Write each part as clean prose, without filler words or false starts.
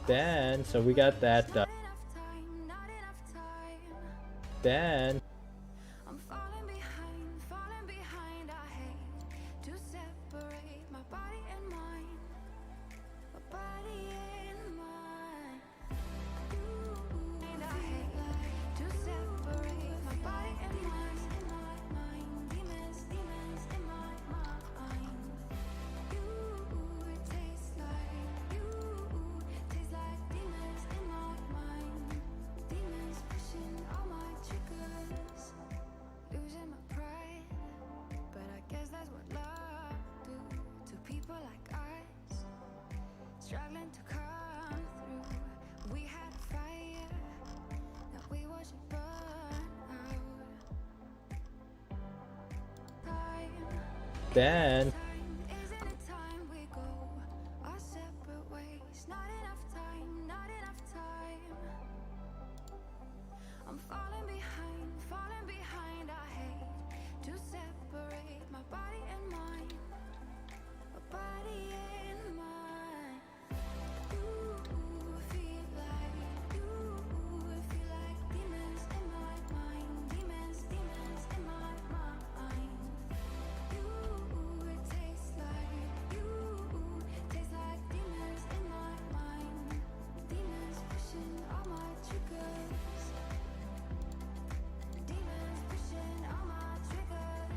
Then, so we got that done. Then, I'm falling behind, I hate to separate my body and mind, my body and mind. I hate to separate my body and mind, demons in my mind. It tastes like demons in my mind, demons pushing all my triggers. Losing my pride, but I guess that's what love do to people like us, struggling to come through. We had a fire that we watched it burn out. then, Isn't it time we go our separate ways? Not enough time, not enough time. I'm falling behind, I hate to separate my body and mind, my body and mind. Feel like demons in my mind, demons in my mind. It tastes like demons in my mind, demons pushing all my triggers. Demons pushing all my triggers.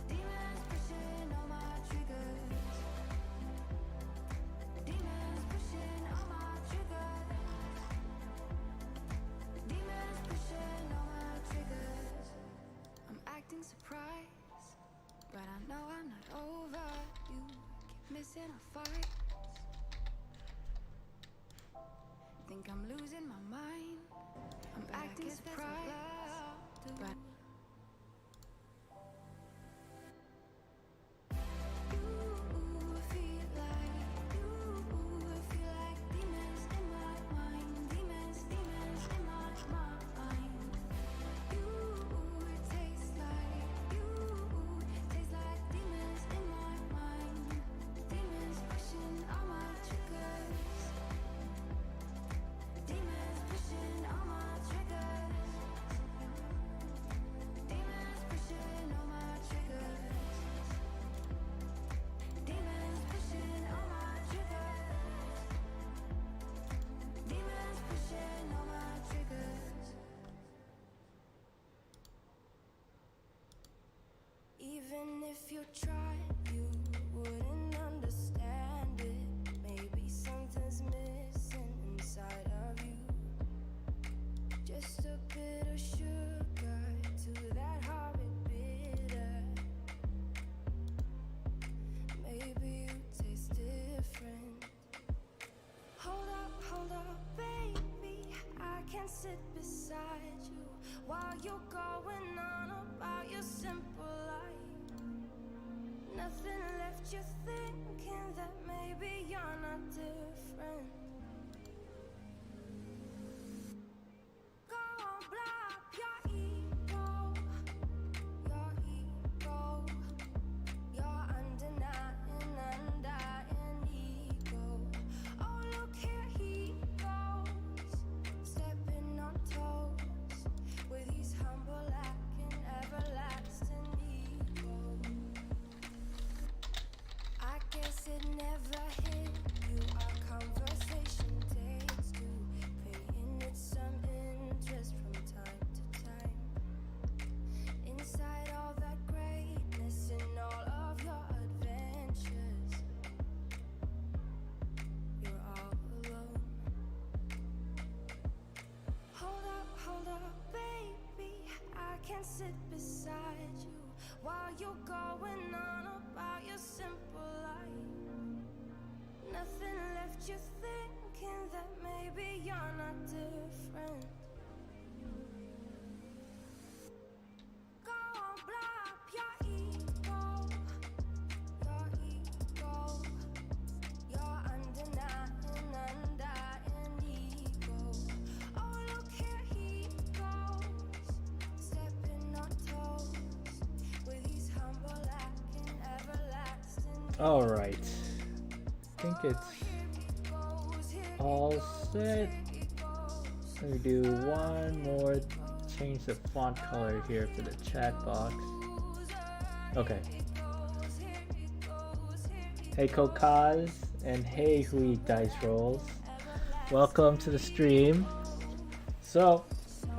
Demons pushing all my triggers. Demons pushing all my triggers. Demons pushing all my triggers. I'm acting surprised, but I know I'm not over you. Keep missing our fights. Think I'm losing my mind. I'm acting surprised, but feel like demons in my mind, demons in my mind. It tastes like demons in my mind, demons pushing all my triggers. Demons pushing all my triggers. Demons pushing all my triggers. Demons pushing all my triggers. Demons pushing all my triggers. Even if you tried, you wouldn't understand it. Maybe something's missing inside of you. Just a bit of sugar to that horrid bitter. Maybe you taste different. Hold up, baby. I can sit beside you while you're going on about your simple life. Nothing left you thinking that maybe you're not different. Go on, blow up your ego, your undying ego. Oh, look here he goes, stepping on toes with his humble and everlasting ego. I guess it never hit you. Our conversation takes two, paying it some interest from time to time. Inside all that greatness and all of your adventures, you're all alone. Hold up, baby. I can sit beside you while you're going on about your simple life. Nothing left you thinking that maybe you're not different. Go on, blow up your ego, your undying ego. Oh, look here he goes, stepping on toes with his humble and everlasting. all right. I think it's all set. Let me do one more, change the font color here for the chat box. Okay. Hey Kokaz, and hey Hui Dice Rolls. Welcome to the stream. So,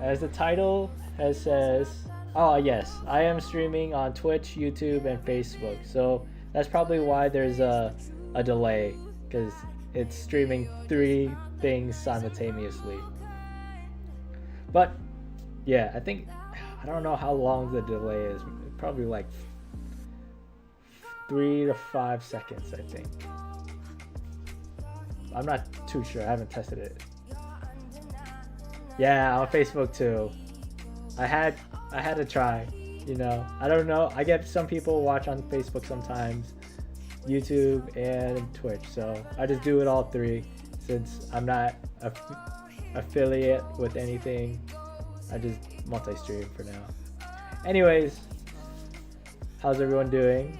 as the title says, oh yes, I am streaming on Twitch, YouTube, and Facebook. So that's probably why there's a delay, because it's streaming 3 things simultaneously. But yeah, I don't know how long the delay is. Probably like 3 to 5 seconds, I think. I'm not too sure. I haven't tested it. Yeah, on Facebook too. I had to try. You know, I don't know. I get some people watch on Facebook sometimes, YouTube and Twitch. So I just do it all 3 since I'm not affiliate with anything. I just multi-stream for now. Anyways, how's everyone doing?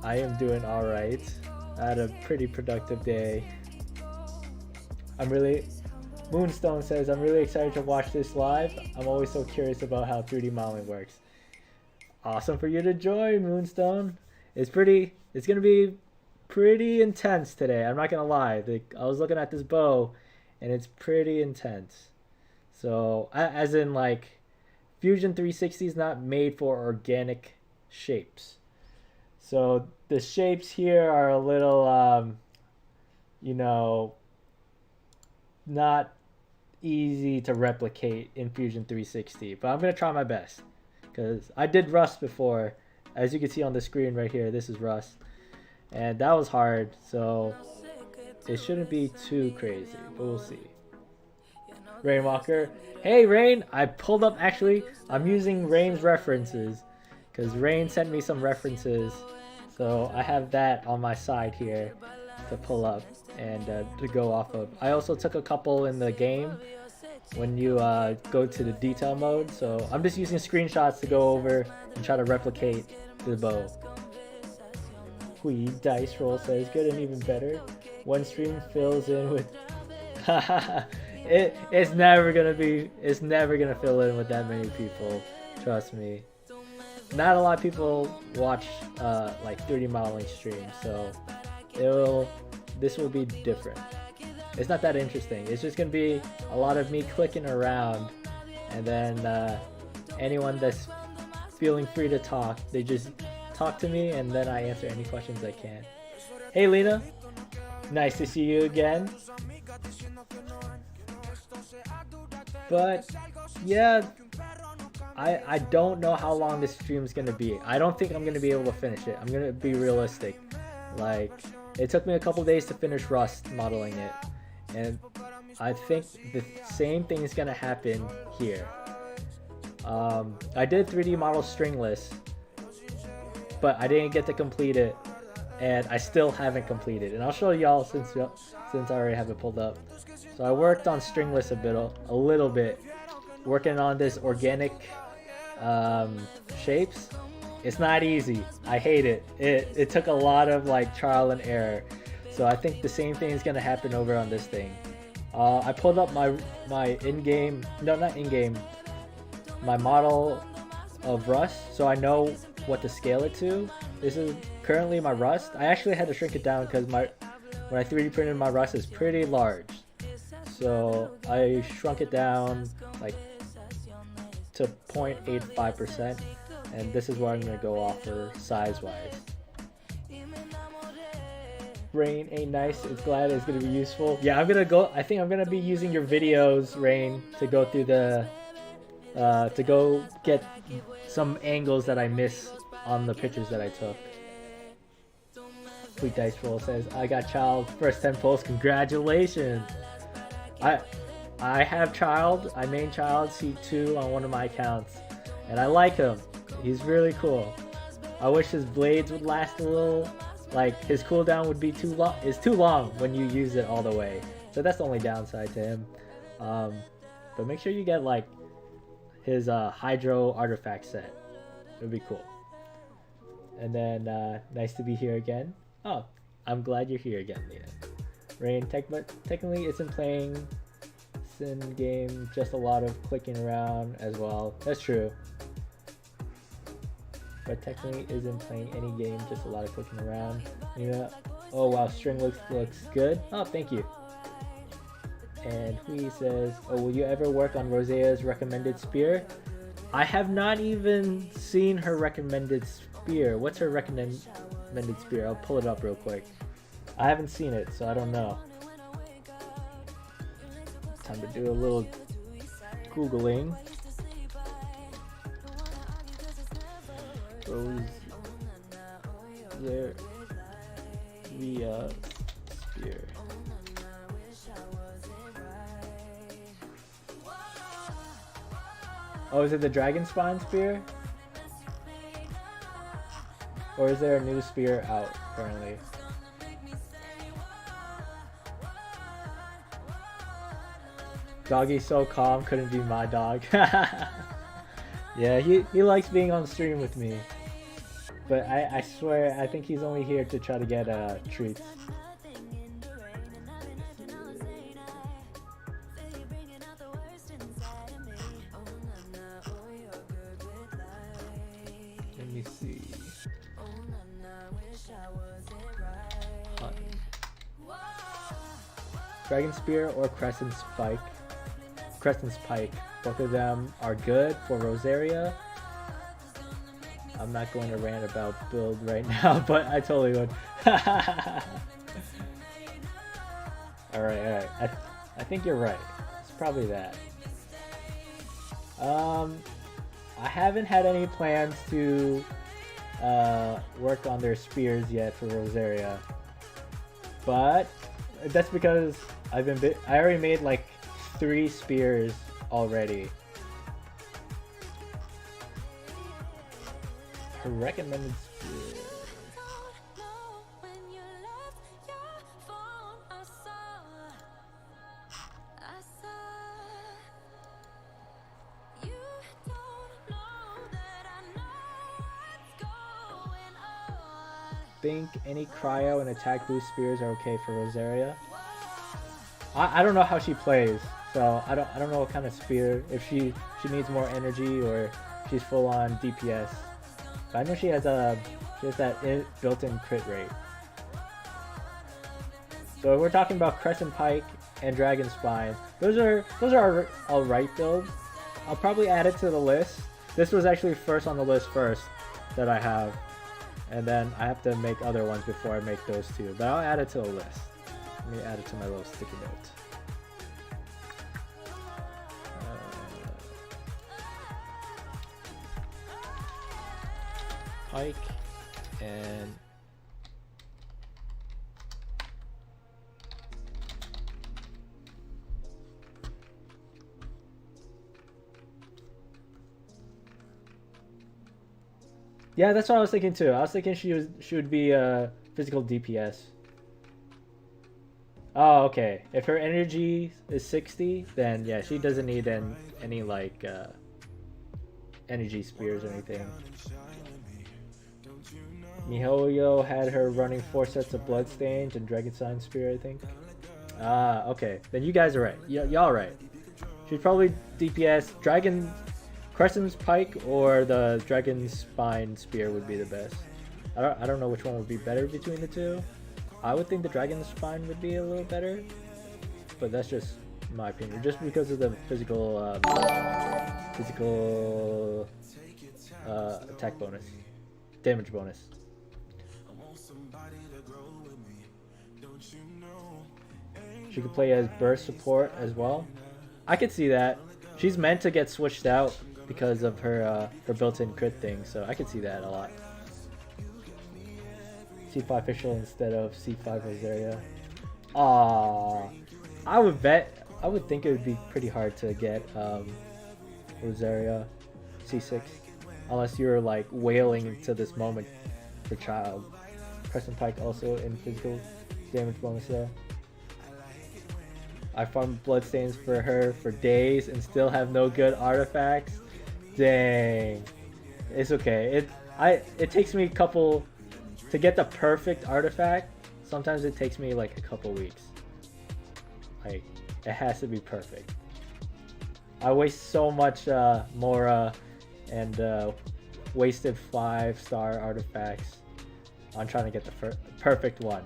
I am doing all right. I had a pretty productive day. Moonstone says, I'm really excited to watch this live. I'm always so curious about how 3D modeling works. Awesome for you to join, Moonstone. It's gonna be pretty intense today. I'm not gonna lie. I was looking at this bow and it's pretty intense. So, as in like, Fusion 360 is not made for organic shapes. So the shapes here are a little, you know, not easy to replicate in Fusion 360. But I'm going to try my best, because I did Rust before. As you can see on the screen right here, this is Rust. And that was hard, so it shouldn't be too crazy, but we'll see. Rainwalker. Hey Rain, I pulled up, actually, I'm using Rain's references, because Rain sent me some references. So I have that on my side here to pull up and to go off of. I also took a couple in the game when you go to the detail mode. So I'm just using screenshots to go over and try to replicate the bow. Hui Dice Roll says, good and even better. One stream fills in with... it's never gonna fill in with that many people. Trust me. Not a lot of people watch like 3D modeling streams, so this will be different. It's not that interesting. It's just gonna be a lot of me clicking around, and then anyone that's feeling free to talk, they just talk to me, and then I answer any questions I can. Hey Lena, nice to see you again. But yeah, I don't know how long this stream is going to be. I don't think I'm going to be able to finish it. I'm going to be realistic. Like, it took me a couple days to finish Rust modeling it. And I think the same thing is going to happen here. I did 3D model stringless, but I didn't get to complete it. And I still haven't completed. And I'll show y'all since I already have it pulled up. So I worked on stringless a little bit. Working on this organic shapes. It's not easy. I hate it. It took a lot of like trial and error. So I think the same thing is gonna happen over on this thing. I pulled up my in-game, no, not in-game, my model of Rust, so I know what to scale it to. This is currently my Rust. I actually had to shrink it down because when I 3D printed my Rust is pretty large. So I shrunk it down like to 0.85%, and this is what I'm gonna go off for size-wise. Rain ain't nice. It's glad it's gonna be useful. Yeah, I think I'm gonna be using your videos, Rain, to go through the to go get some angles that I miss on the pictures that I took. Sweet Dice Roll says, I got child first 10 posts. Congratulations. I have child. I main child C2 on one of my accounts, and I like him. He's really cool. I wish his blades would last a little. Like, his cooldown would be too long. It's too long when you use it all the way. So that's the only downside to him. But make sure you get like his Hydro artifact set. It would be cool. And then nice to be here again. Oh, I'm glad you're here again, Leah. Rain but technically isn't playing Sin game, just a lot of clicking around as well. That's true. But technically isn't playing any game, just a lot of clicking around. Yeah. Oh wow, string looks good. Oh, thank you. And Hui says, oh, will you ever work on Rosea's recommended spear? I have not even seen her recommended spear. What's her recommended spear? I'll pull it up real quick. I haven't seen it, so I don't know. Time to do a little Googling. Rosea spear. Oh, is it the Dragon Spine spear? Or is there a new spear out currently? Doggy's so calm, couldn't be my dog. Yeah, he likes being on stream with me. But I swear, I think he's only here to try to get treats. Let me see. Dragon Spear or Crescent Spike. Crescent Spike. Both of them are good for Rosaria. I'm not going to rant about build right now, but I totally would. Alright. I think you're right. It's probably that. I haven't had any plans to work on their spears yet for Rosaria. But that's because I already made like 3 spears already. Her recommended spear. Think any cryo and attack boost spears are okay for Rosaria. I don't know how she plays, so I don't know what kind of spear, if she needs more energy or she's full on DPS. But I know she has that built-in crit rate. So if we're talking about Crescent Pike and Dragon Spine, those are alright builds. I'll probably add it to the list. This was actually first on the list first that I have. And then I have to make other ones before I make those two. But I'll add it to the list. Let me add it to my little sticky note. Pike and yeah, that's what I was thinking too. I was thinking she would be physical DPS. Oh, okay. If her energy is 60, then yeah, she doesn't need any like energy spears or anything. Mihoyo had her running 4 sets of Bloodstains and Dragon Sign Spear, I think. Ah, okay. Then you guys are right. Y'all right. She's probably DPS. Dragon Crescent Pike or the Dragon Spine Spear would be the best. I don't know which one would be better between the two. I would think the Dragon Spine would be a little better, but that's just my opinion. Just because of the physical attack bonus, damage bonus. She could play as burst support as well. I could see that. She's meant to get switched out because of her built-in crit thing, so I could see that a lot. C5 official instead of C5 Rosaria. I would think it would be pretty hard to get Rosaria C6 unless you're like wailing into this moment for child. Crescent Pike also in physical damage bonus though. I farmed Bloodstains for her for days and still have no good artifacts. Dang. It's okay. It takes me a couple to get the perfect artifact. sometimes it takes me like a couple weeks. Like, it has to be perfect. I waste so much Mora and wasted 5-star artifacts on trying to get the perfect one.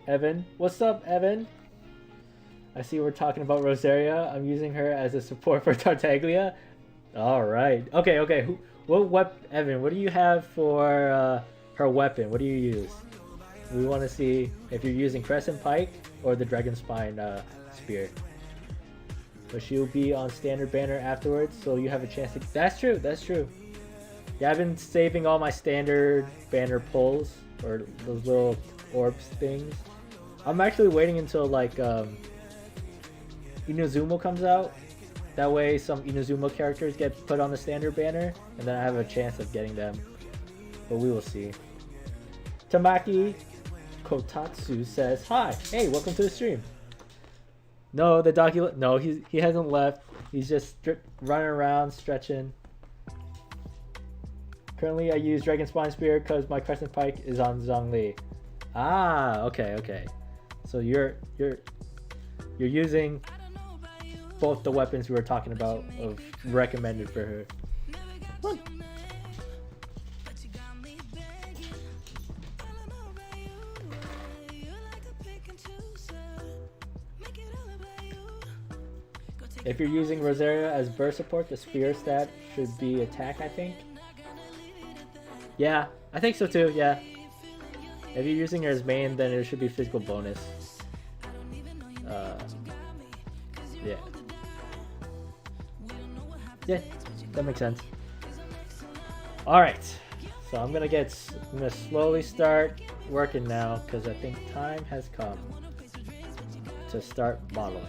Evan, what's up, Evan? I see we're talking about Rosaria. I'm using her as a support for Tartaglia. All right. Okay. Evan, what do you have for her weapon? What do you use? We want to see if you're using Crescent Pike or the Dragon Spine Spear. But she'll be on standard banner afterwards, so you have a chance to... That's true. Yeah, I've been saving all my standard banner pulls, or those little orbs things. I'm actually waiting until like Inazuma comes out. That way some Inazuma characters get put on the standard banner, and then I have a chance of getting them. But we will see. Tamaki Kotatsu says, "Hi, hey, welcome to the stream." No, the doggy. No, he hasn't left. He's just running around, stretching. Currently, I use Dragon Spine Spear because my Crescent Pike is on Zhongli. Ah, okay. So you're using both the weapons we were talking about of recommended for her. What? If you're using Rosaria as burst support, the spear stat should be attack, I think. Yeah, I think so too, yeah. If you're using her as main, then it should be physical bonus. Yeah. Yeah, that makes sense. Alright, so I'm gonna slowly start working now, because I think time has come to start modeling.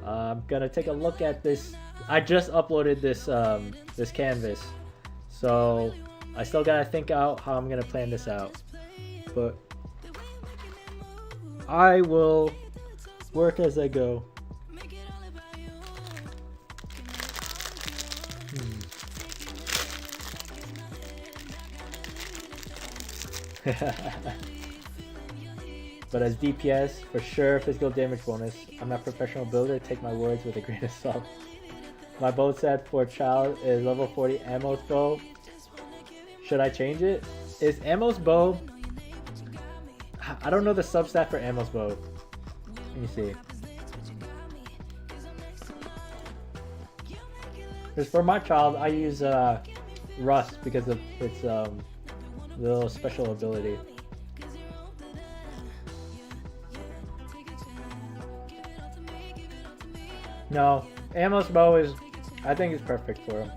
I'm gonna take a look at this. I just uploaded this this canvas, so I still gotta think out how I'm gonna plan this out, but I will work as I go. But as DPS, for sure, physical damage bonus. I'm not a professional builder, take my words with a grain of salt. My bow set for child is level 40 Amos bow. Should I change it? Is Amos bow... I don't know the substat for Amos bow. Let me see. Because for my child, I use Rust because of its little special ability. No, Amos bow is, I think it's perfect for him.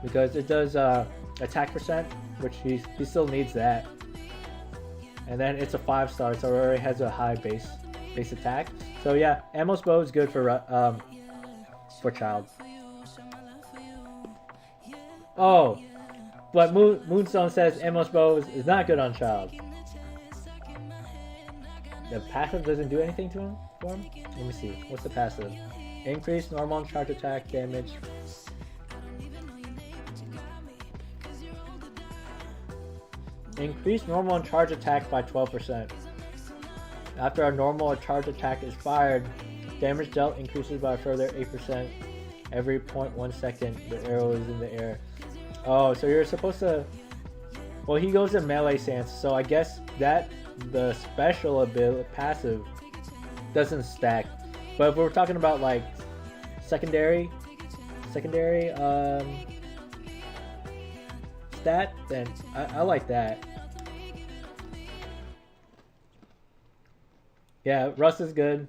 Because it does attack percent, which he still needs that. And then it's a 5-star, so it already has a high base attack. So yeah, Amos bow is good for child. Oh, but Moonstone says Amos bow is not good on child. The passive doesn't do anything to him? For him? Let me see. What's the passive? Increase normal and charge attack damage. Increase normal and charge attack by 12%. After a normal or charge attack is fired, damage dealt increases by a further 8% every 0.1 second the arrow is in the air. Oh, so you're supposed to... Well, he goes in melee stance, so I guess that the special ability passive doesn't stack. But if we're talking about like secondary stat, then I like that. Yeah, Russ is good.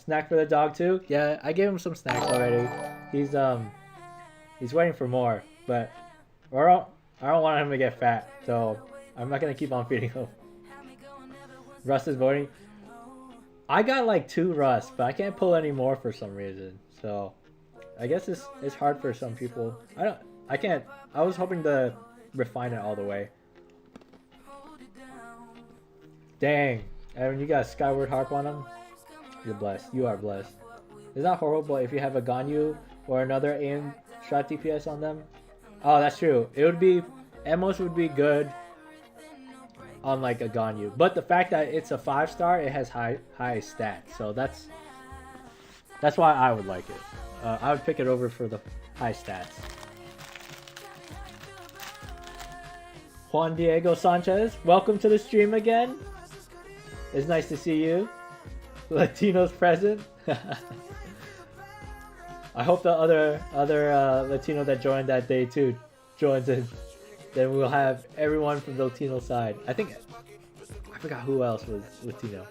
Snack for the dog too. Yeah, I gave him some snacks already. He's waiting for more, but I don't want him to get fat, so I'm not gonna keep on feeding him. Russ is voting. I got like 2 Russ, but I can't pull any more for some reason. So I guess it's hard for some people. I can't. I was hoping to refine it all the way. Dang, Evan, you got Skyward Harp on him? You're blessed. You are blessed. It's not horrible, but if you have a Ganyu or another aim shot DPS on them, Oh, that's true. It would be Emos would be good on like a Ganyu, but the fact that it's a 5-star, it has high stats, so that's why I would like it. I would pick it over for the high stats. Juan Diego Sanchez, welcome to the stream again. It's nice to see you. Latinos present. I hope the other Latino that joined that day too joins in. Then we'll have everyone from the Latino side. I forgot who else was Latino.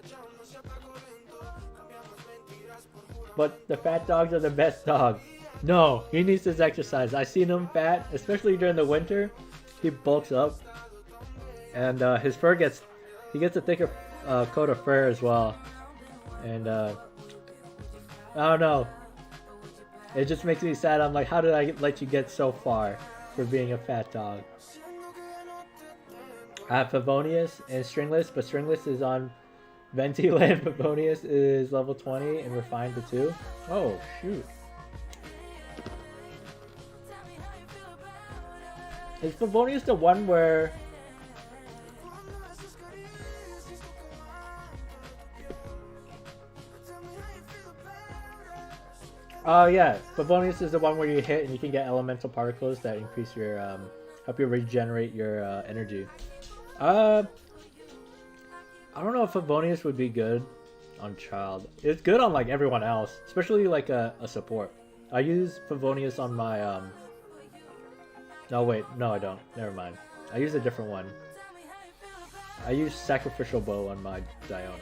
But the fat dogs are the best dogs. No, he needs his exercise. I seen him fat, especially during the winter. He bulks up, and his fur gets a thicker coat of fur as well. And I don't know. It just makes me sad. I'm like, how did I let you get so far for being a fat dog? I have Favonius and Stringless, but Stringless is on Ventiland. Favonius is level 20 and refined to 2. Oh, shoot. Is Favonius the one where... Oh yeah, Favonius is the one where you hit and you can get elemental particles that increase your, help you regenerate your energy. I don't know if Favonius would be good on Child. It's good on like everyone else, especially like a support. I use Favonius on my, no wait, no I don't, never mind. I use a different one. I use Sacrificial Bow on my Diona.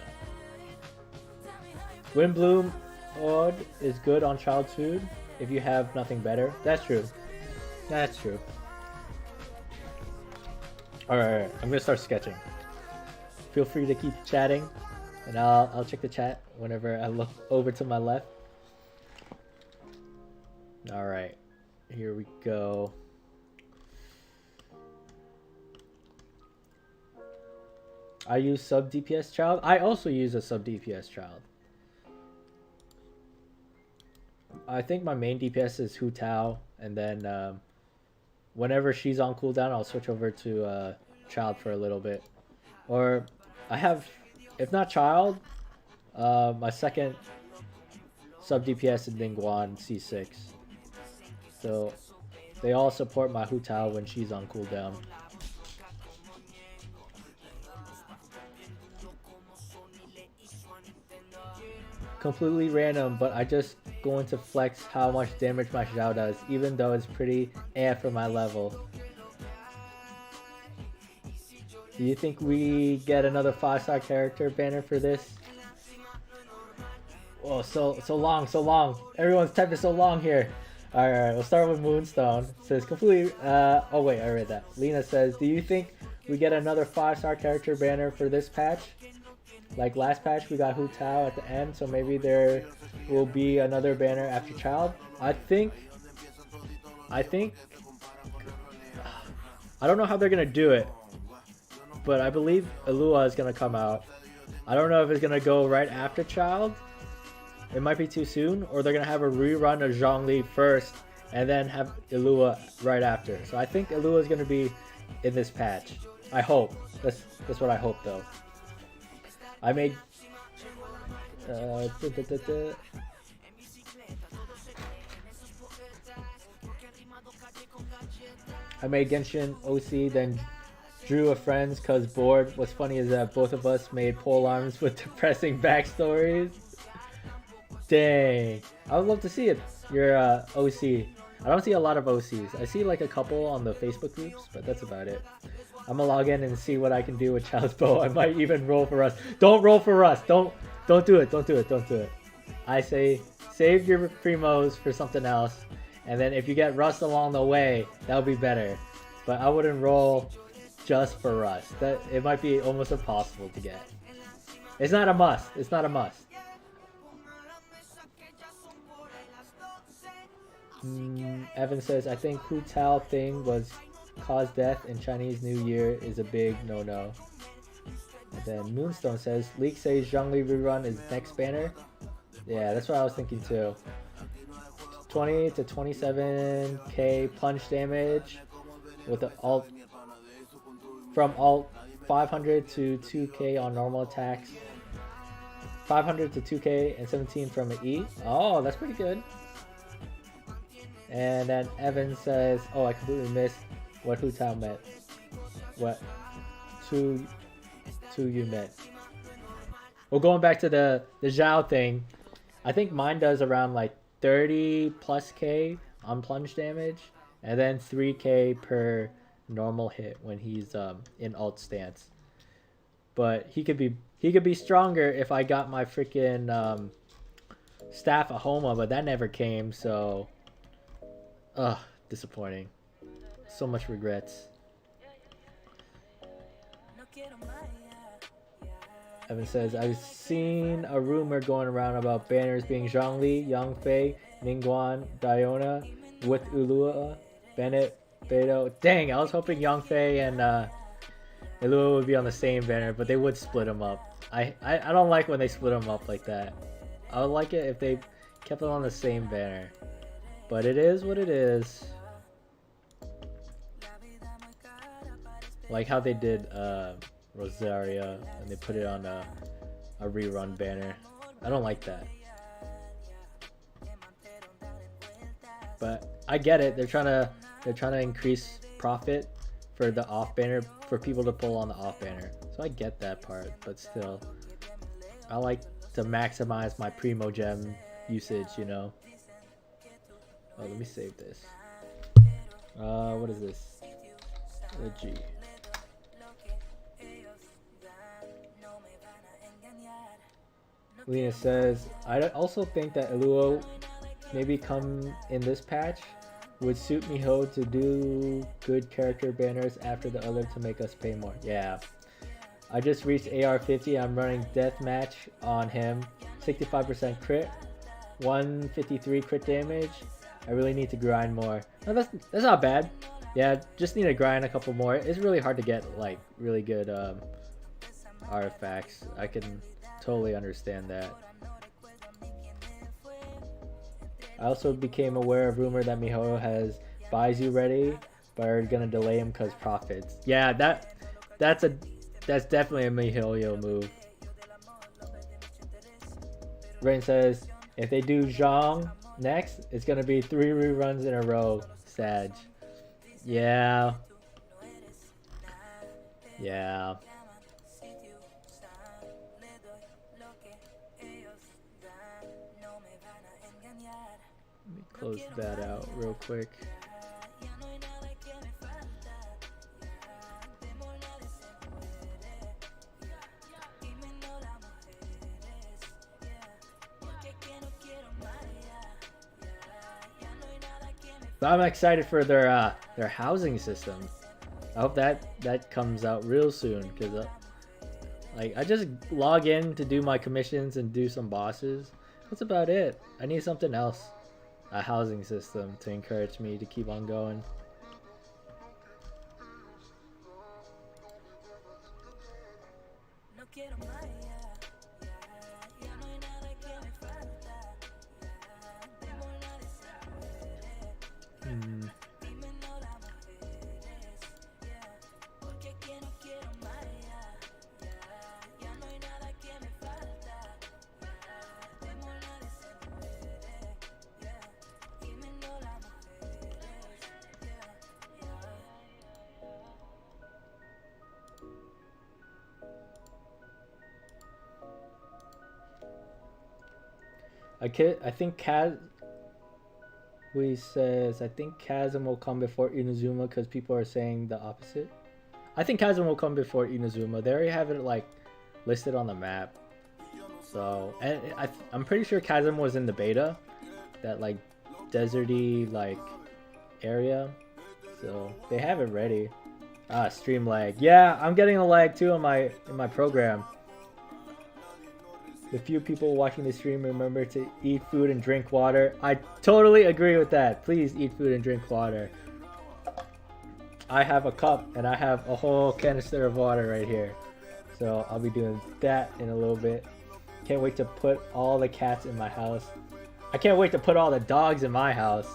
Windbloom Ode is good on Child's Food if you have nothing better. That's true. That's true. Alright, I'm gonna start sketching. Feel free to keep chatting, and I'll check the chat whenever I look over to my left. Alright, here we go. I use sub DPS Child. I also use a sub DPS Child. I think my main DPS is Hu Tao, and then whenever she's on cooldown, I'll switch over to Child for a little bit. Or I have, if not Child, my second sub DPS is Ningguan C6. So they all support my Hu Tao when she's on cooldown. Completely random, but I just going to flex how much damage my Xiao does, even though it's pretty for my level. Do you think we get another 5-star character banner for this? Oh, so long. Everyone's typing so long here. Alright, we'll start with Moonstone. It says completely, oh wait, I read that. Lena says, do you think we get another 5-star character banner for this patch? Like last patch, we got Hu Tao at the end, so maybe there will be another banner after Child. I think, I don't know how they're gonna do it, but I believe Alua is gonna come out. I don't know if it's gonna go right after Child. It might be too soon, or they're gonna have a rerun of Zhongli first, and then have Alua right after. So I think Alua is gonna be in this patch. I hope. That's what I hope though. I made Genshin OC, then drew a friends cause bored. What's funny is that both of us made pole arms with depressing backstories. Dang, I would love to see it. Your OC. I don't see a lot of OCs. I see like a couple on the Facebook groups, but that's about it. I'm gonna log in and see what I can do with Child's Bow. I might even roll for Rust. Don't roll for Rust. Don't do it. Don't do it. I say save your primos for something else, and then if you get Rust along the way, that would be better. But I wouldn't roll just for Rust. That it might be almost impossible to get. It's not a must. It's not a must. Evan says, I think Hu Tao thing was cause death in Chinese New Year is a big no-no. And then Moonstone says, Leak says Zhongli rerun is next banner. Yeah, that's what I was thinking too. 20 to 27k punch damage with the alt from alt 500 to 2k on normal attacks, 500 to 2k and 17 from an E. Oh, that's pretty good. And then Evan says, oh, I completely missed what Hu Tao meant. What two you meant. Well, going back to the Zhao thing, I think mine does around like 30 plus k on plunge damage, and then 3k per normal hit when he's in alt stance. But he could be stronger if I got my freaking staff of Homa, but that never came, so disappointing. So much regrets. Evan says, I've seen a rumor going around about banners being Zhongli, Yang Fei, Ningguan, Diona, with Ulua, Bennett, Beto. Dang, I was hoping Yang Fei and Ulua would be on the same banner, but they would split them up. I don't like when they split them up like that. I would like it if they kept them on the same banner. But it is what it is. Like how they did Rosaria and they put it on a rerun banner. I don't like that. But I get it. They're trying to increase profit for the off banner, for people to pull on the off banner. So I get that part, but still, I like to maximize my primo gem usage, you know. Oh, let me save this. What is this? Elegy. Lena says, I also think that Eluo maybe come in this patch would suit Miho to do good character banners after the other to make us pay more. Yeah. I just reached AR 50. I'm running deathmatch on him. 65% crit. 153 crit damage. I really need to grind more. No, that's not bad. Yeah, just need to grind a couple more. It's really hard to get like really good artifacts. I can totally understand that. I also became aware of rumor that Miho has Baizu ready, but are gonna delay him because profits. Yeah, that's definitely a Mihoyo move. Rain says if they do Zhang next, it's gonna be 3 reruns in a row. Sag. Yeah. Yeah. Let me close that out real quick. But I'm excited for their housing system. I hope that comes out real soon, because like I just log in to do my commissions and do some bosses. That's about it. I need something else. A housing system to encourage me to keep on going. I think says I think Chasm will come before Inazuma because people are saying the opposite. I think Chasm will come before Inazuma. They already have it like listed on the map. So, and I'm pretty sure Chasm was in the beta, that like deserty like area. So they have it ready. Stream lag. Yeah, I'm getting a lag too in my program. The few people watching the stream, remember to eat food and drink water. I totally agree with that. Please eat food and drink water. I have a cup and I have a whole canister of water right here. So I'll be doing that in a little bit. Can't wait to put all the cats in my house. I can't wait to put all the dogs in my house.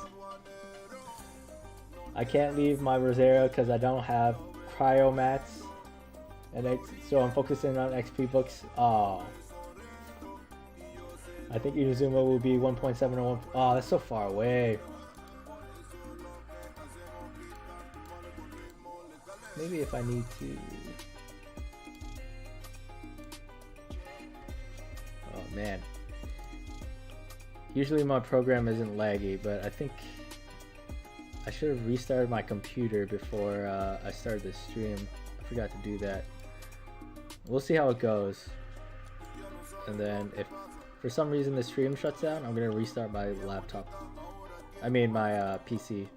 I can't leave my Rosero because I don't have cryomats. And so I'm focusing on XP books. Oh. I think Inazuma will be 1.7 or 1. Oh, that's so far away. Maybe if I need to. Oh man. Usually my program isn't laggy, but I think I should have restarted my computer before I started the stream. I forgot to do that. We'll see how it goes. And then if for some reason the stream shuts down, I'm gonna restart my laptop. I mean my PC.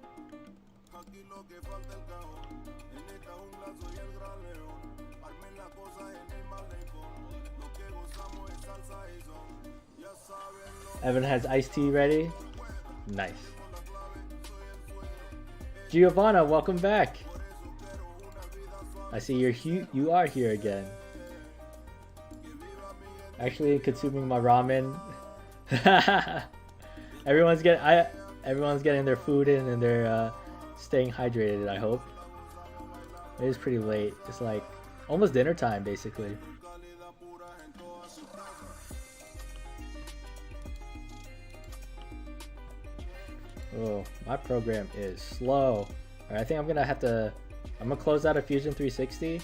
Evan has iced tea ready. Nice. Giovanna, welcome back. I see you are here again. Actually consuming my ramen. everyone's getting their food in and they're staying hydrated, I hope. It is pretty late. It's like almost dinner time basically. Oh, my program is slow. Alright, I think I'm gonna close out of Fusion 360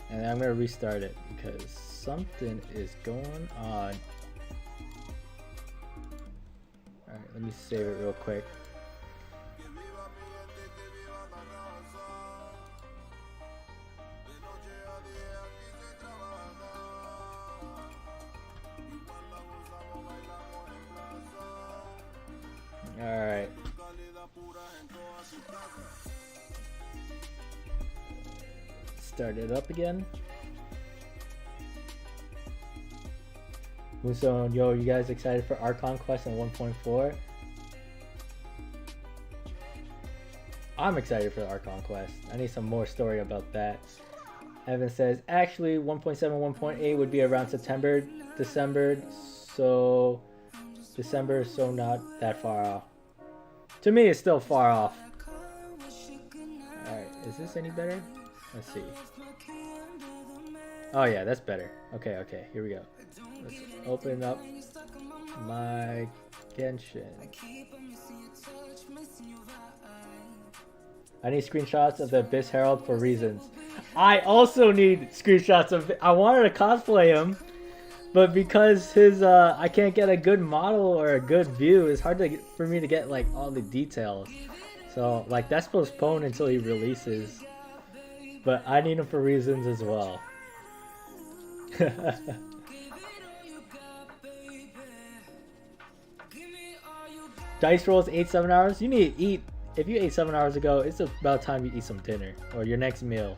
and then I'm gonna restart it because something is going on. Alright, let me save it real quick. Alright. Start it up again. Moonstone, yo, you guys excited for Archon Quest and 1.4? I'm excited for the Archon Quest. I need some more story about that. Evan says, actually 1.7, 1.8 would be around September, December, so not that far off. To me, it's still far off. Alright, is this any better? Let's see. Oh yeah, that's better. Okay, here we go. Let's open up my Genshin. I need screenshots of the Abyss Herald for reasons. I also need screenshots of... I wanted to cosplay him, but because his I can't get a good model or a good view, it's hard for me to get like all the details. So like that's postponed until he releases. But I need him for reasons as well. Dice rolls 8-7 hours. You need to eat. If you ate 7 hours ago, it's about time you eat some dinner or your next meal.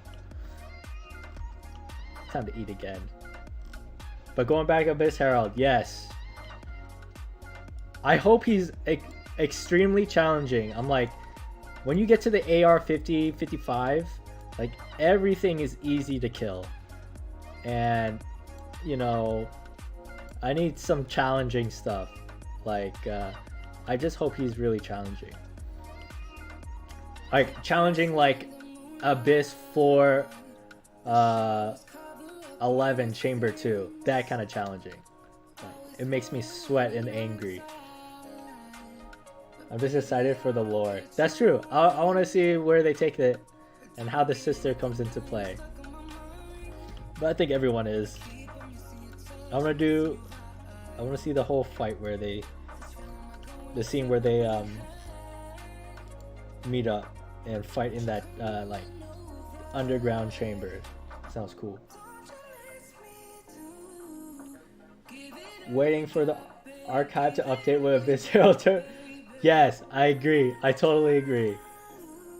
Time to eat again. But going back to Abyss Herald, yes. I hope he's extremely challenging. I'm like, when you get to the AR 50, 55, like everything is easy to kill. And, you know, I need some challenging stuff. Like, I just hope he's really challenging. Like, challenging like Abyss 4, 11 Chamber 2. That kind of challenging. Like, it makes me sweat and angry. I'm just excited for the lore. That's true. I want to see where they take it and how the sister comes into play. But I think everyone is. I want to see the whole fight where the scene where they meet up and fight in that like underground chamber. Sounds cool. Waiting for the archive to update with Abyss Herald. Yes, I agree. I totally agree.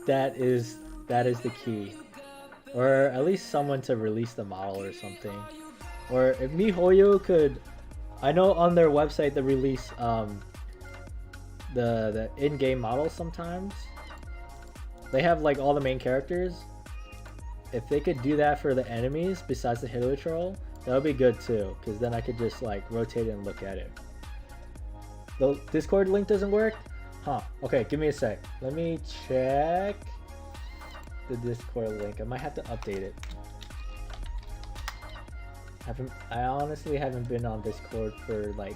That is the key. Or at least someone to release the model or something. Or if MiHoYo could... I know on their website they release the in-game models sometimes. They have like all the main characters. If they could do that for the enemies besides the Hilitroll, that would be good too. Because then I could just like rotate it and look at it. The Discord link doesn't work? Huh. Okay, give me a sec. Let me check the Discord link. I might have to update it. I honestly haven't been on Discord for like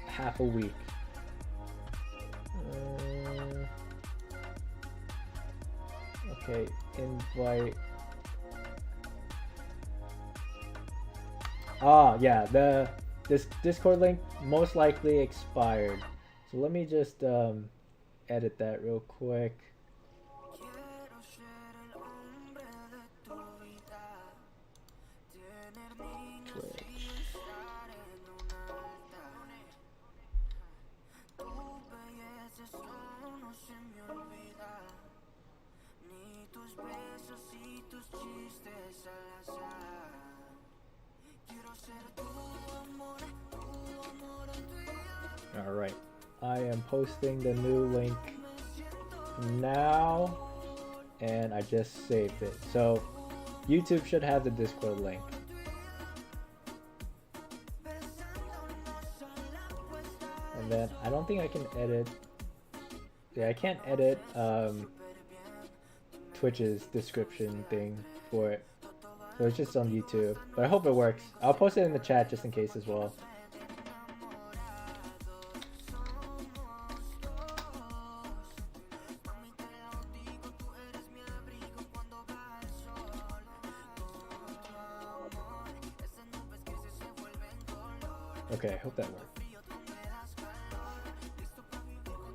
half a week. Okay, invite. Ah, yeah, this Discord link most likely expired. So let me just edit that real quick. Alright, I am posting the new link now, and I just saved it. So YouTube should have the Discord link. And then I don't think I can edit. Yeah, I can't edit Twitch's description thing for it. So it's just on YouTube. But I hope it works. I'll post it in the chat just in case as well. Okay, I hope that worked.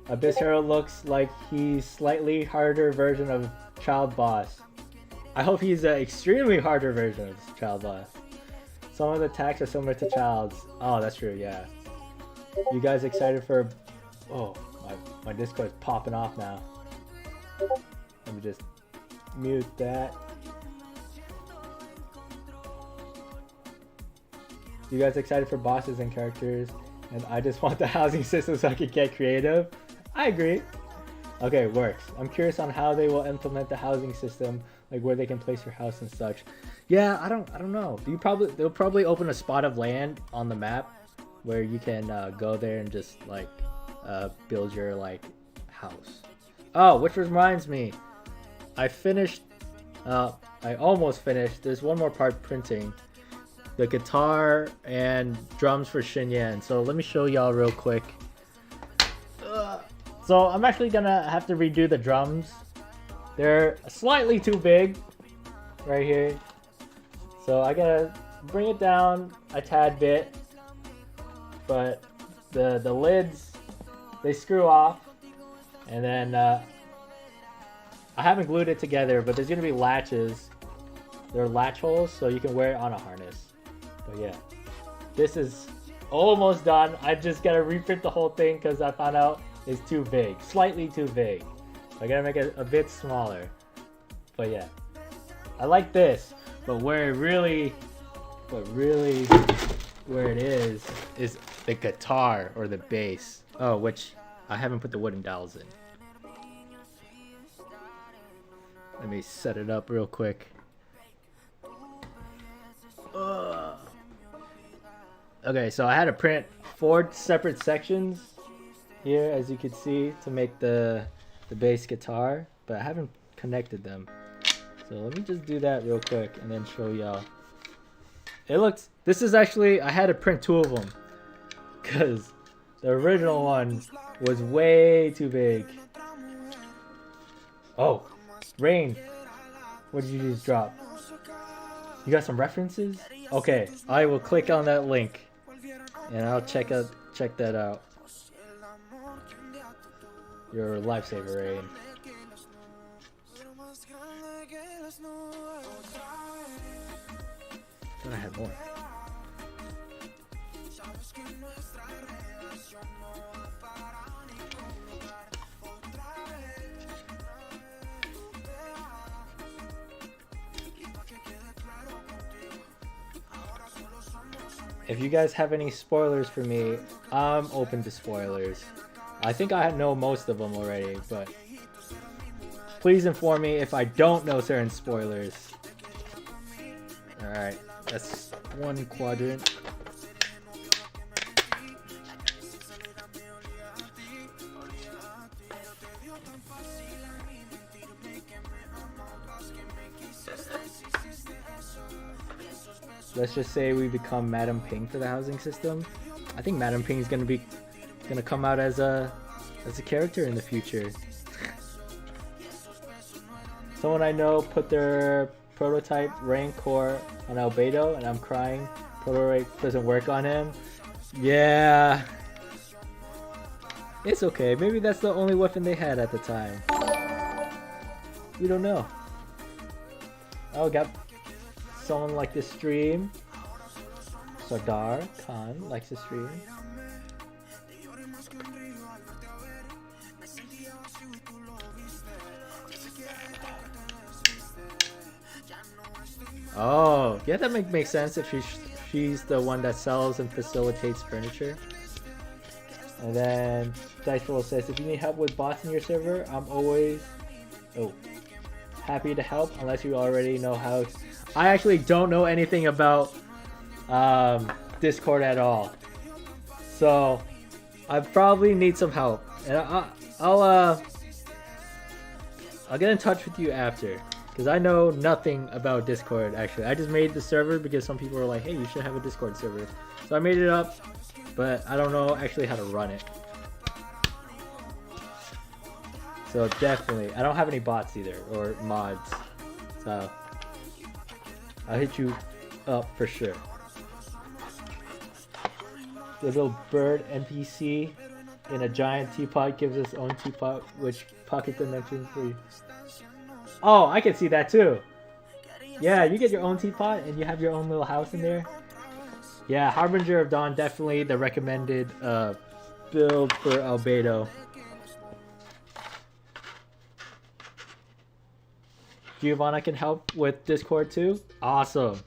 Abyss Hero looks like he's slightly harder version of Child Boss. I hope he's an extremely harder version of Child Boss. Some of the attacks are similar to Child's. Oh, that's true, yeah. You guys excited for... Oh, my Discord is popping off now. Let me just mute that. You guys excited for bosses and characters? And I just want the housing system so I can get creative? I agree. Okay, works. I'm curious on how they will implement the housing system, like where they can place your house and such. Yeah, I don't know. They'll probably open a spot of land on the map where you can go there and just like build your like house. Oh, which reminds me, I almost finished. There's one more part printing. The guitar and drums for Xinyan. So let me show y'all real quick. So I'm actually gonna have to redo the drums. They're slightly too big right here. So I gotta bring it down a tad bit. But the lids, they screw off. And then I haven't glued it together, but there's gonna be latches. They're latch holes, so you can wear it on a harness. But yeah, this is almost done. I just gotta reprint the whole thing because I found out it's too big, slightly too big. I gotta make it a bit smaller. But yeah, I like this, but where it is the guitar or the bass. Oh, which I haven't put the wooden dowels in. Let me set it up real quick. Okay, so I had to print 4 separate sections here, as you can see, to make the bass guitar, but I haven't connected them. So let me just do that real quick and then show y'all. This is actually, I had to print 2 of them because the original one was way too big. Oh, Rain, what did you just drop? You got some references? Okay, I will click on that link and I'll check that out. You're a lifesaver, Rain. I thought I had more. If you guys have any spoilers for me, I'm open to spoilers. I think I know most of them already, but please inform me if I don't know certain spoilers. Alright, that's 1 quadrant. let's just say we become Madam Ping for the housing system. I think Madam Ping is gonna come out as a character in the future. Someone I know put their prototype Rancor on Albedo, and I'm crying. Prototype doesn't work on him. Yeah. It's okay. Maybe that's the only weapon they had at the time. We don't know. Oh, got someone like this stream. Sardar Khan likes the stream. Oh, yeah, that makes sense if she's the one that sells and facilitates furniture. And then Diceful says, if you need help with bots in your server, I'm always happy to help unless you already know how to. I actually don't know anything about Discord at all, so I probably need some help, and I'll get in touch with you after, because I know nothing about Discord. Actually, I just made the server because some people were like, hey, you should have a Discord server, so I made it up, but I don't know actually how to run it. So definitely, I don't have any bots either, or mods, so I'll hit you up for sure. The little bird NPC in a giant teapot gives its own teapot, which pocket dimension for you. Oh, I can see that too. Yeah, you get your own teapot and you have your own little house in there. Yeah, Harbinger of Dawn, definitely the recommended build for Albedo. Giovanna can help with Discord too. Awesome.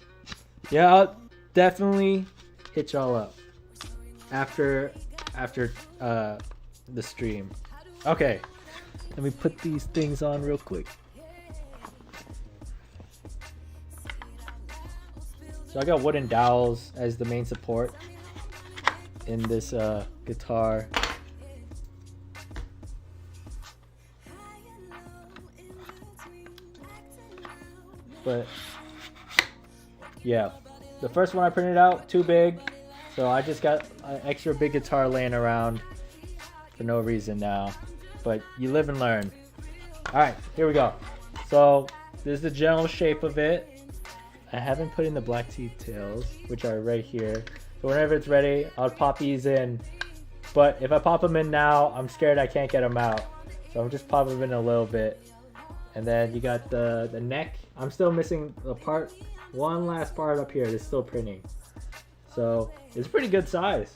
Yeah, I'll definitely hit y'all up after the stream. Okay, let me put these things on real quick. So I got wooden dowels as the main support in this guitar. But yeah, the first one I printed out too big, so I just got an extra big guitar laying around for no reason now. But you live and learn. All right, here we go. So this is the general shape of it. I haven't put in the black details, which are right here. So whenever it's ready, I'll pop these in. But if I pop them in now, I'm scared I can't get them out. So I'm just popping them in a little bit. And then you got the neck. I'm still missing the part, one last part up here that's still printing. So it's pretty good size.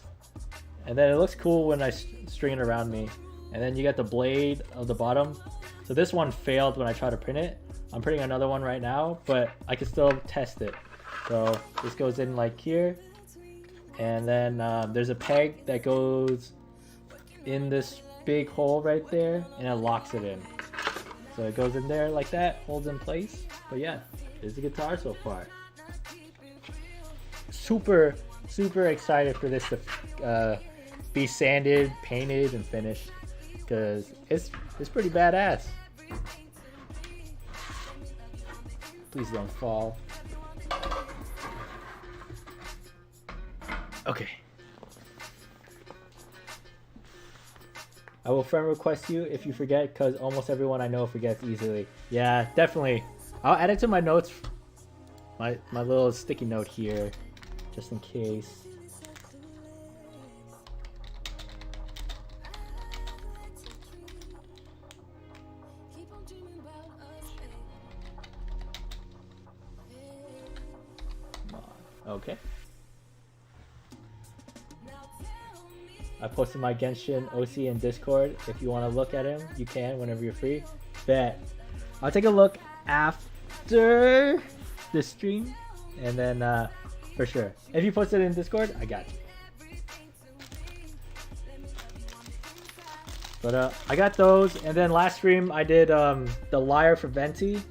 And then it looks cool when I string it around me. And then you got the blade of the bottom. So this one failed when I tried to print it. I'm printing another one right now, but I can still test it. So this goes in like here. And then there's a peg that goes in this big hole right there, and it locks it in. So it goes in there like that, holds in place. But yeah, there's the guitar so far. Super, super excited for this to be sanded, painted, and finished, because it's pretty badass. Please don't fall. Okay. I will friend request you if you forget, because almost everyone I know forgets easily. Yeah, definitely. I'll add it to my notes, my little sticky note here, just in case. Okay. I posted my Genshin OC in Discord. If you want to look at him, you can whenever you're free. Bet. I'll take a look after this stream, and then for sure. If you post it in Discord, I got you. But I got those, and then last stream I did the Lyre for Venti.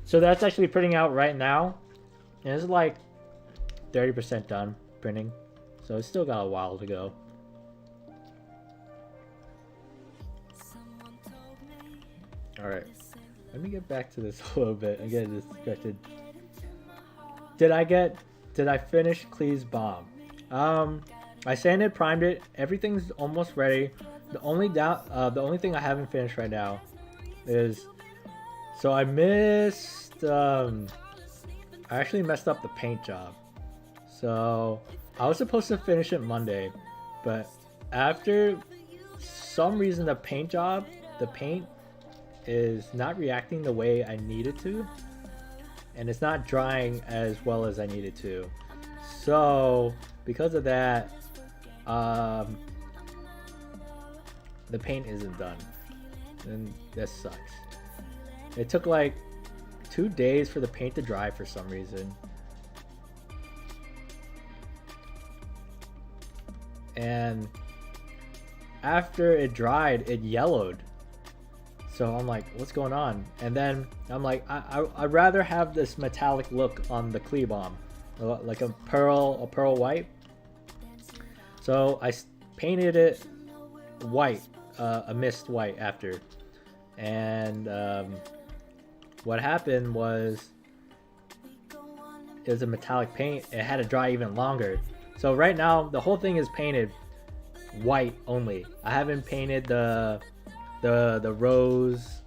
So that's actually printing out right now, and it's like 30% done printing, so it's still got a while to go. Alright. Let me get back to this a little bit. I'm getting distracted. Did I finish Clee's bomb? I sanded, primed it. Everything's almost ready. The only thing I haven't finished right now is, so I missed. I actually messed up the paint job. So I was supposed to finish it Monday, but after some reason the paint is not reacting the way I need it to, and it's not drying as well as I need it to. So because of that, the paint isn't done, and this sucks. It took like 2 days for the paint to dry for some reason, and after it dried, it yellowed. So I'm like, what's going on? And then I'm like, I'd rather have this metallic look on the Klee bomb, like a pearl white. So I painted it white, a mist white after. And what happened was, it was a metallic paint. It had to dry even longer. So right now, the whole thing is painted white only. I haven't painted the rose,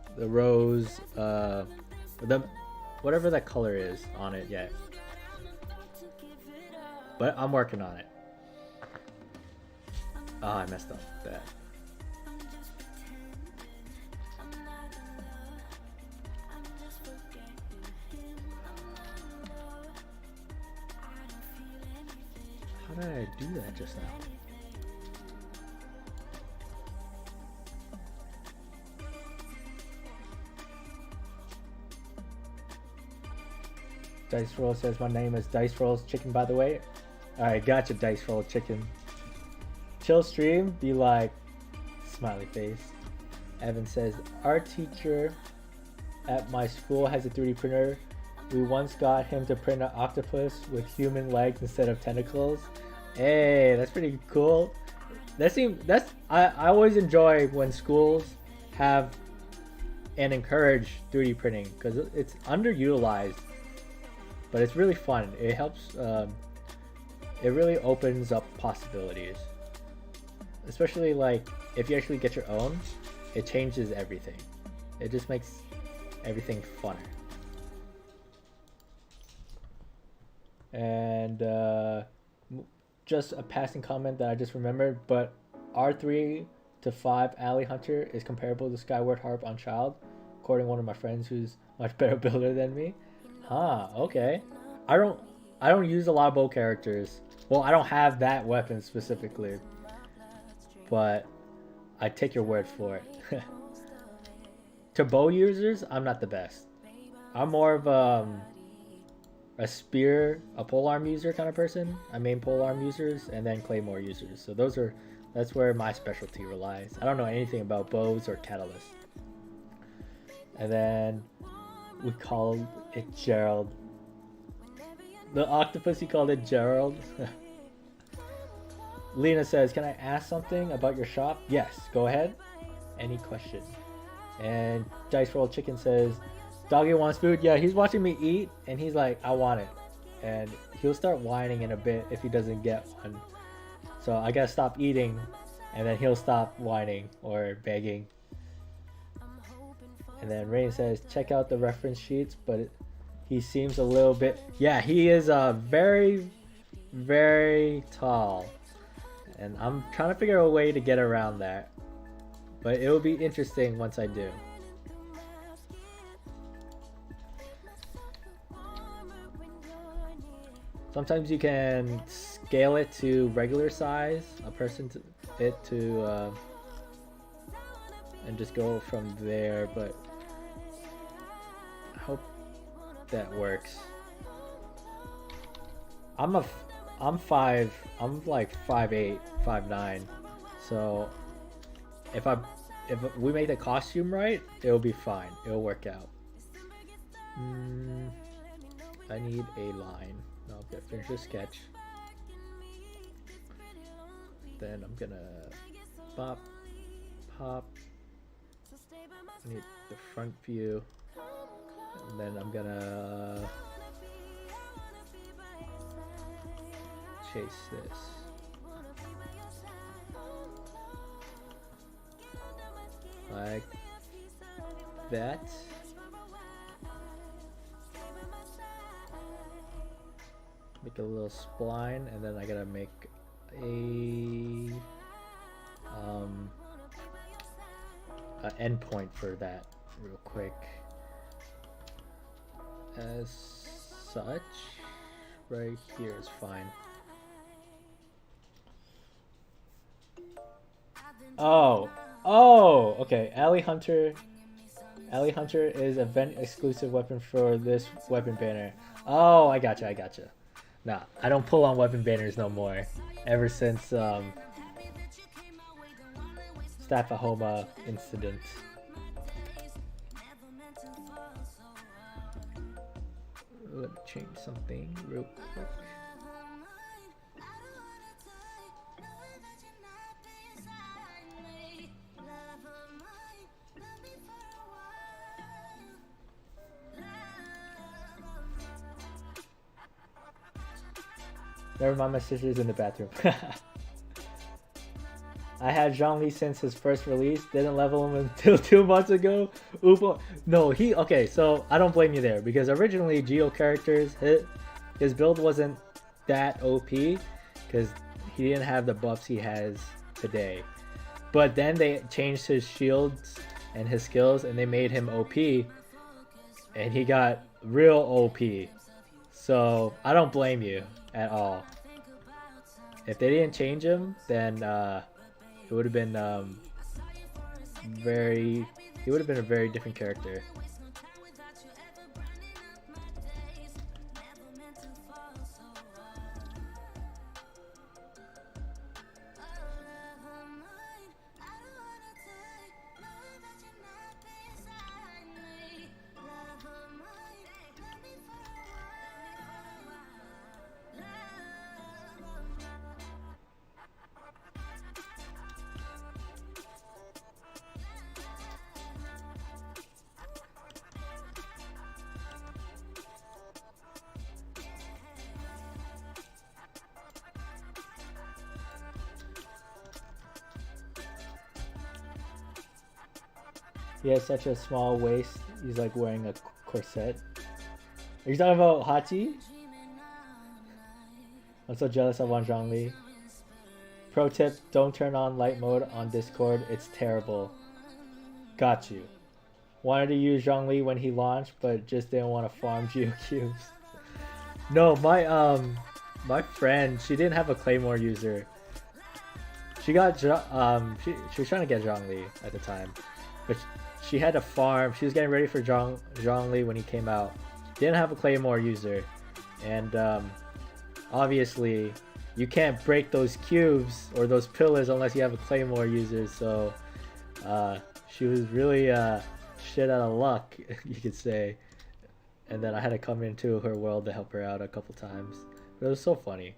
whatever that color is on it yet. But I'm working on it. Oh, I messed up that. How did I do that just now? Dice Roll says my name is Dice Rolls Chicken, by the way. Alright, gotcha, Dice Roll Chicken. Chill stream, be like, smiley face. Evan says, our teacher at my school has a 3D printer. We once got him to print an octopus with human legs instead of tentacles. Hey, that's pretty cool. I always enjoy when schools have and encourage 3D printing, because it's underutilized, but it's really fun. It helps, it really opens up possibilities. Especially like if you actually get your own, it changes everything. It just makes everything funner. And just a passing comment that I just remembered, but R3 to 5 Alley Hunter is comparable to Skyward Harp on Child, according to one of my friends who's much better builder than me. Huh, okay. I don't use a lot of bow characters. Well, I don't have that weapon specifically, but I take your word for it. To bow users, I'm not the best. I'm more of a spear, a polearm user kind of person. I main polearm users and then claymore users. So that's where my specialty relies. I don't know anything about bows or catalysts. And then we called it Gerald. The octopus, he called it Gerald. Lena says, can I ask something about your shop? Yes, go ahead. Any question? And Dice Roll Chicken says, Doggy wants food. Yeah, he's watching me eat and he's like, I want it. And he'll start whining in a bit if he doesn't get one. So I gotta stop eating and then he'll stop whining or begging. And then Rain says, check out the reference sheets, but he seems a little bit, yeah, he is very, very tall. And I'm trying to figure a way to get around that. But it will be interesting once I do. Sometimes you can scale it to regular size, and just go from there, but I hope that works. I'm like 5'8", 5'9", so if we make the costume right, it'll be fine. It'll work out. I need a line. I'll finish the sketch. Then I'm gonna pop. I need the front view, and then I'm gonna chase this. Like that. Make a little spline, and then I gotta make a endpoint for that real quick. As such, right here is fine. Oh, okay. Alley Hunter is event exclusive weapon for this weapon banner. Oh, I gotcha. Nah, I don't pull on weapon banners no more. Ever since Staphahoma incident. Let me change something real quick. Never mind, my sister's in the bathroom. I had Zhongli since his first release. Didn't level him until 2 months ago. Oopa. No, okay, so I don't blame you there, because originally Geo characters, his build wasn't that OP because he didn't have the buffs he has today. But then they changed his shields and his skills, and they made him OP, and he got real OP. So I don't blame you at all. If they didn't change him, then it would have been he would have been a very different character. He has such a small waist. He's like wearing a corset. Are you talking about Hachi? I'm so jealous of Zhongli. Pro tip, don't turn on light mode on Discord. It's terrible. Got you. Wanted to use Zhongli when he launched, but just didn't want to farm geocubes. No, my friend, she didn't have a Claymore user. She got she was trying to get Zhongli at the time, but she had to farm. She was getting ready for Zhongli when he came out. Didn't have a Claymore user, and obviously you can't break those cubes or those pillars unless you have a Claymore user. So she was really shit out of luck, you could say. And then I had to come into her world to help her out a couple times. But it was so funny.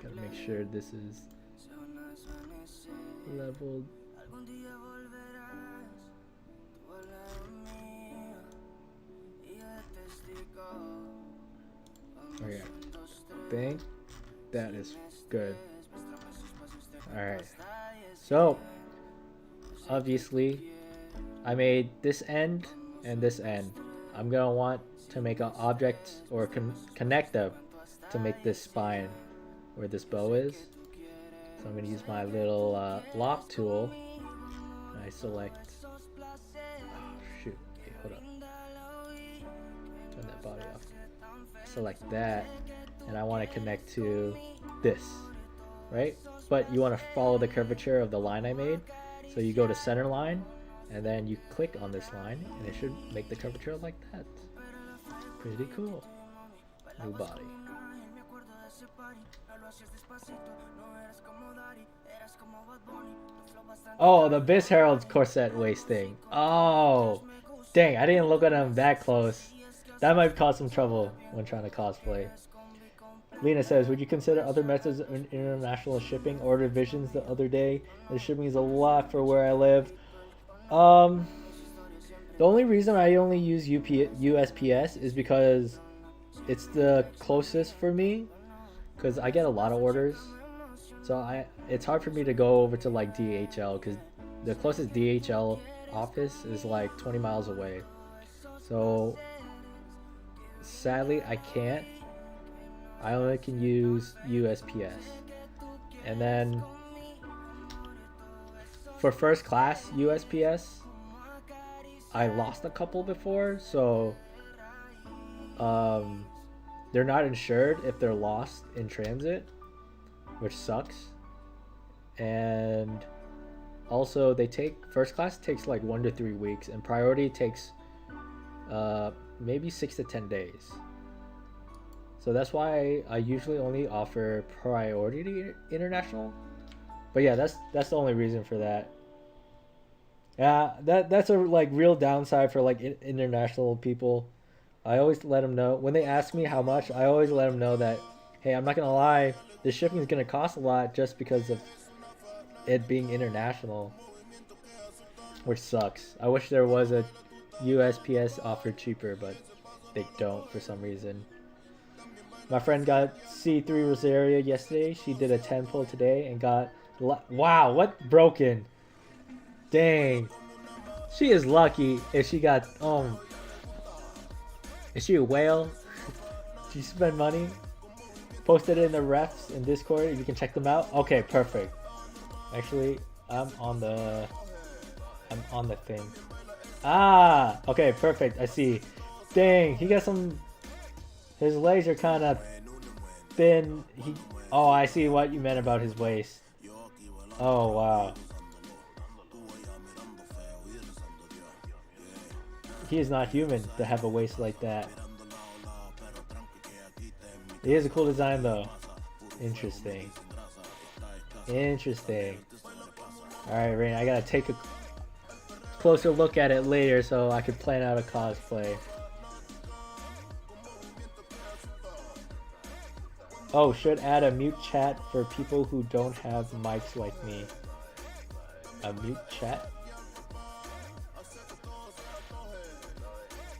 Gotta make sure this is leveled. Okay, I think that is good. Alright, so obviously I made this end and this end. I'm gonna want to make an object or connect them to make this spine where this bow is. So I'm gonna use my little lock tool. And I select. Oh shoot! Okay, hold up. Turn that body off. Select that, and I want to connect to this, right? But you want to follow the curvature of the line I made. So you go to center line, and then you click on this line, and it should make the curvature like that. Pretty cool. New body. Oh, the Abyss Herald's corset waist thing. Oh, Dang, I didn't look at him that close. That might cause some trouble when trying to cosplay. Lena says, would you consider other methods of international shipping? Ordered Visions the other day. The shipping is a lot for where I live. The only reason I only use USPS is because it's the closest for me. Because I get a lot of orders. So it's hard for me to go over to like DHL because the closest DHL office is like 20 miles away. So sadly I can't. I only can use USPS. And then for first class USPS, I lost a couple before, so they're not insured if they're lost in transit, which sucks. And also they take first class takes like 1 to 3 weeks, and priority takes maybe 6 to 10 days. So that's why I usually only offer priority international. But yeah, that's the only reason for that. Yeah, that's a like real downside for like international people. I always let them know when they ask me how much. I always let them know that, hey, I'm not gonna lie, the shipping is gonna cost a lot just because of it being international, which sucks. I wish there was a USPS offered cheaper, but they don't for some reason. My friend got C3 Rosaria yesterday. She did a 10 pull today and got... Wow, what broken? Dang. She is lucky if she got... Is she a whale? Did she spend money? Posted it in the refs in Discord. You can check them out. Okay, perfect. Actually, I'm on the thing. Ah! Okay, perfect. I see. Dang, he got some... His legs are kind of thin. Oh, I see what you meant about his waist. Oh, wow. He is not human to have a waist like that. It is a cool design, though. Interesting. Interesting. Alright, Rain, I gotta take a closer look at it later so I can plan out a cosplay. Oh, should add a mute chat for people who don't have mics like me. A mute chat?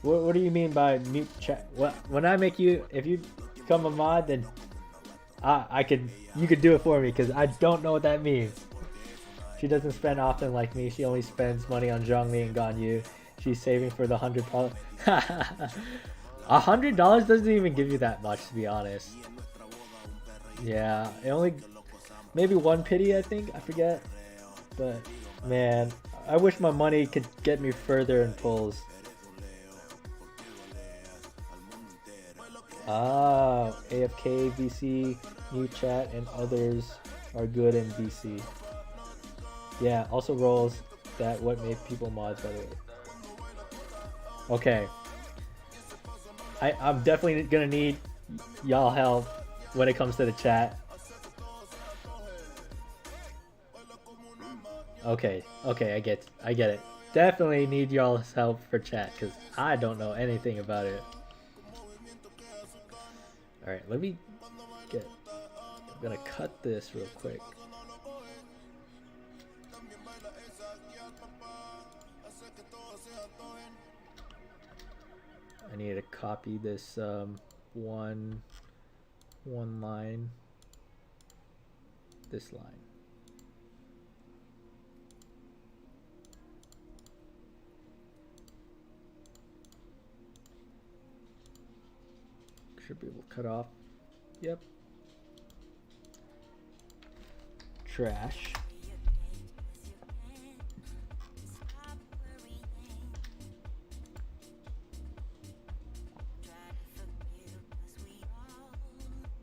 What do you mean by mute chat? What, when I make you, if you become a mod, then you could do it for me, because I don't know what that means. She doesn't spend often like me. She only spends money on Zhongli and Ganyu. She's saving for the $100. $100 doesn't even give you that much, to be honest. Yeah, it only maybe one pity, I think. I forget. But man, I wish my money could get me further in pulls. Ah, AFK, VC, new chat, and others are good in VC. Yeah, also roles that what made people mods, by the way. Okay. I'm definitely gonna need y'all help when it comes to the chat. Okay, I get it. Definitely need y'all's help for chat, because I don't know anything about it. Alright, let me I'm gonna cut this real quick. I need to copy this one line, this line. Should be able to cut off. Yep. Trash.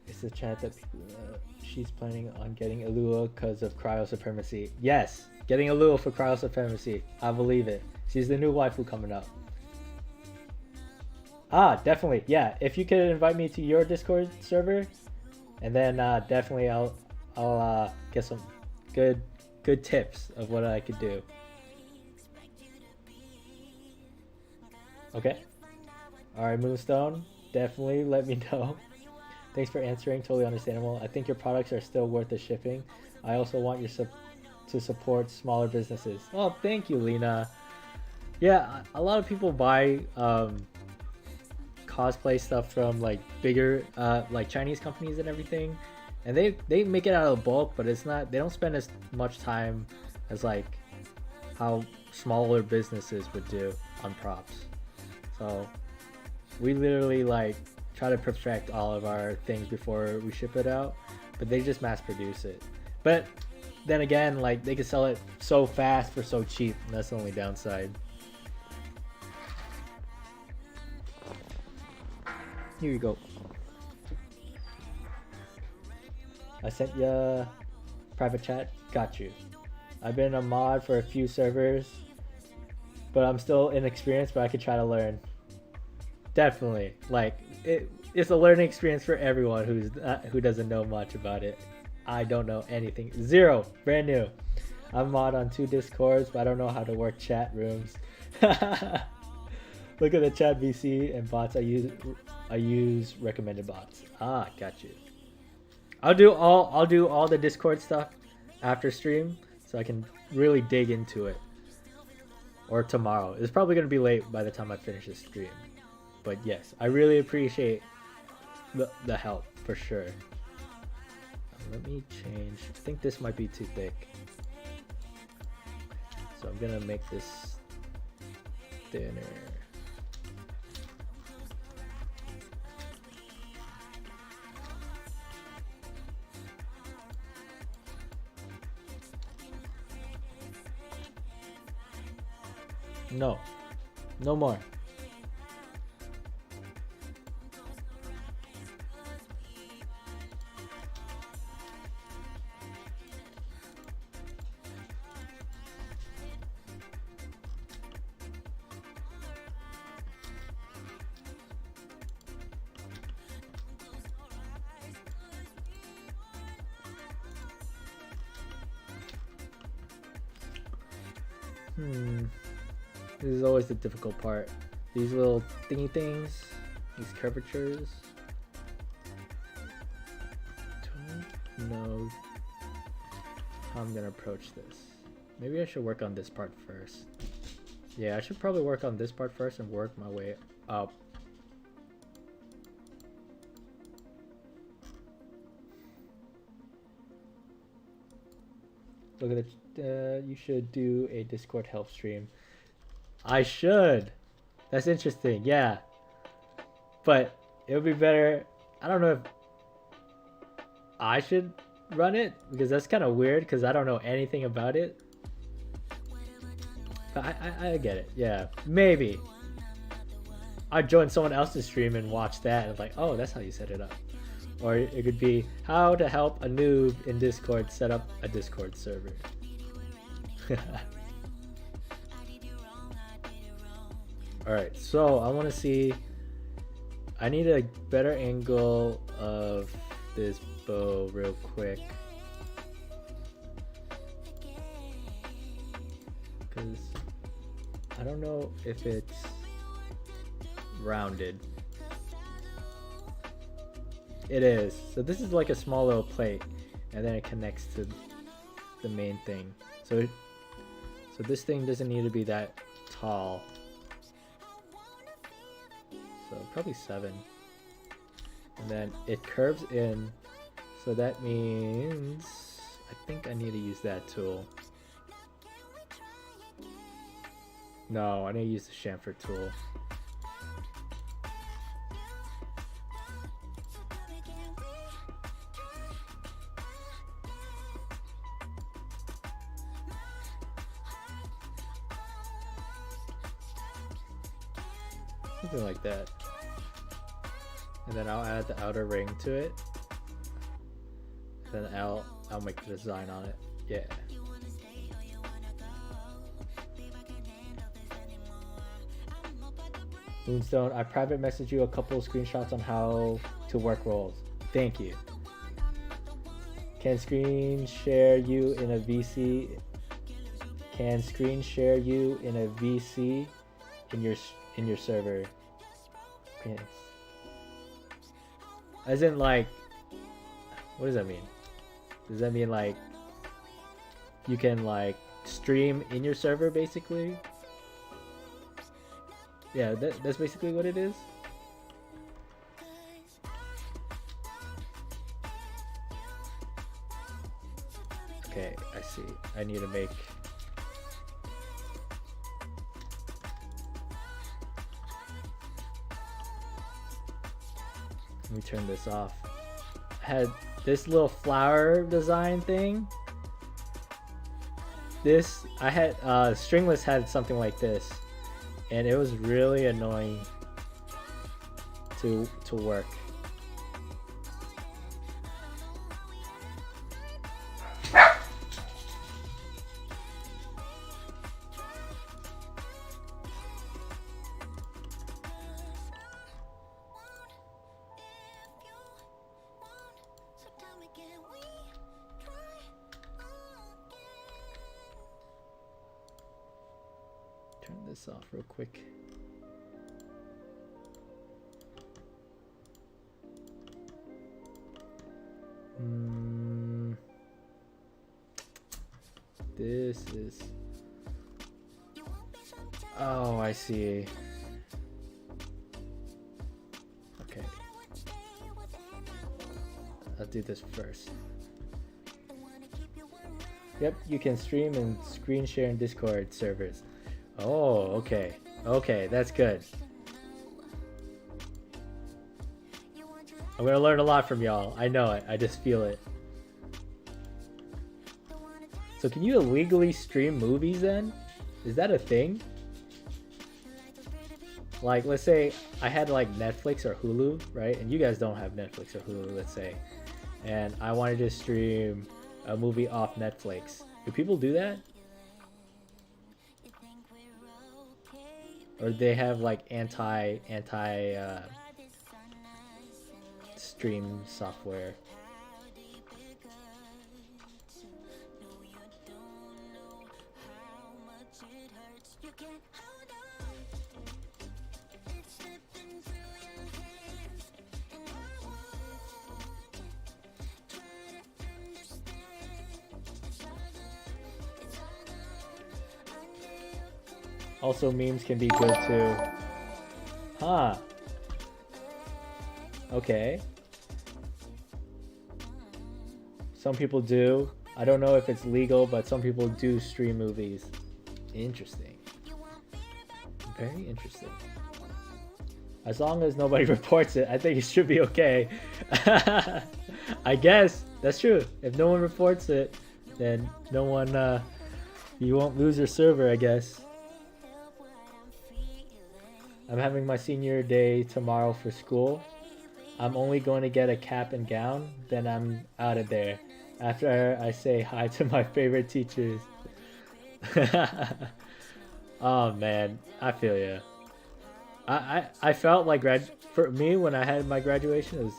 It's the chat that people, she's planning on getting Alua because of cryo supremacy. Yes, getting Alua for cryo supremacy. I believe it. She's the new waifu coming up. Ah, definitely. Yeah, if you could invite me to your Discord server, and then definitely I'll get some good tips of what I could do. Okay. Alright, Moonstone. Definitely let me know. Thanks for answering. Totally understandable. I think your products are still worth the shipping. I also want you to support smaller businesses. Oh, thank you, Lena. Yeah, a lot of people buy cosplay stuff from like bigger like Chinese companies and everything, and they make it out of bulk, but it's not, they don't spend as much time as like how smaller businesses would do on props. So we literally like try to perfect all of our things before we ship it out, but they just mass produce it. But then again, like they can sell it so fast for so cheap, and that's the only downside. Here you go. I sent ya private chat. Got you. I've been a mod for a few servers, but I'm still inexperienced, but I could try to learn. Definitely. Like it's a learning experience for everyone who doesn't know much about it. I don't know anything. Zero. Brand new. I'm mod on 2 Discords, but I don't know how to work chat rooms. Look at the chat VC and bots. I use recommended bots. Ah, got you. I'll do all the Discord stuff after stream, so I can really dig into it. Or tomorrow. It's probably gonna be late by the time I finish this stream. But yes, I really appreciate the help for sure. Let me change. I think this might be too thick, so I'm gonna make this thinner. No, no more. This is always the difficult part. These little thingy things, these curvatures. Don't know how I'm gonna approach this. Maybe I should work on this part first. Yeah, I should probably work on this part first and work my way up. Look at it. You should do a Discord help stream. I should. That's interesting. Yeah. But it would be better. I don't know if I should run it, because that's kind of weird, because I don't know anything about it. But I get it. Yeah. Maybe. I'd join someone else's stream and watch that and like, oh, that's how you set it up. Or it could be how to help a noob in Discord set up a Discord server. Alright, so I want to see, I need a better angle of this bow real quick, because I don't know if it's rounded. It is. So this is like a small little plate, and then it connects to the main thing. So this thing doesn't need to be that tall. So probably 7. And then it curves in, so that means I think I need to use that tool. No, I need to use the chamfer tool. Something like that. And then I'll add the outer ring to it. Then I'll make the design on it. Yeah. Moonstone, I private messaged you a couple of screenshots on how to work roles. Thank you. Can screen share you in a VC? Can screen share you in a VC in your server. Yes. As in, like, what does that mean? Does that mean like you can like stream in your server basically? Yeah, that's basically what it is. Okay, I see. I need to make... Let me turn this off. I had this little flower design thing. This, I had, Stringless had something like this. And it was really annoying to work. Turn this off real quick. This is... Oh, I see. Okay. I'll do this first. Yep, you can stream and screen share in Discord servers. Oh, okay. Okay, that's good. I'm gonna learn a lot from y'all. I know it. I just feel it. So can you illegally stream movies then? Is that a thing? Like, let's say I had like Netflix or Hulu, right? And you guys don't have Netflix or Hulu, let's say. And I wanted to stream a movie off Netflix. Do people do that? Or they have like anti stream software. Also, memes can be good too. Huh. Okay. Some people do. I don't know if it's legal, but some people do stream movies. Interesting. Very interesting. As long as nobody reports it, I think it should be okay. I guess. That's true. If no one reports it, then no one, you won't lose your server, I guess. I'm having my senior day tomorrow for school. I'm only going to get a cap and gown, then I'm out of there. After I say hi to my favorite teachers. Oh man, I feel ya. I felt like for me when I had my graduation, it was,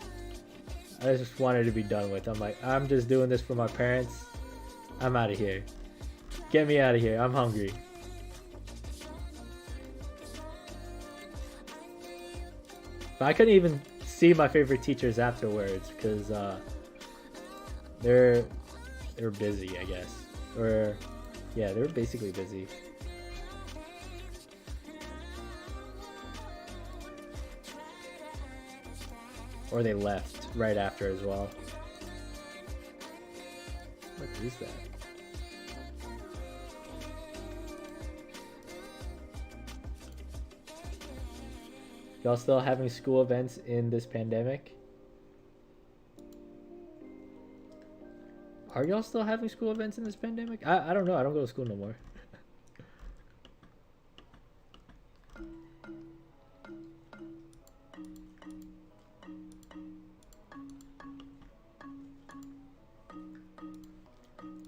I just wanted to be done with. I'm like, I'm just doing this for my parents. I'm out of here. Get me out of here. I'm hungry. But I couldn't even see my favorite teachers afterwards because they're busy, I guess. Or yeah, they were basically busy. Or they left right after as well. What is that? Y'all still having school events in this pandemic? Are y'all still having school events in this pandemic? I don't know. I don't go to school no more.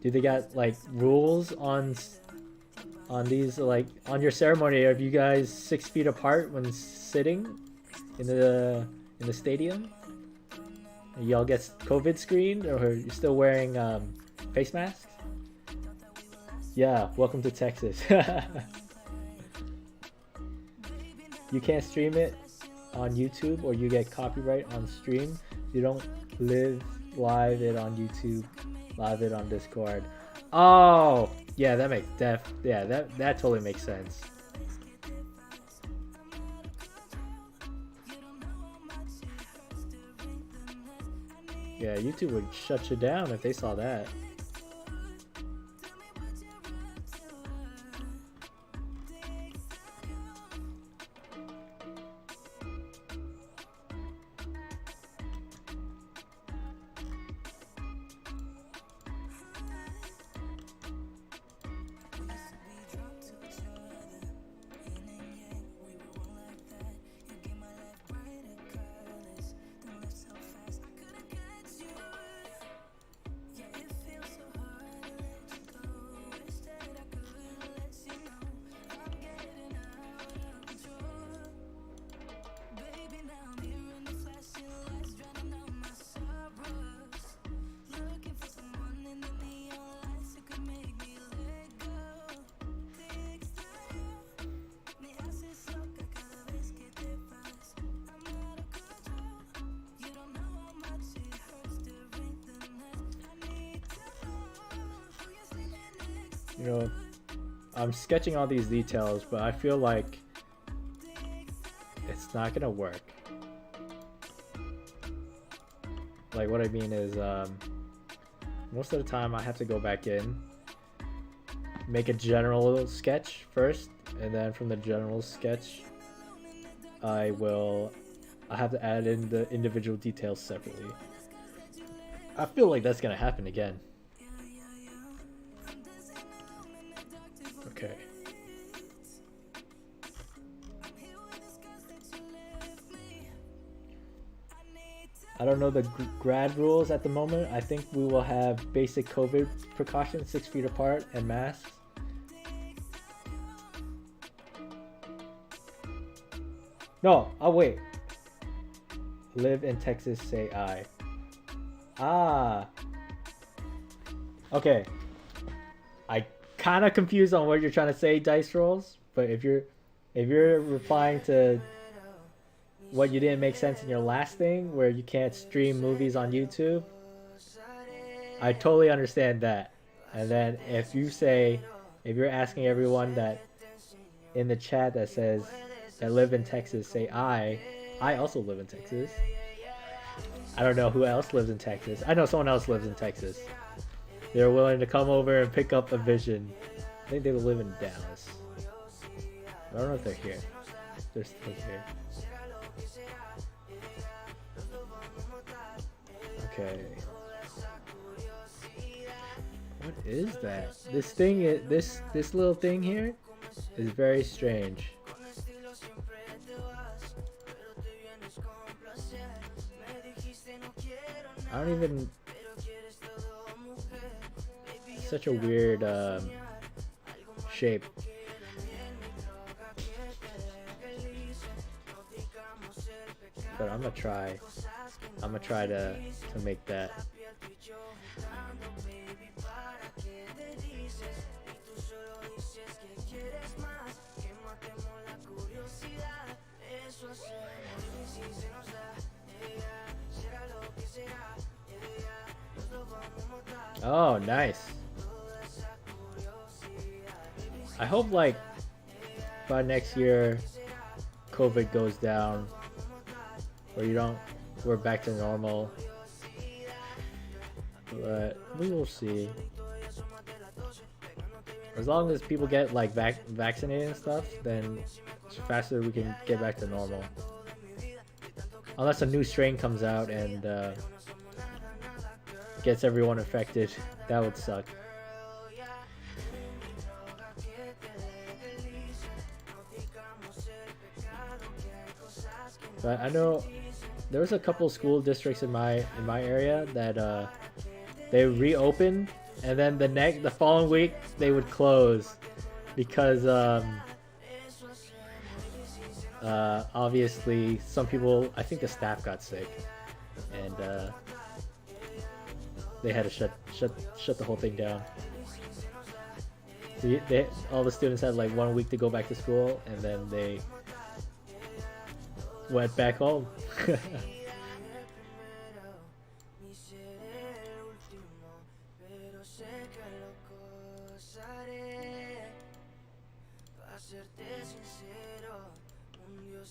Do they got like rules on these, like on your ceremony? Are you guys 6 feet apart when sitting in the stadium? Y'all get COVID screened, or are you still wearing face masks? Yeah, welcome to Texas. you can't stream it on YouTube or you get copyright on stream. You don't live it on YouTube, live it on Discord. Oh, yeah, that makes that totally makes sense. Yeah, YouTube would shut you down if they saw that. You know, I'm sketching all these details, but I feel like it's not gonna work. Like, what I mean is, most of the time I have to go back in, make a general sketch first, and then from the general sketch, I have to add in the individual details separately. I feel like that's gonna happen again. Okay. I don't know the grad rules at the moment. I think we will have basic COVID precautions, 6 feet apart, and masks. No, oh wait. Live in Texas, say I. Ah. Okay. I kind of confused on what you're trying to say, dice rolls, but if you're replying to what you didn't make sense in your last thing where you can't stream movies on YouTube, I totally understand that. And then if you're asking everyone that in the chat that says that live in Texas, say I also live in Texas. I don't know who else lives in Texas. I know someone else lives in Texas. They're willing to come over and pick up a vision. I think they live in Dallas. I don't know if they're here. They're still here. Okay. What is that? This thing is this little thing here is very strange. I don't even. Such a weird shape. But I'm gonna try to make that. Oh, nice. I hope like by next year COVID goes down, or we're back to normal, but we will see. As long as people get like vaccinated and stuff, then faster we can get back to normal. Unless a new strain comes out and gets everyone infected, that would suck. But I know there was a couple school districts in my area that they reopened, and then the following week they would close because obviously some people, I think the staff got sick, and they had to shut the whole thing down. So all the students had like 1 week to go back to school, and then went back home. Missed.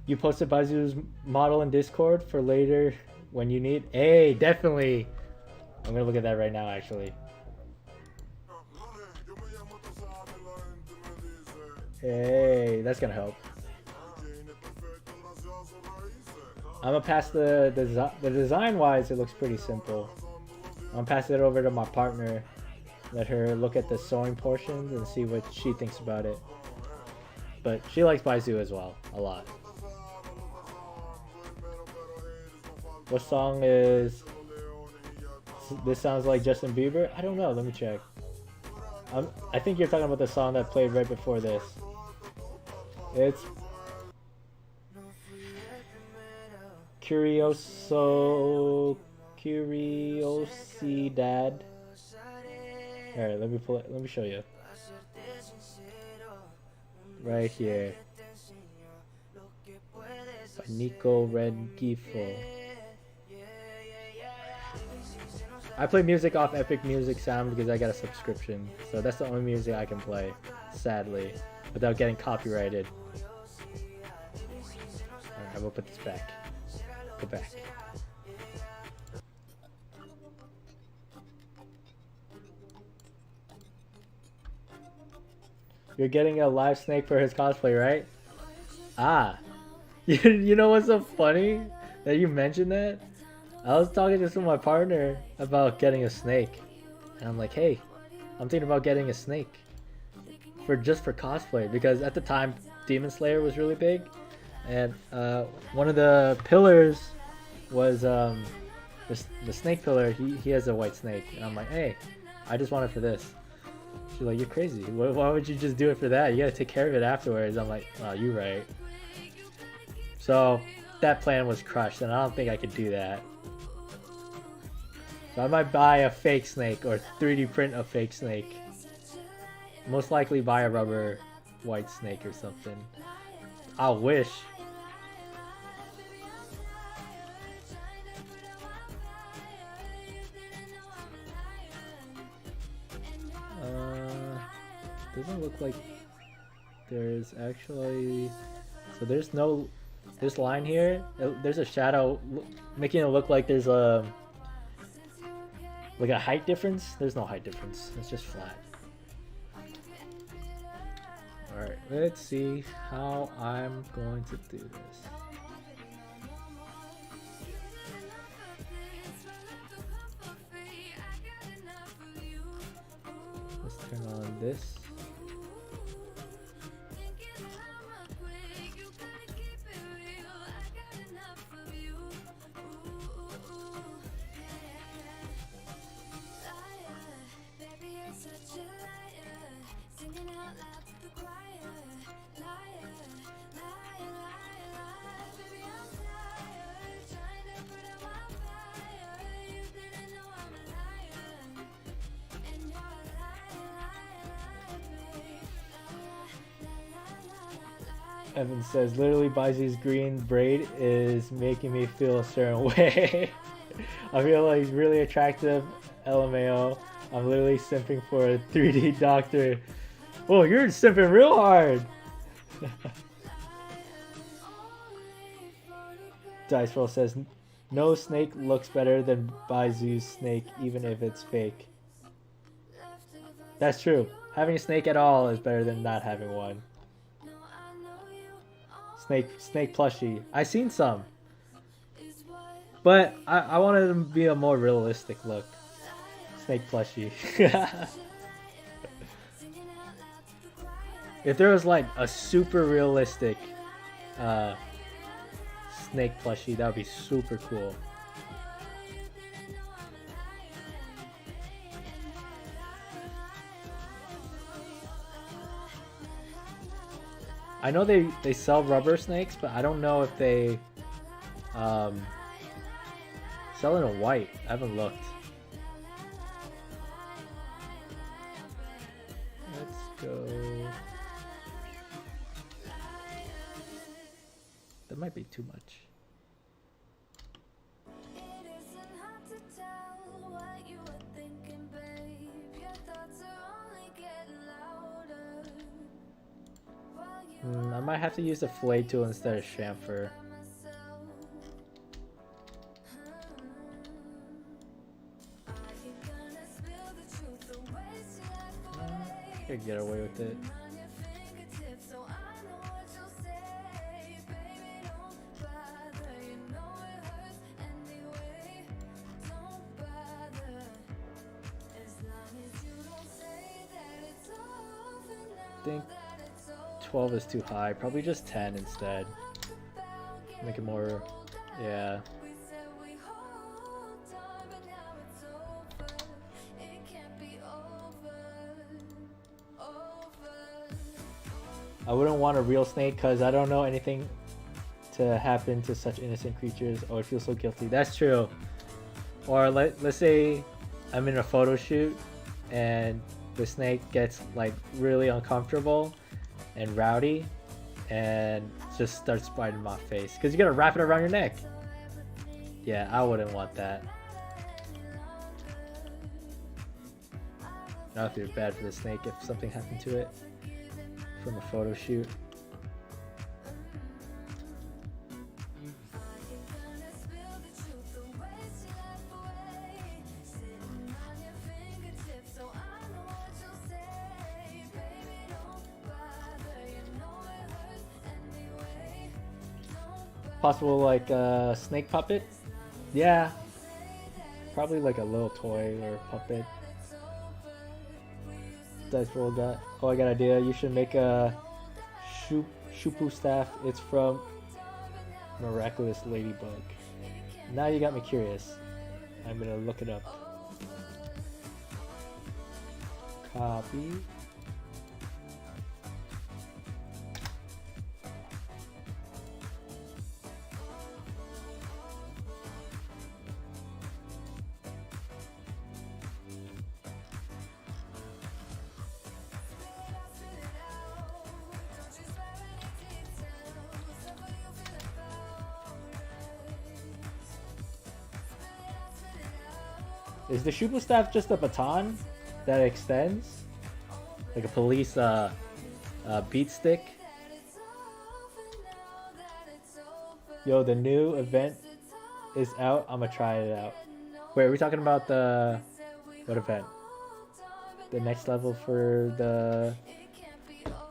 You posted Baizu's model in Discord for later when you need. Hey, definitely. I'm gonna look at that right now, actually. Hey, that's gonna help. I'm gonna pass the design wise. It looks pretty simple. I'm gonna pass it over to my partner. Let her look at the sewing portions and see what she thinks about it. But she likes Baizu as well, a lot. What song is this? Sounds like Justin Bieber? I don't know, let me check. I think you're talking about the song that played right before this. It's Curiosidad. Alright, let me pull it, let me show you. Right here. By Nico Rengifo. I play music off Epic Music Sound because I got a subscription. So that's the only music I can play, sadly, without getting copyrighted. Alright, I will put this back. Go back. You're getting a live snake for his cosplay, right? Ah. You know what's so funny? That you mentioned that? I was talking to my partner about getting a snake. And I'm like, hey, I'm thinking about getting a snake. Just for cosplay. Because at the time, Demon Slayer was really big. And one of the pillars was the snake pillar. He has a white snake. And I'm like, hey, I just want it for this. She's like, you're crazy. Why would you just do it for that? You gotta take care of it afterwards. I'm like, oh, you're right. So that plan was crushed, and I don't think I could do that. So I might buy a fake snake or 3D print a fake snake. Most likely buy a rubber white snake or something. I wish. Doesn't look like there's actually. So there's no. This line here, there's a shadow making it look like there's a height difference. There's no height difference. It's just flat. Alright, let's see how I'm going to do this. Let's turn on this. Evan says, literally Baizu's green braid is making me feel a certain way. I feel like he's really attractive, LMAO. I'm literally simping for a 3D doctor. Whoa, you're simping real hard! Diceroll says, no snake looks better than Baizu's snake, even if it's fake. That's true. Having a snake at all is better than not having one. Snake plushie. I seen some. But I wanted to be a more realistic look. Snake plushie. If there was like a super realistic snake plushie, that would be super cool. I know they sell rubber snakes, but I don't know if they sell it in white. I haven't looked. Let's go. That might be too much. I might have to use the fillet tool instead of chamfer. I could get away with it. I think 12 is too high. Probably just 10 instead. Make it more, yeah. I wouldn't want a real snake because I don't know anything to happen to such innocent creatures. Oh, I feel so guilty. That's true. Or let's say I'm in a photo shoot and the snake gets like really uncomfortable and rowdy and just starts biting my face because you gotta wrap it around your neck. Yeah, I wouldn't want that. That would feel bad for the snake if something happened to it from a photo shoot. Possible like a snake puppet? Yeah. Probably like a little toy or puppet. Dice roll got. Oh, I got an idea. You should make a shupu staff. It's from Miraculous Ladybug. Now you got me curious. I'm gonna look it up. Copy. Is the shupu staff just a baton that extends? Like a police beat stick? Yo, the new event is out. I'm gonna try it out. Wait, are we talking about the... what event? The next level for the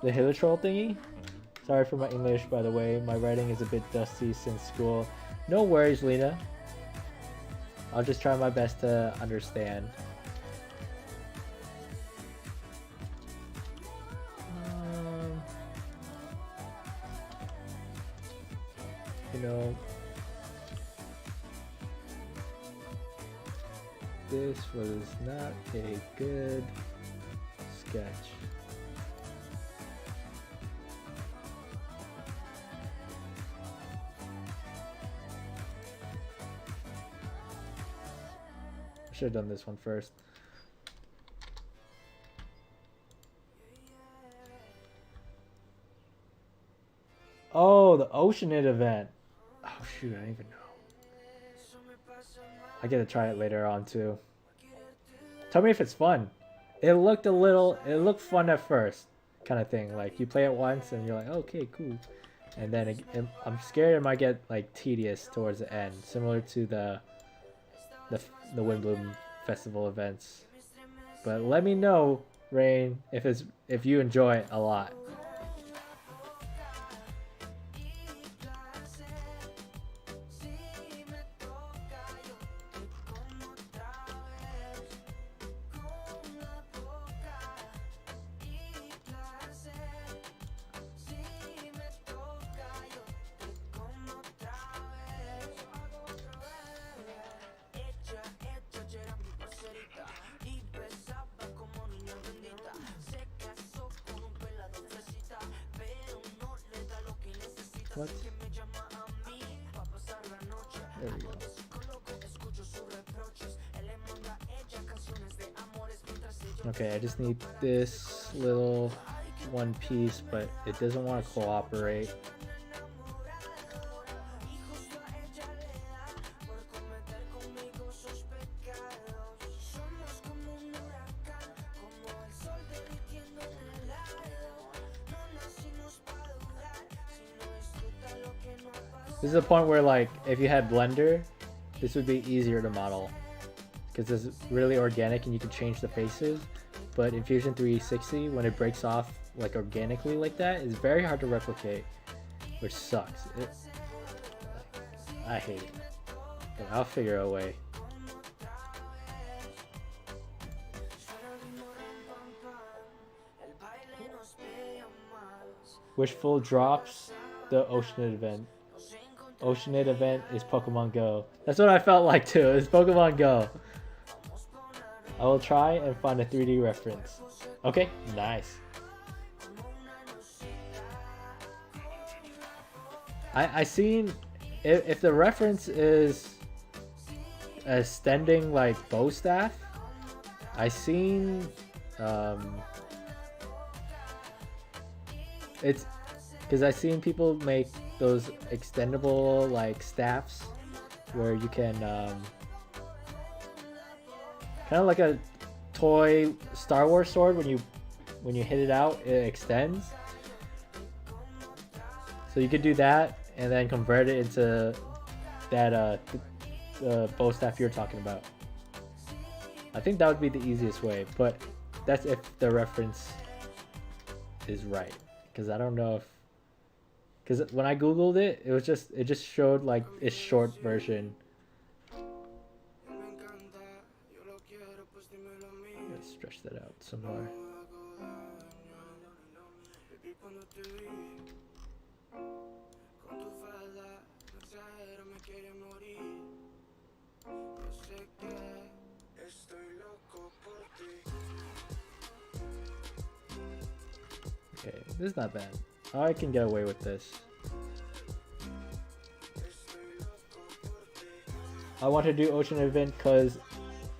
Hilitroll thingy? Sorry for my English, by the way. My writing is a bit dusty since school. No worries, Lena. I'll just try my best to understand. You know, this was not a good sketch. Should have done this one first. Oh, the Oceanid event. Oh shoot, I don't even know. I gotta try it later on too. Tell me if it's fun. It looked fun at first, kind of thing. Like you play it once and you're like, okay, cool. And then I'm scared it might get like tedious towards the end, similar to the Windbloom Festival events. But let me know, Rain, if you enjoy it a lot. What? There we go. Okay, I just need this little one piece, but it doesn't want to cooperate. This is a point where, like, if you had Blender, this would be easier to model because it's really organic and you can change the faces. But in Fusion 360, when it breaks off like organically like that, it's very hard to replicate, which sucks. I hate it, but I'll figure a way. Wishful drops the Oceanid event. Oceanid event is Pokemon Go. That's what I felt like too. It's Pokemon Go. I will try and find a 3D reference. Okay, nice. I seen if the reference is extending like bow staff. I seen it's because I seen people make those extendable like staffs where you can kind of like a toy Star Wars sword, when you hit it out it extends. So you could do that and then convert it into that bow staff you're talking about. I think that would be the easiest way, but that's if the reference is right, because I don't know if, because when I googled it, it just showed like its short version. Let's stretch that out some more. Okay, this is not bad. I can get away with this. I want to do Ocean event because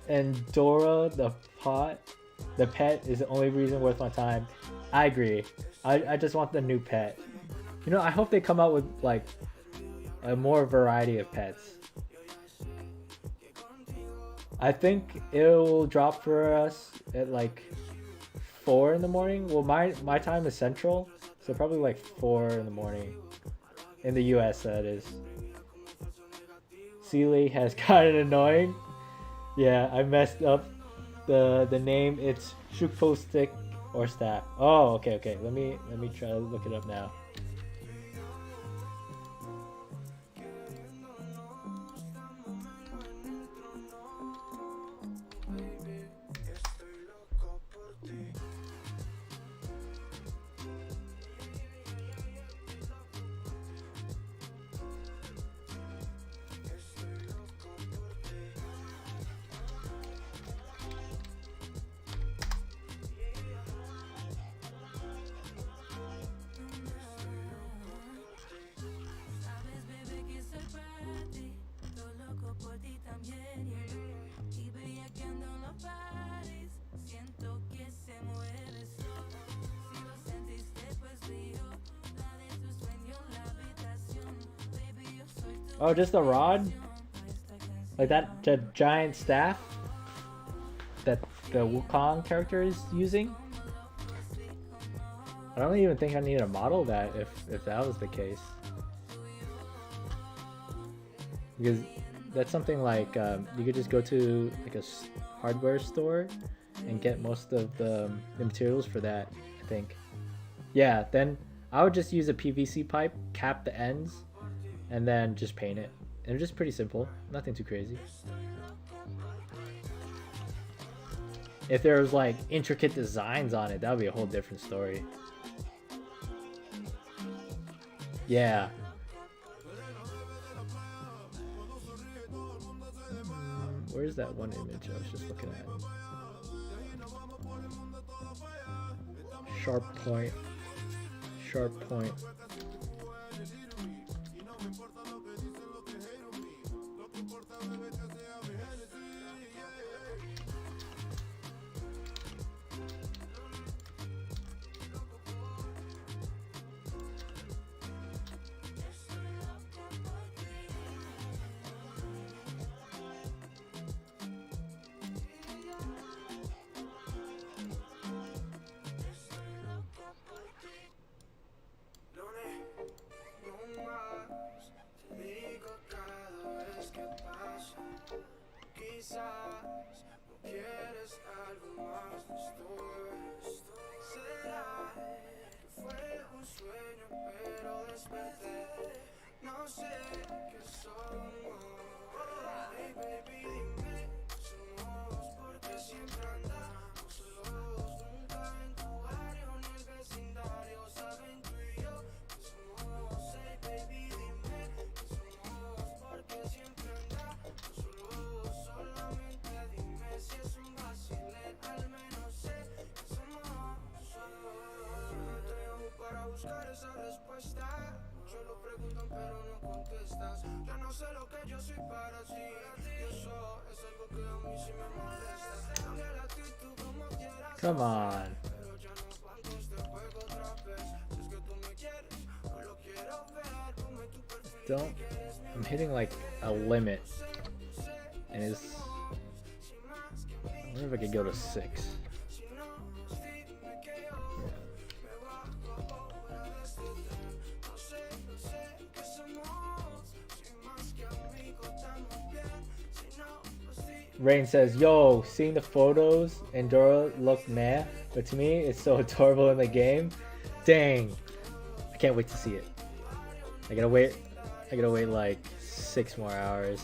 Endora the pet is the only reason worth my time. I agree. I just want the new pet. You know, I hope they come out with like a more variety of pets. I think it will drop for us at like 4 in the morning. Well, my time is central, so probably like 4 in the morning in the US, that is. Sealy has gotten annoying. Yeah, I messed up the name. It's Shukpo stick or staff. Oh, okay. Let me try to look it up now. Oh, just a rod? Like that giant staff that the Wukong character is using? I don't even think I need to model that if that was the case. Because that's something like you could just go to like a hardware store and get most of the materials for that, I think. Yeah, then I would just use a PVC pipe, cap the ends, and then just paint it. And it's just pretty simple, nothing too crazy. If there was like intricate designs on it, that would be a whole different story. Yeah. Where's that one image I was just looking at? Sharp point. Come on. Don't. I'm hitting like a limit. And it's. I wonder if I could go to 6. Rain says, yo, seeing the photos and Dora look meh, but to me it's so adorable in the game. Dang. I can't wait to see it. I gotta wait like 6 more hours.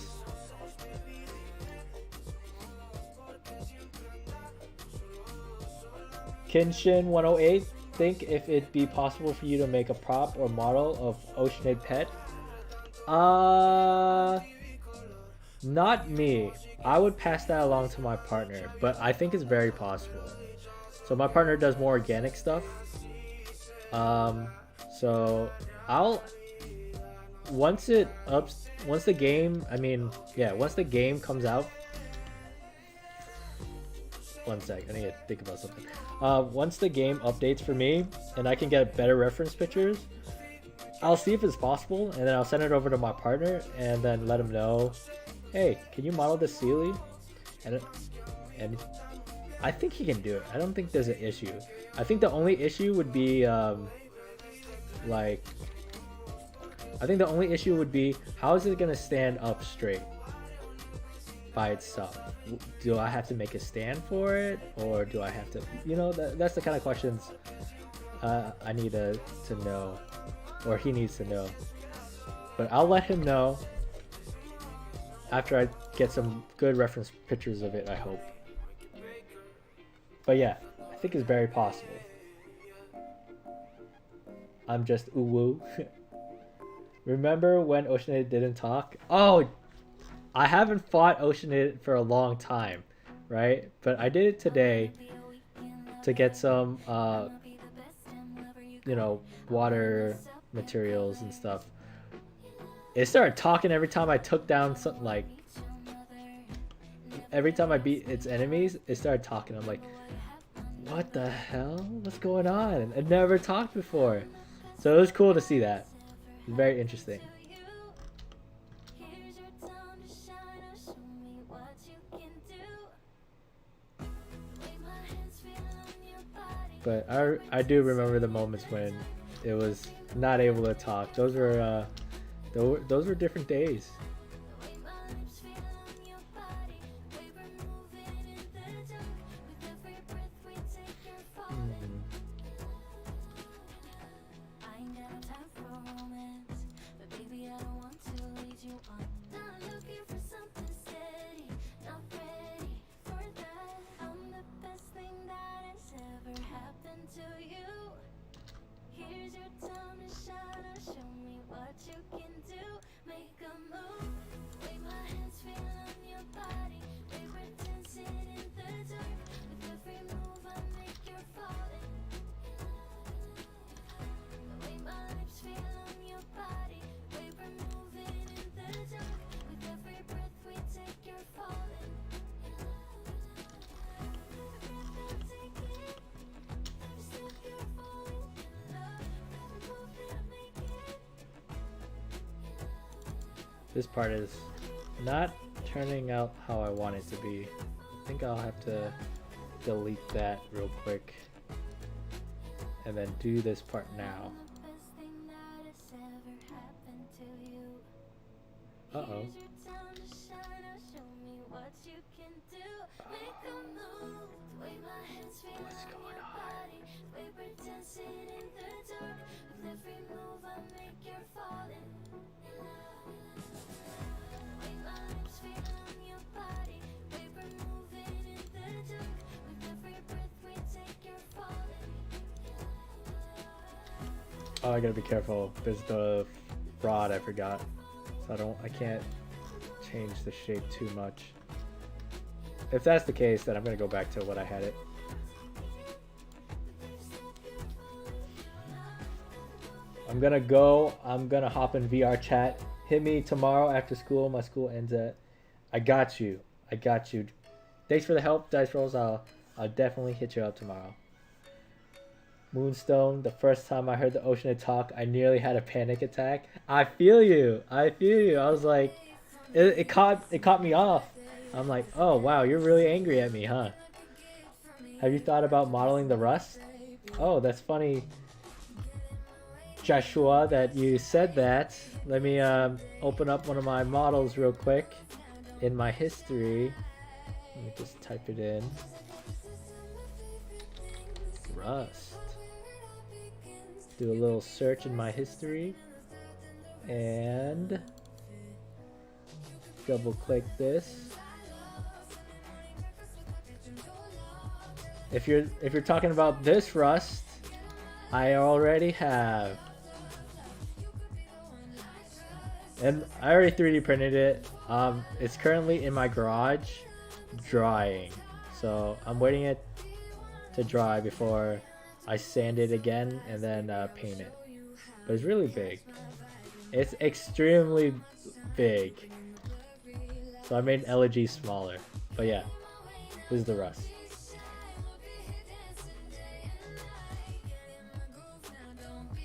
Kenshin 108, think if it'd be possible for you to make a prop or model of Oceanid pet? Not me. I would pass that along to my partner, but I think it's very possible. So my partner does more organic stuff. So I'll once the game comes out. One sec, I need to think about something. Once the game updates for me and I can get better reference pictures, I'll see if it's possible, and then I'll send it over to my partner and then let him know, hey, can you model this Sealy? And I think he can do it. I don't think there's an issue. I think the only issue would be how is it gonna stand up straight by itself? Do I have to make a stand for it, or do I have to, that's the kind of questions I need to know, or he needs to know. But I'll let him know after I get some good reference pictures of it, I hope. But yeah, I think it's very possible. I'm just woo. Remember when Oceanid didn't talk? Oh, I haven't fought Oceanid for a long time, right? But I did it today to get some, water materials and stuff. It started talking every time I took down something, like every time I beat its enemies, it started talking. I'm like, what the hell? What's going on? It never talked before. So it was cool to see that. It's very interesting. But I do remember the moments when it was not able to talk. Those were different days. This part is not turning out how I want it to be. I think I'll have to delete that real quick and then do this part now. Uh-oh. What's going on? Oh, I gotta be careful. There's the rod I forgot. So I can't change the shape too much. If that's the case, then I'm gonna go back to what I had it. I'm gonna hop in VR chat. Hit me tomorrow after school. My school ends at. I got you. Thanks for the help, Dice Rolls. I'll definitely hit you up tomorrow. Moonstone, the first time I heard the Oceanid talk, I nearly had a panic attack. I feel you. I was like, it caught me off. I'm like, oh wow, you're really angry at me, huh? Have you thought about modeling the rust? Oh, that's funny, Joshua, that you said that. Let me open up one of my models real quick in my history. Let me just type it in. Rust. Do a little search in my history and double click this. If you're talking about this rust, I already have. And I already 3D printed it. It's currently in my garage drying. So I'm waiting it to dry before I sand it again and then paint it. But it's really big. It's extremely big. So I made Elegy smaller. But yeah, this is the rust.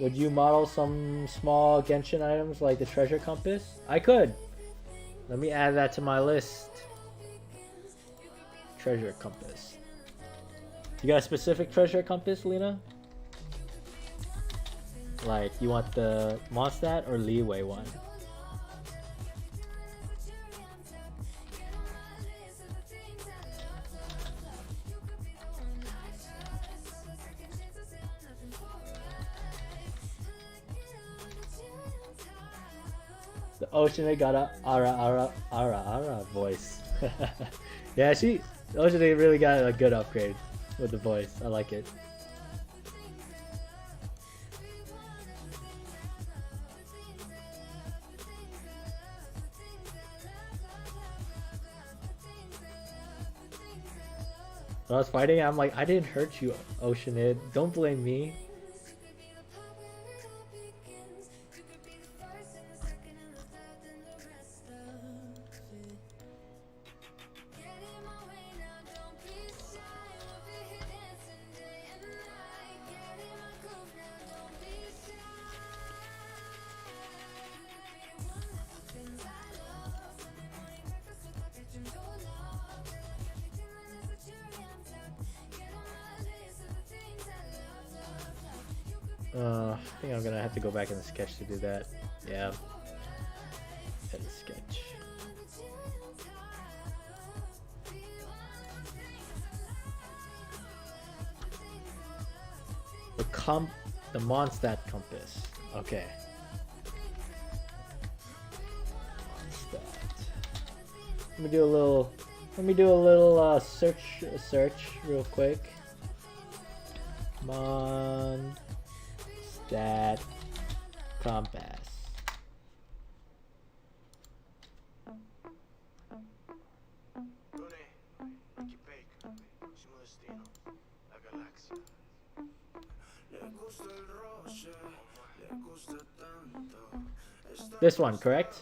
Would you model some small Genshin items like the treasure compass? I could. Let me add that to my list. Treasure compass. You got a specific treasure compass, Lena? Like, you want the Mondstadt or Leeway one? The Oceanid got a ara voice. Yeah, the Oceanid really got a good upgrade with the voice. I like it. When I was fighting, I'm like, I didn't hurt you, Oceanid. Don't blame me. I think I'm gonna have to go back in the sketch to do that. Yeah. Edit sketch. The Mondstadt compass. Okay. Mondstadt. Let me do a little search real quick. Mondstadt compass. This one, correct?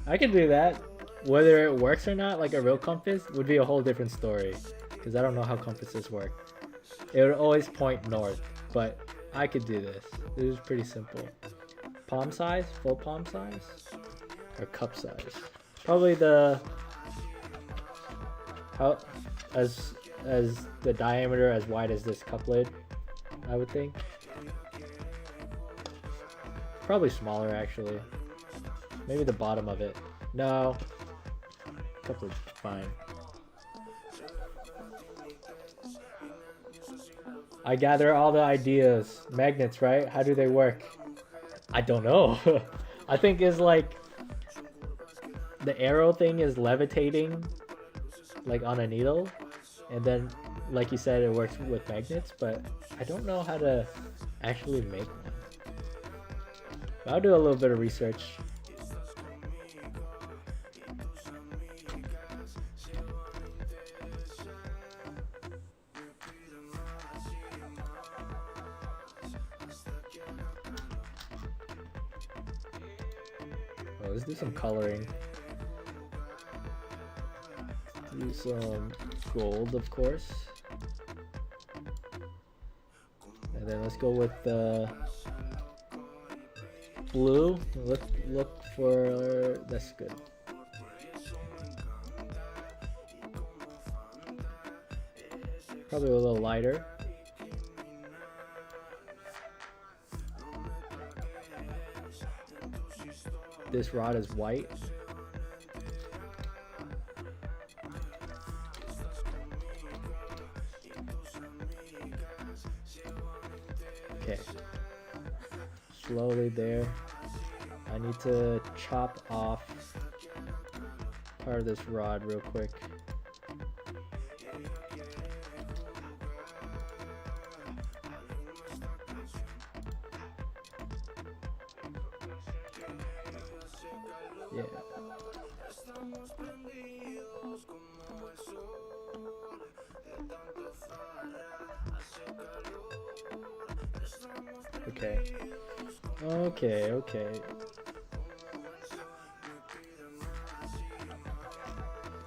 I can do that. Whether it works or not, like a real compass, would be a whole different story. Because I don't know how compasses work. It would always point north, but I could do this. This is pretty simple. Palm size? Full palm size? Or cup size? Probably as the diameter as wide as this cup lid, I would think. Probably smaller, actually. Maybe the bottom of it. No. Couple is fine. I gather all the ideas. Magnets, right? How do they work? I don't know. I think it's like the arrow thing is levitating like on a needle, and then like you said, it works with magnets, but I don't know how to actually make one. I'll do a little bit of research. Oh, let's do some coloring. Do some gold, of course. And then let's go with the blue. Look for, that's good. Probably a little lighter. This rod is white. Okay. Slowly there. I need to chop off part of this rod real quick. Yeah. Okay. Okay.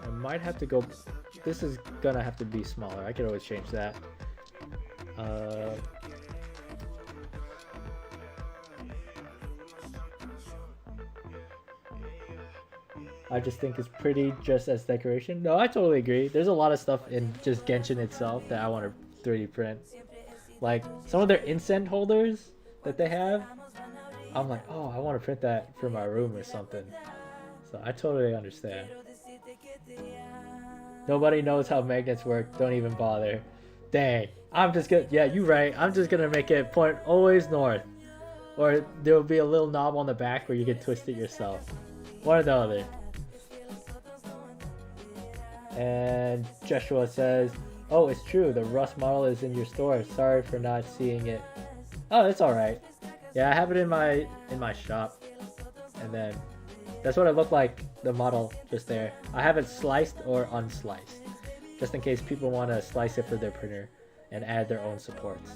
I might have to go. This is gonna have to be smaller. I could always change that. I just think it's pretty just as decoration. No, I totally agree. There's a lot of stuff in just Genshin itself that I want to 3D print. Like some of their incense holders that they have. I'm like, oh, I want to print that for my room or something. So I totally understand. Nobody knows how magnets work. Don't even bother. Dang. I'm just gonna, yeah, you're right. I'm just gonna make it point always north. Or there'll be a little knob on the back where you can twist it yourself. One or the other. And Joshua says, oh, it's true. The Rust model is in your store. Sorry for not seeing it. Oh, it's alright. Yeah, I have it in my shop. And then that's what it looked like, the model just there. I have it sliced or unsliced, just in case people want to slice it for their printer and add their own supports.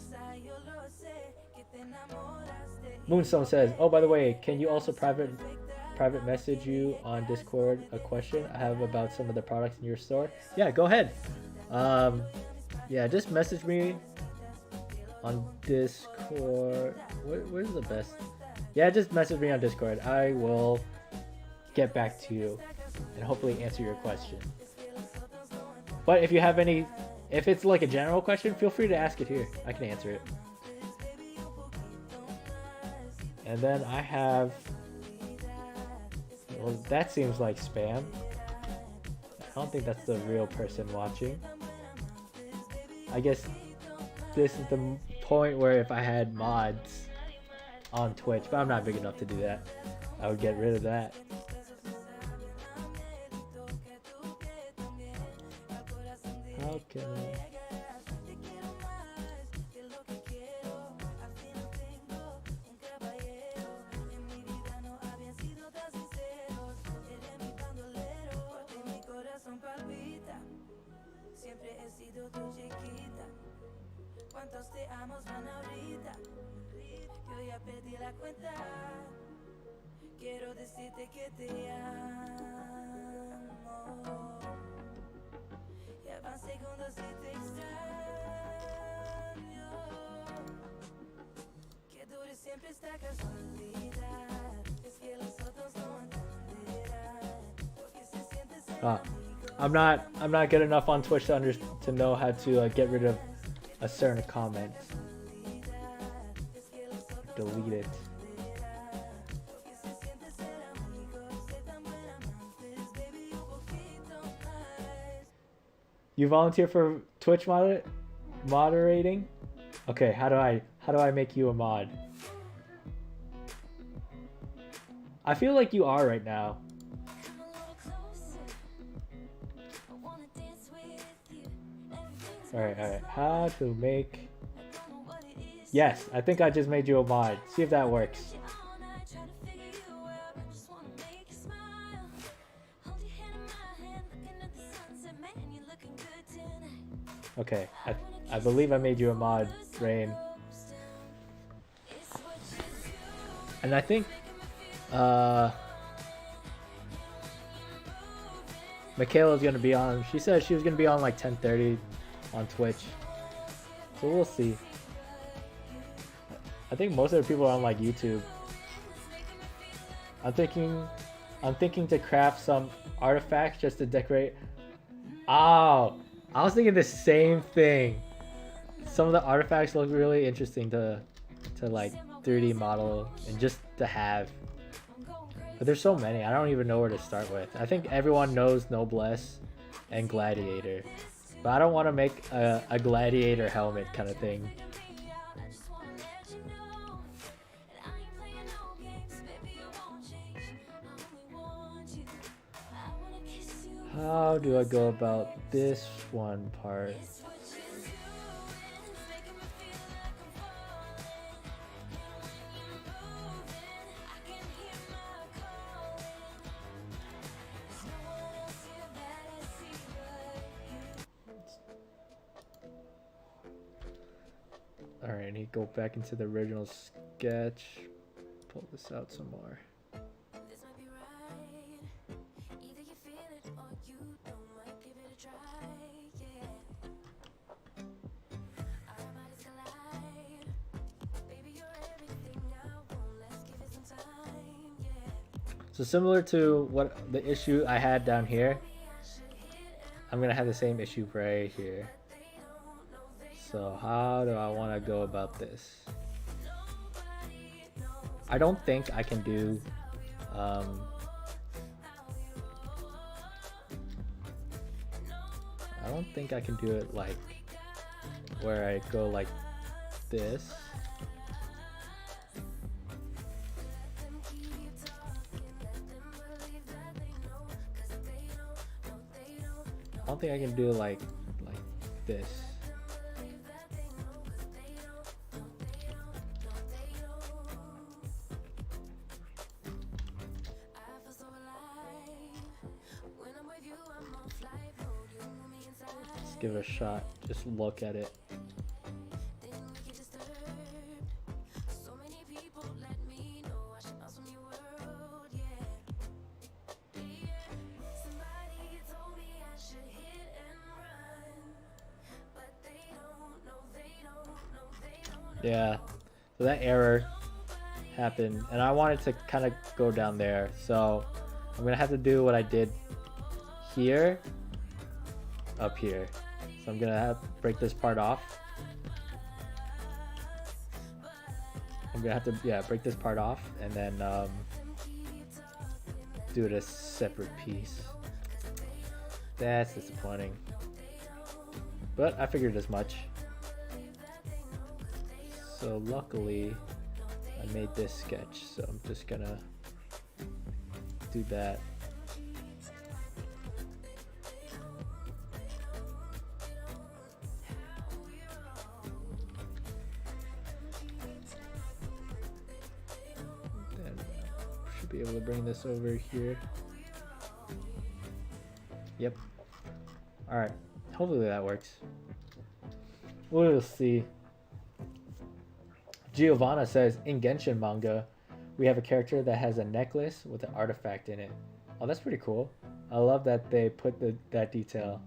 Moonstone says, oh, by the way, can you also private message you on Discord a question I have about some of the products in your store? Yeah, go ahead. Yeah, just message me on Discord. Where's the best? Yeah, just message me on Discord. I will get back to you and hopefully answer your question. But if you have any, if it's like a general question, feel free to ask it here. I can answer it. And then I have, well, that seems like spam. I don't think that's the real person watching. I guess this is the point where if I had mods on Twitch, but I'm not big enough to do that, I would get rid of that. How can I? ¿Cuántos te amos van ahorita? Yo ya perdí la cuenta. Quiero decirte que te amo. Ya van segundos y te extraño. Que dure siempre esta casualidad. Es que los otros no entenderán lo que se siente ser. I'm not good enough on Twitch to know how to get rid of a certain comment. Delete it. You volunteer for Twitch moderating? Okay, how do I make you a mod? I feel like you are right now. Alright. How to make... Yes, I think I just made you a mod. See if that works. Okay, I believe I made you a mod, Rain. And I think Michaela's gonna be on. She said she was gonna be on like 10:30 on Twitch. So we'll see. I think most of the people are on like YouTube. I'm thinking to craft some artifacts just to decorate. Oh, I was thinking the same thing. Some of the artifacts look really interesting to like 3D model and just to have. But there's so many, I don't even know where to start with. I think everyone knows Noblesse and Gladiator. But I don't want to make a Gladiator helmet kind of thing. How do I go about this one part? Alright, I need to go back into the original sketch. Pull this out some more. So similar to what the issue I had down here, I'm gonna have the same issue right here. So how do I want to go about this? I don't think I can do I don't think I can do it like where I go like this. I don't think I can do it like this. Let's give it a shot. Just look at it. Yeah, so that error happened and I wanted to kind of go down there, so I'm gonna have to do what I did here up here. So I'm gonna have to break this part off. I'm gonna have to break this part off and then do it a separate piece. That's disappointing, but I figured as much. So luckily I made this sketch, so I'm just gonna do that. Then should be able to bring this over here. Yep. Alright, hopefully that works. We'll see. Giovanna says, in Genshin manga, we have a character that has a necklace with an artifact in it. Oh, that's pretty cool. I love that they put that detail.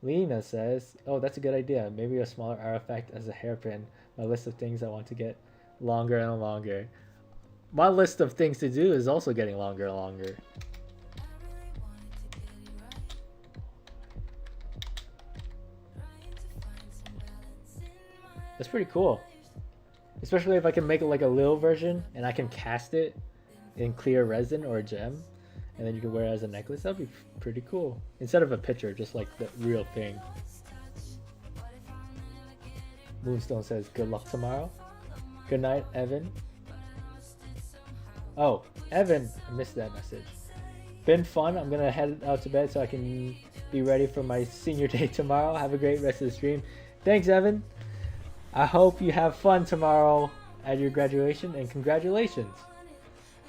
Lena says, oh, that's a good idea. Maybe a smaller artifact as a hairpin. My list of things I want to get longer and longer. My list of things to do is also getting longer and longer. That's pretty cool. Especially if I can make it like a little version and I can cast it in clear resin or a gem and then you can wear it as a necklace. That'd be pretty cool. Instead of a picture, just like the real thing. Moonstone says, good luck tomorrow. Good night, Evan. Oh, Evan, I missed that message. Been fun. I'm gonna head out to bed so I can be ready for my senior day tomorrow. Have a great rest of the stream. Thanks, Evan. I hope you have fun tomorrow at your graduation, and congratulations.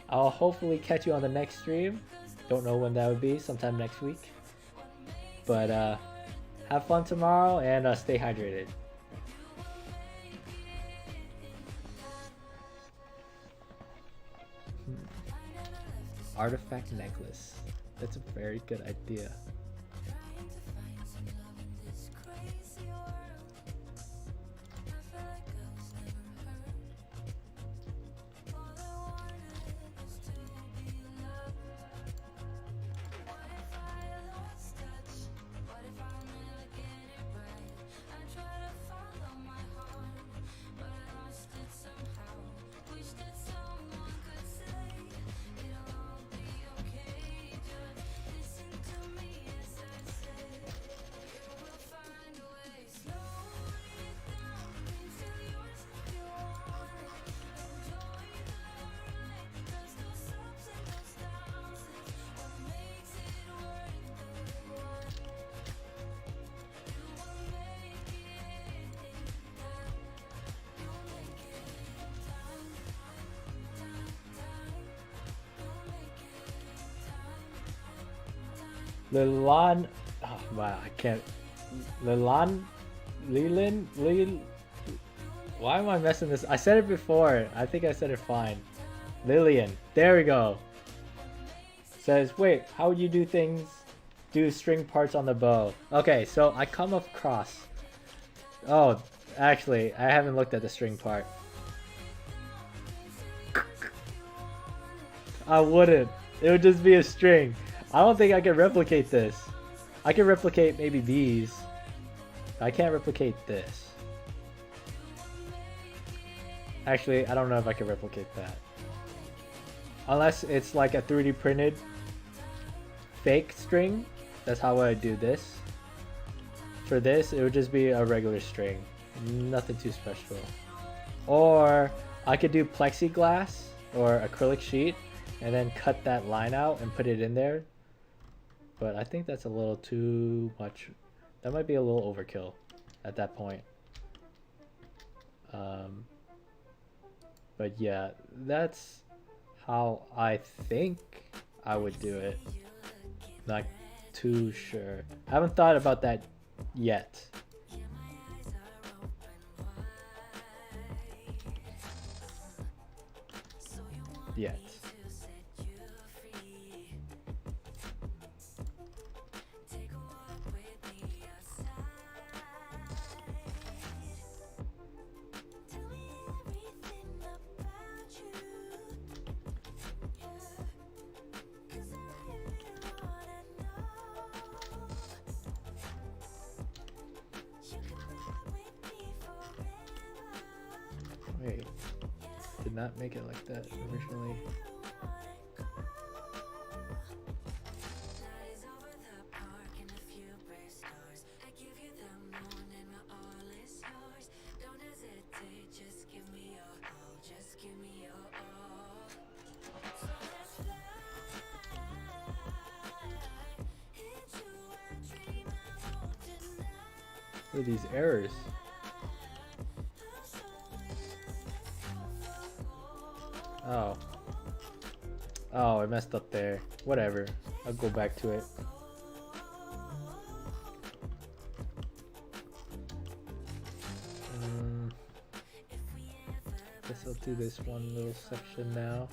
I'll hopefully catch you on the next stream. Don't know when that would be, sometime next week. But have fun tomorrow and stay hydrated. Artifact necklace. That's a very good idea. Leland, oh wow, I can't. Leland, why am I messing this? I said it before. I think I said it fine. Lillian, there we go. Says, wait, how would you do things? Do string parts on the bow? Okay, so I come across. Oh, actually, I haven't looked at the string part. I wouldn't. It would just be a string. I don't think I can replicate this. I can replicate maybe these. I can't replicate this. Actually, I don't know if I can replicate that. Unless it's like a 3D printed fake string. That's how I do this. For this, it would just be a regular string. Nothing too special. Or I could do plexiglass or acrylic sheet and then cut that line out and put it in there. But I think that's a little too much. That might be a little overkill at that point. But yeah, that's how I think I would do it. Not too sure. I haven't thought about that yet. Yet. Wait, did not make it like that originally. What are these errors? Oh. Oh, I messed up there. Whatever. I'll go back to it. Guess I'll do this one little section now.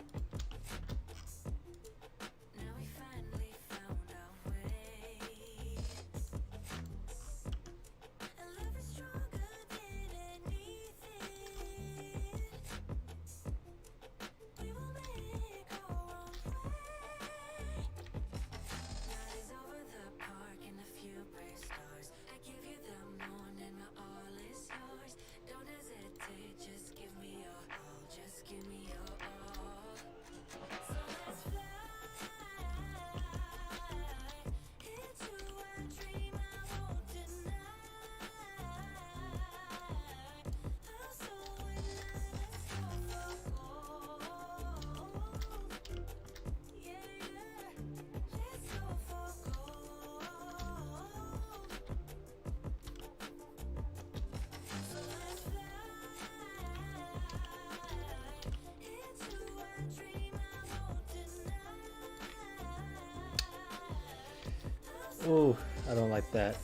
Ooh, I don't like that.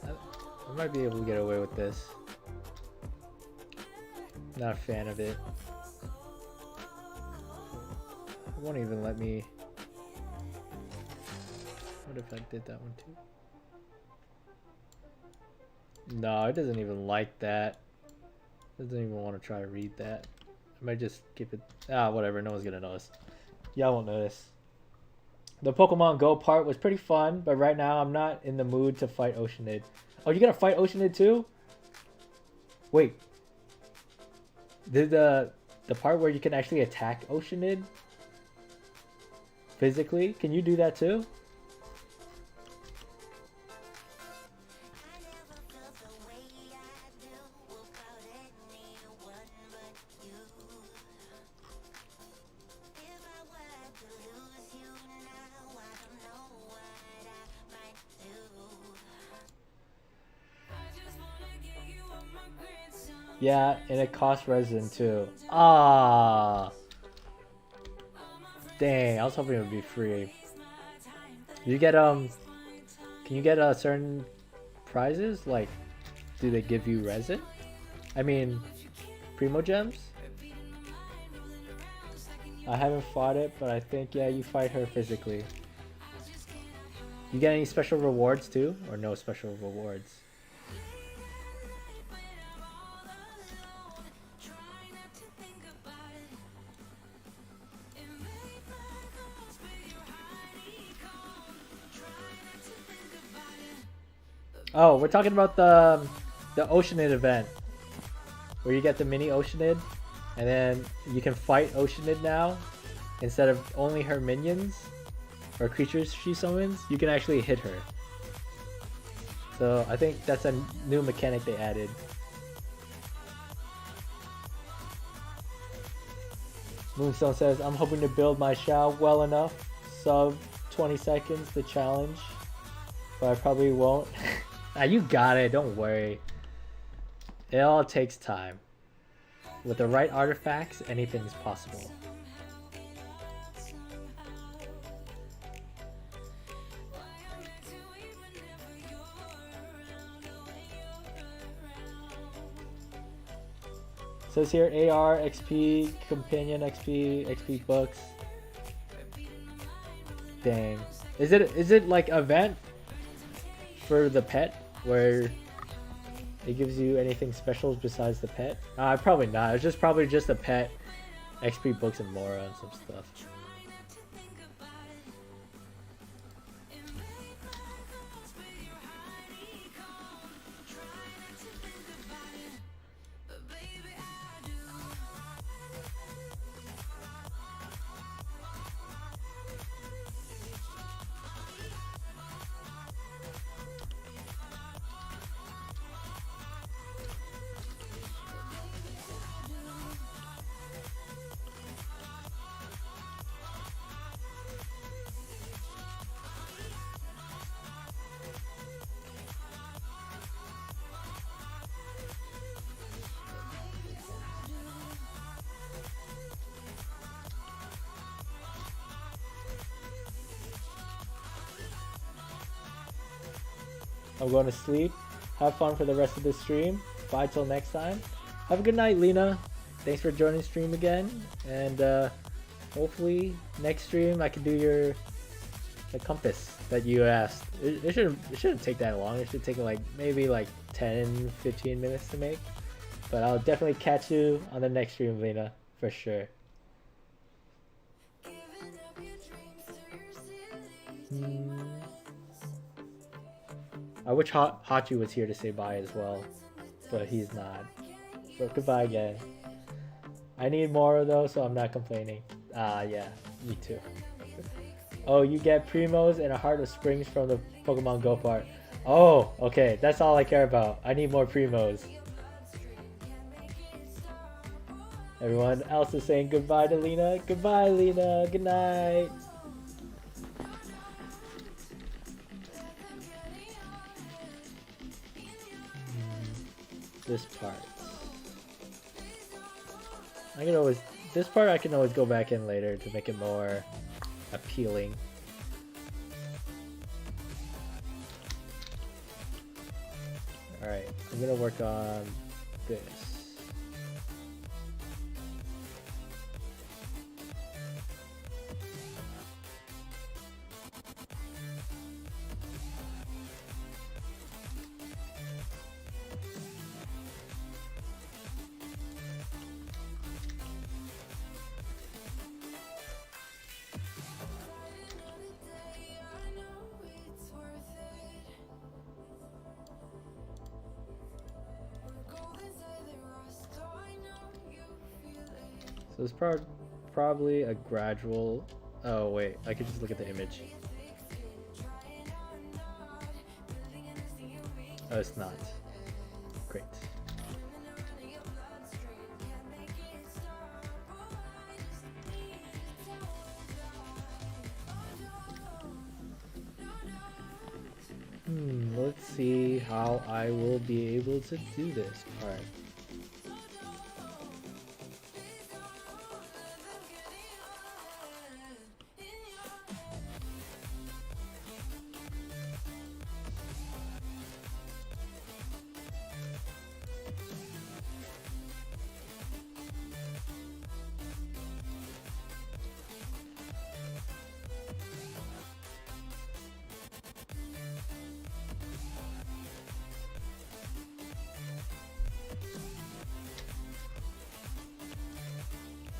I might be able to get away with this. Not a fan of it. It won't even let me. What if I did that one too? No, it doesn't even like that. It doesn't even want to try to read that. I might just skip it. Ah, whatever. No one's gonna notice. Y'all won't notice. The Pokemon Go part was pretty fun, but right now I'm not in the mood to fight Oceanid. Oh, you gonna fight Oceanid too? Wait. Did the part where you can actually attack Oceanid physically? Can you do that too? Yeah, and it costs resin too. Ah, dang! I was hoping it would be free. You get can you get certain prizes? Like, do they give you resin? I mean, Primo Gems. I haven't fought it, but I think yeah, you fight her physically. You get any special rewards too, or no special rewards? Oh, we're talking about the Oceanid event, where you get the mini Oceanid, and then you can fight Oceanid now. Instead of only her minions or creatures she summons, you can actually hit her. So I think that's a new mechanic they added. Moonstone says, I'm hoping to build my Shao well enough, sub 20 seconds the challenge, but I probably won't. Ah, you got it, don't worry. It all takes time. With the right artifacts, anything is possible. Says here AR, XP, Companion XP, XP books. Dang. Is it like event for the pet where it gives you anything special besides the pet? Probably not. It's just probably just a pet, XP books and more and some stuff. I'm going to sleep. Have fun for the rest of the stream. Bye till next time. Have a good night, Lena. Thanks for joining the stream again. And hopefully next stream I can do the compass that you asked. It shouldn't take that long. It should take like maybe like 10-15 minutes to make. But I'll definitely catch you on the next stream, Lena, for sure. I wish Hachi was here to say bye as well, but he's not. So goodbye again. I need more though, so I'm not complaining. Yeah, me too. Oh, you get Primos and a Heart of Springs from the Pokemon Go part. Oh, okay, that's all I care about. I need more Primos. Everyone else is saying goodbye to Lena. Goodbye, Lena. Good night. This part. This part I can always go back in later to make it more appealing. I'm gonna work on this. So it's probably a gradual. Oh wait, I could just look at the image. Oh, it's not. Great. Let's see how I will be able to do this. All right.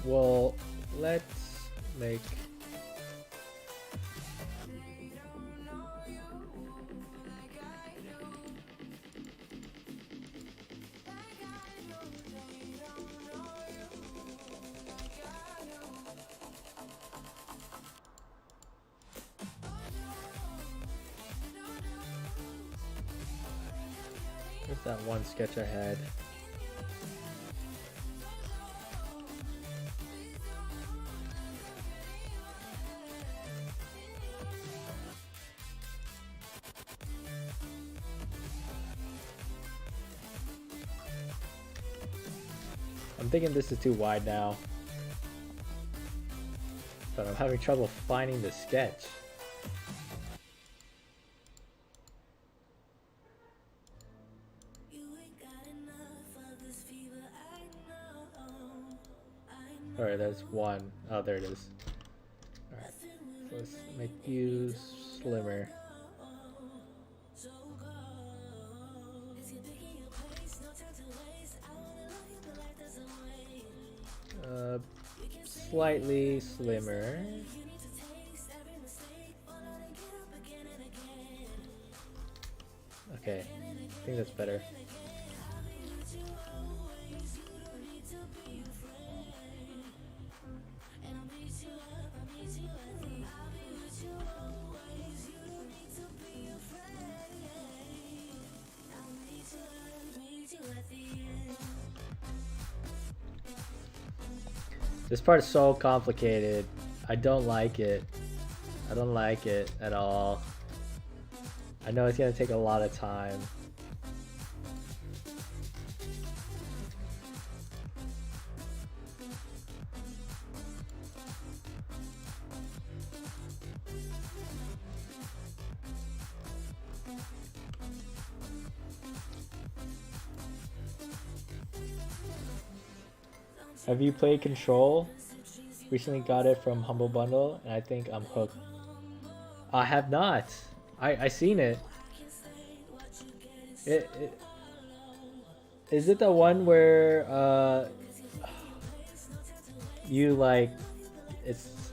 Well, let's make where's that one sketch I had? I'm thinking this is too wide now, but I'm having trouble finding the sketch. Alright, that's one. Oh, there it is. Alright, so let's make you slimmer. Slightly slimmer. Okay, I think that's better. This part is so complicated. I don't like it. I don't like it at all. I know it's gonna take a lot of time. Have you played Control? Recently got it from Humble Bundle, and I think I'm hooked. I have not. I seen it. Is it the one where you like it's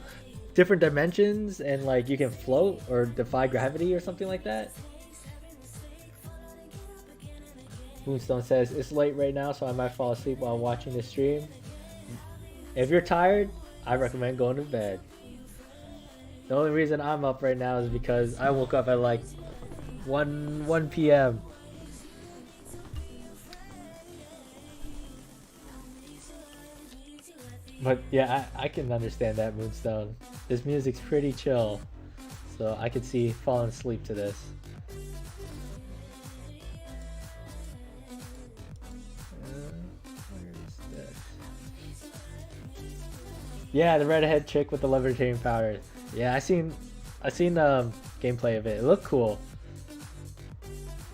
different dimensions and like you can float or defy gravity or something like that? Moonstone says it's late right now, so I might fall asleep while watching the stream. If you're tired, I recommend going to bed. The only reason I'm up right now is because I woke up at like 1 p.m. But yeah, I can understand that, Moonstone. This music's pretty chill, so I could see falling asleep to this. Yeah, the redhead chick with the levitating powder. Yeah, I seen gameplay of it. It looked cool.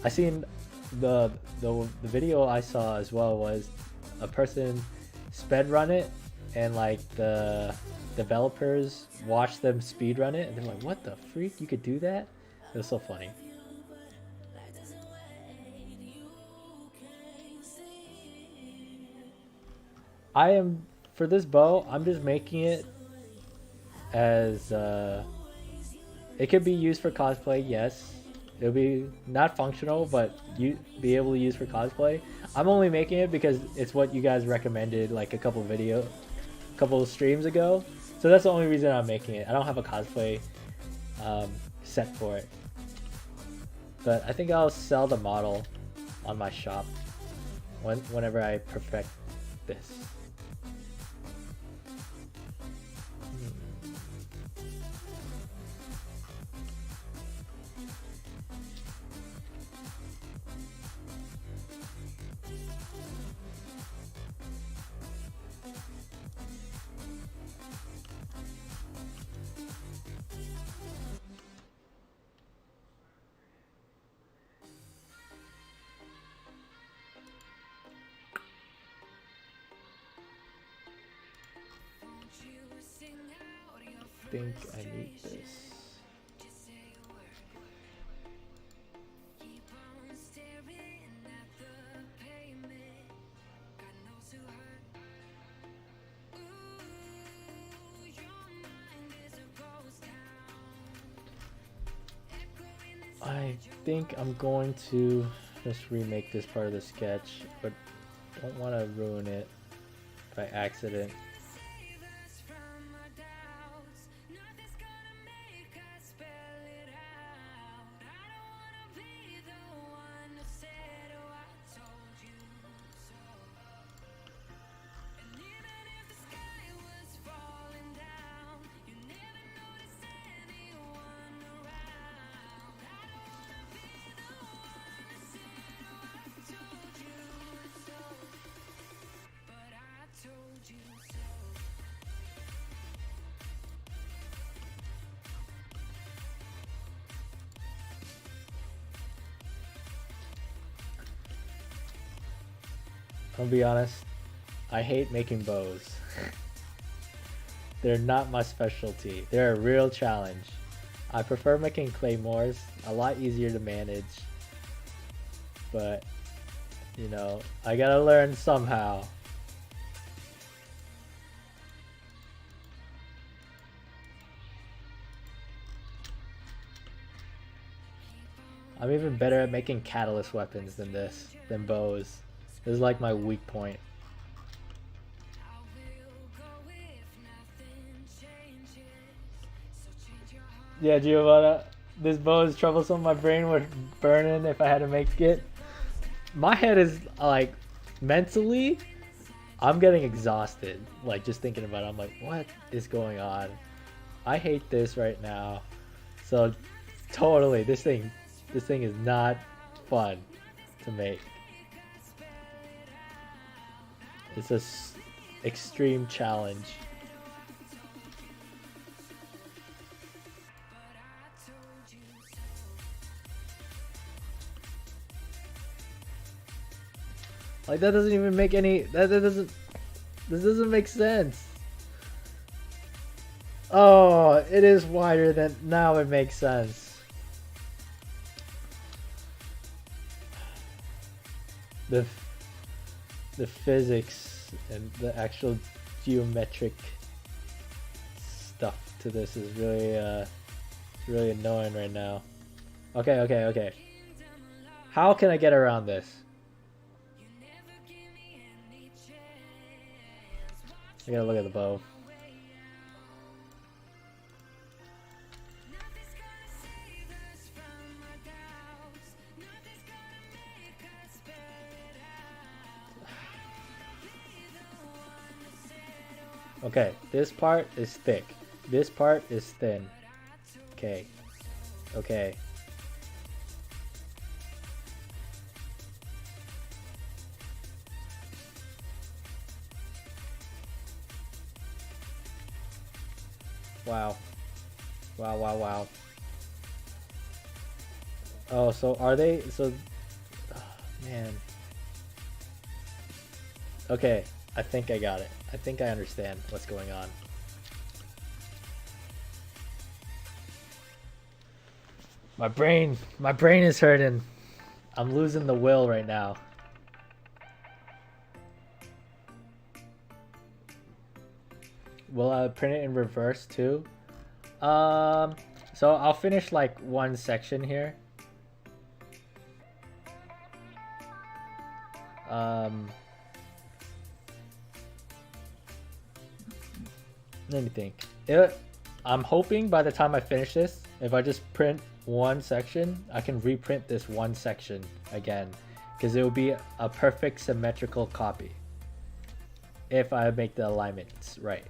I seen the video I saw as well was a person sped run it, and like the developers watched them speed run it, and they're like, "What the freak? You could do that?" It was so funny. I am for this bow. I'm just making it as it could be used for cosplay. Yes, it'll be not functional, but you be able to use for cosplay. I'm only making it because it's what you guys recommended like a couple of streams ago. So that's the only reason I'm making it. I don't have a cosplay set for it, but I think I'll sell the model on my shop whenever I perfect this. I think I need this. I think I'm going to just remake this part of the sketch, but don't want to ruin it by accident. I'll be honest, I hate making bows. They're not my specialty. They're a real challenge. I prefer making claymores, a lot easier to manage. But, you know, I gotta learn somehow. I'm even better at making catalyst weapons than bows. This is like my weak point. Yeah, Giovanna, this bow is troublesome. My brain would burn if I had to make it. My head is like, mentally, I'm getting exhausted. Like just thinking about it, I'm like, what is going on? I hate this right now. So totally, this thing is not fun to make. It's a extreme challenge. Like that doesn't even make any. This doesn't make sense. Oh, it is wider than now. It makes sense. The physics and the actual geometric stuff to this is really annoying right now. Okay. How can I get around this? I gotta look at the bow. Okay, this part is thick. This part is thin. Okay. Wow. Oh, so are they? So Man. Okay, I think I got it. I think I understand what's going on. My brain is hurting. I'm losing the will right now. Will I print it in reverse too? So I'll finish like one section here. Let me think. I'm hoping by the time I finish this, if I just print one section, I can reprint this one section again, because it will be a perfect symmetrical copy if I make the alignments right.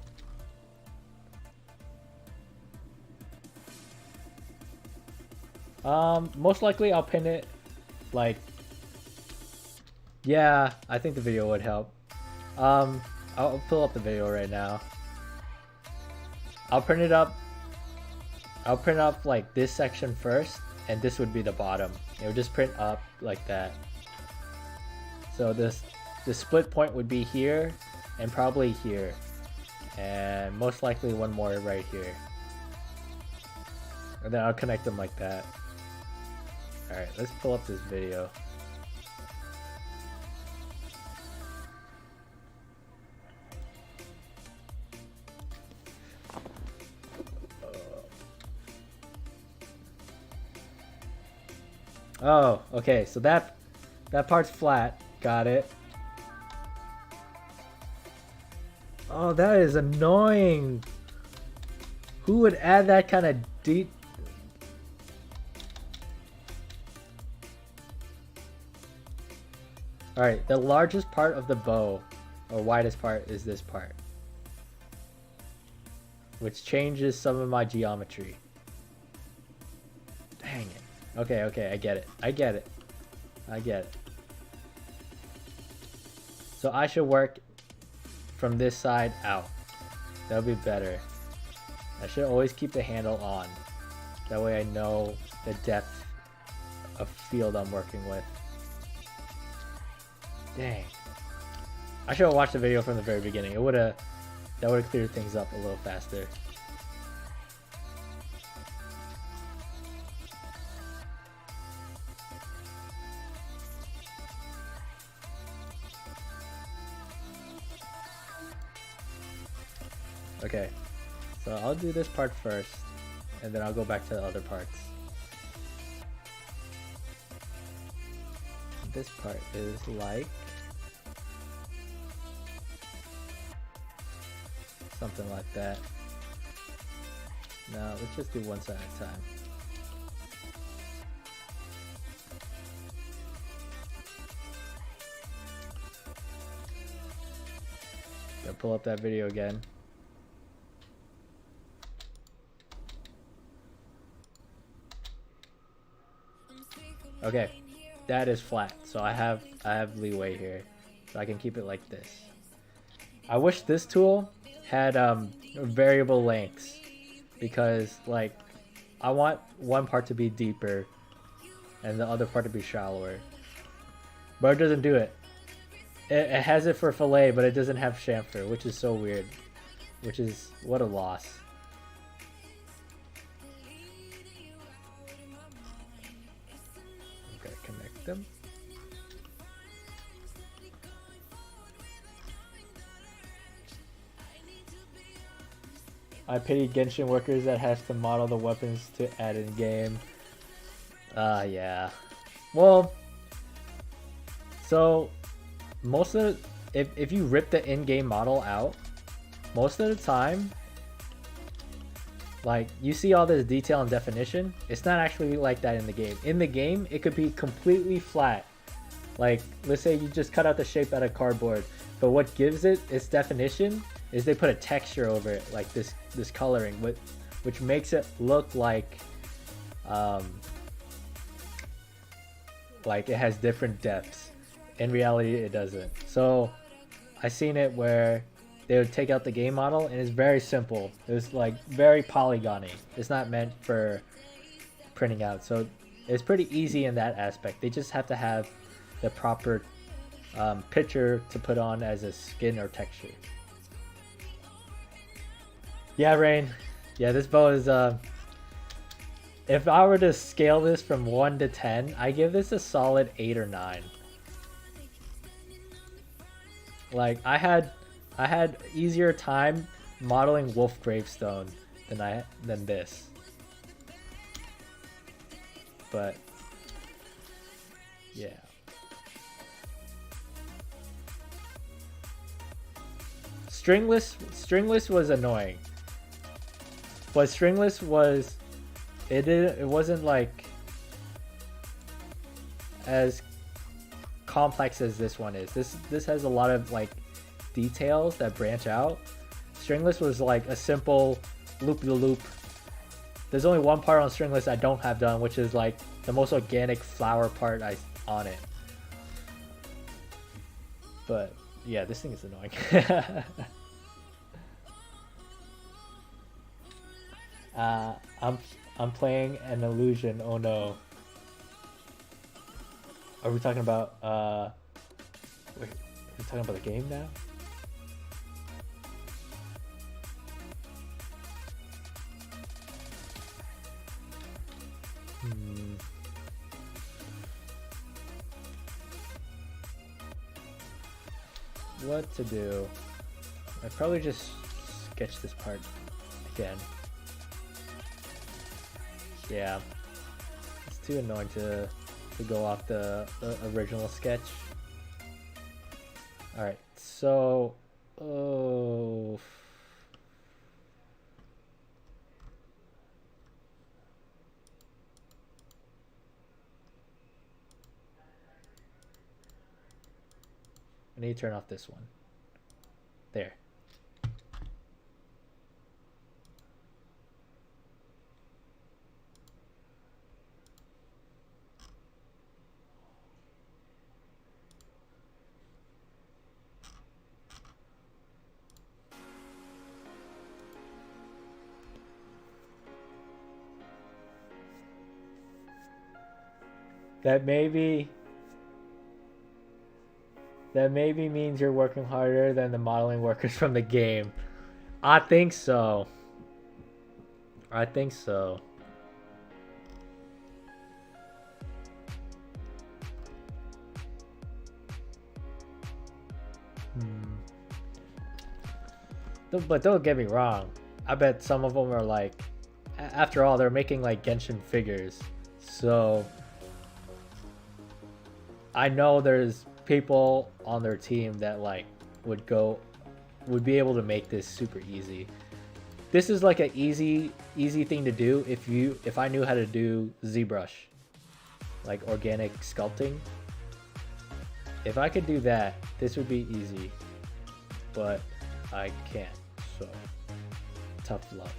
Most likely I'll pin it like, yeah, I think the video would help. I'll pull up the video right now. I'll print it up. I'll print up like this section first, and this would be the bottom. It would just print up like that. So the split point would be here and probably here, and most likely one more right here. And then I'll connect them like that. Alright, let's pull up this video. Oh, okay, so that part's flat. Got it. Oh, that is annoying. Who would add that kind of deep? Alright, the largest part of the bow, or widest part, is this part, which changes some of my geometry. Dang it. Okay, I get it. I get it. So I should work from this side out. That'll be better. I should always keep the handle on. That way I know the depth of field I'm working with. Dang. I should have watched the video from the very beginning. That would have cleared things up a little faster. Okay, so I'll do this part first, and then I'll go back to the other parts. This part is like something like that. Now let's just do one side at a time. Gonna pull up that video again. Okay, that is flat, so I have leeway here, so I can keep it like this. I wish this tool had variable lengths, because like I want one part to be deeper and the other part to be shallower, but it doesn't do it. It has it for fillet, but it doesn't have chamfer, which is so weird. Which is what a loss. Connect them. I pity Genshin workers that has to model the weapons to add in game. Yeah. Well, so most of the, if you rip the in-game model out, most of the time, like, you see all this detail and definition. It's not actually like that in the game. In the game, it could be completely flat. Like, let's say you just cut out the shape out of cardboard, but what gives it its definition is they put a texture over it, like this coloring, which makes it look like it has different depths. In reality, it doesn't. So I seen it where they would take out the game model, and it's very simple. It was like very polygony. It's not meant for printing out, so it's pretty easy in that aspect. They just have to have the proper picture to put on as a skin or texture. Yeah, Rain. Yeah, this bow is if I were to scale this from 1 to 10, I give this a solid 8 or 9. Like I had easier time modeling Wolf Gravestone than this. But yeah. Stringless was annoying. But stringless was it wasn't like as complex as this one is. This has a lot of like details that branch out. Stringless was like a simple loop-de-loop. There's only one part on stringless I don't have done, which is like the most organic flower part on it. But yeah, this thing is annoying. I'm playing an illusion. Oh no. Are we talking about wait, are we talking about the game now? What to do? I'd probably just sketch this part again. Yeah, it's too annoying to go off the original sketch. All right, so I need to turn off this one. There. That maybe means you're working harder than the modeling workers from the game. I think so. I think so. But don't get me wrong. I bet some of them are like, after all, they're making like Genshin figures. So I know there's people on their team that like would be able to make this super easy. This is like an easy thing to do if I knew how to do ZBrush, like organic sculpting. If I could do that, this would be easy, but I can't, so tough love.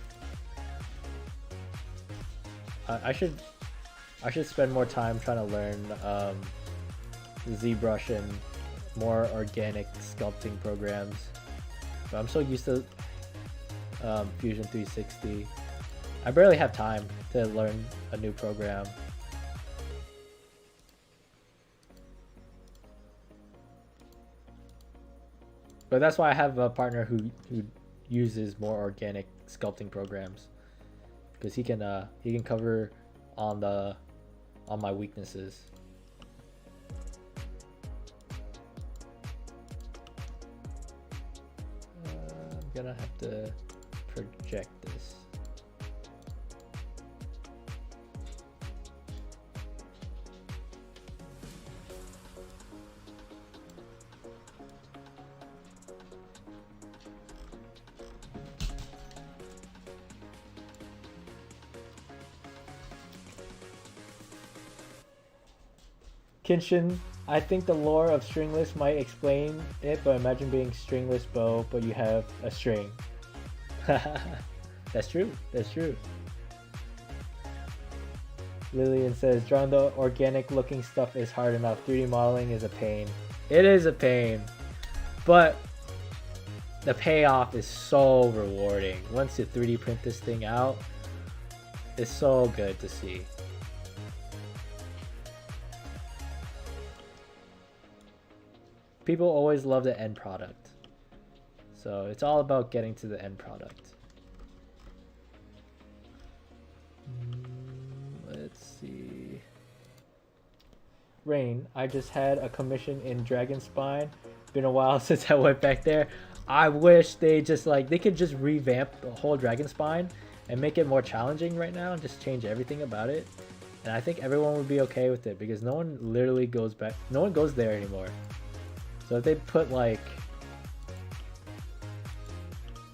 I should spend more time trying to learn ZBrush and more organic sculpting programs. But I'm so used to Fusion 360. I barely have time to learn a new program. But that's why I have a partner who uses more organic sculpting programs, because he can cover on my weaknesses. I'm gonna have to project this. Genshin, I think the lore of stringless might explain it, but imagine being stringless bow, but you have a string. That's true. That's true. Lillian says, drawing the organic looking stuff is hard enough. 3D modeling is a pain. It is a pain, but the payoff is so rewarding. Once you 3D print this thing out, it's so good to see. people always love the end product. So it's all about getting to the end product. Let's see. Rain, I just had a commission in Dragon Spine. Been a while since I went back there. I wish they just like, they could just revamp the whole Dragon Spine and make it more challenging right now and just change everything about it. And I think everyone would be okay with it because no one literally goes back, no one goes there anymore. So if they put like,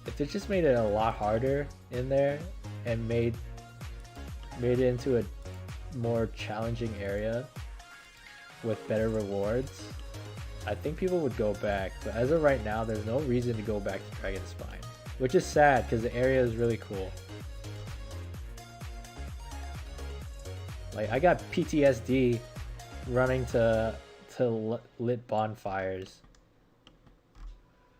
if they just made it a lot harder in there and made it into a more challenging area with better rewards, I think people would go back. But as of right now, there's no reason to go back to Dragon Spine, which is sad because the area is really cool. Like, I got PTSD running to lit bonfires,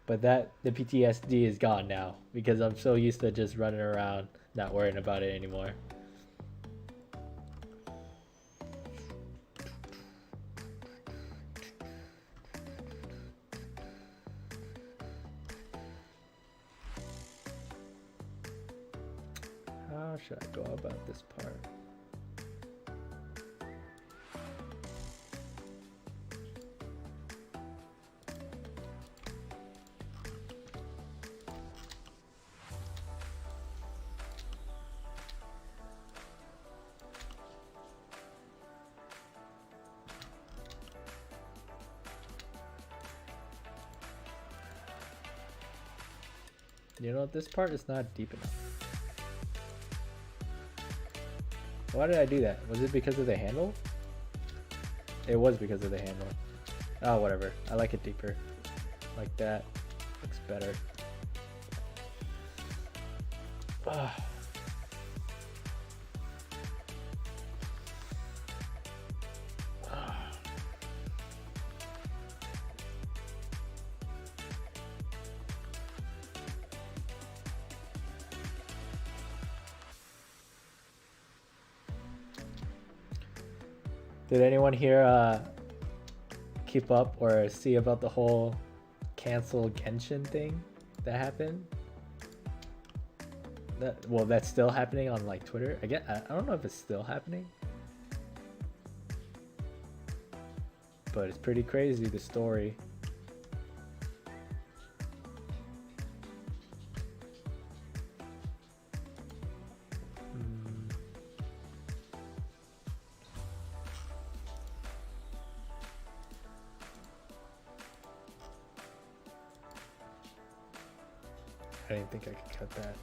but the PTSD is gone now because I'm so used to just running around not worrying about it anymore. How should I go about this part? You know, this part is not deep enough. Why did I do that? Was it because of the handle? It was because of the handle. Oh, whatever. I like it deeper. Like that. Looks better. Ugh. Did anyone here keep up or see about the whole cancel Genshin thing that happened? That's still happening on like Twitter. I don't know if it's still happening, but it's pretty crazy, the story. I didn't think I could cut that.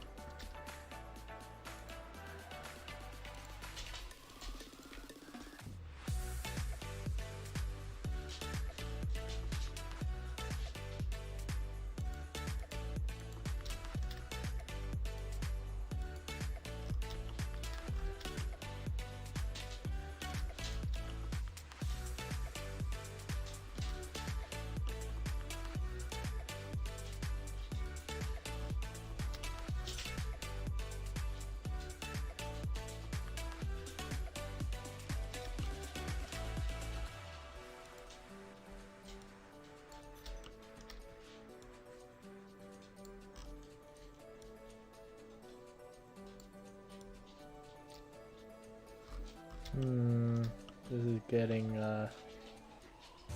This is getting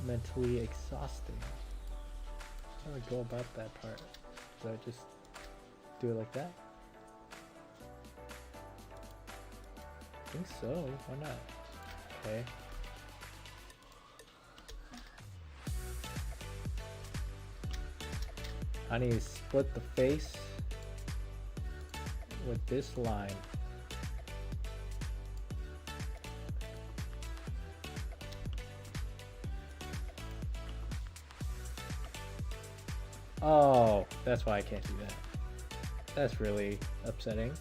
mentally exhausting. How do I go about that part? Do I just do it like that? I think so. Why not? Okay. I need to split the face with this line. Oh, that's why I can't do that. That's really upsetting.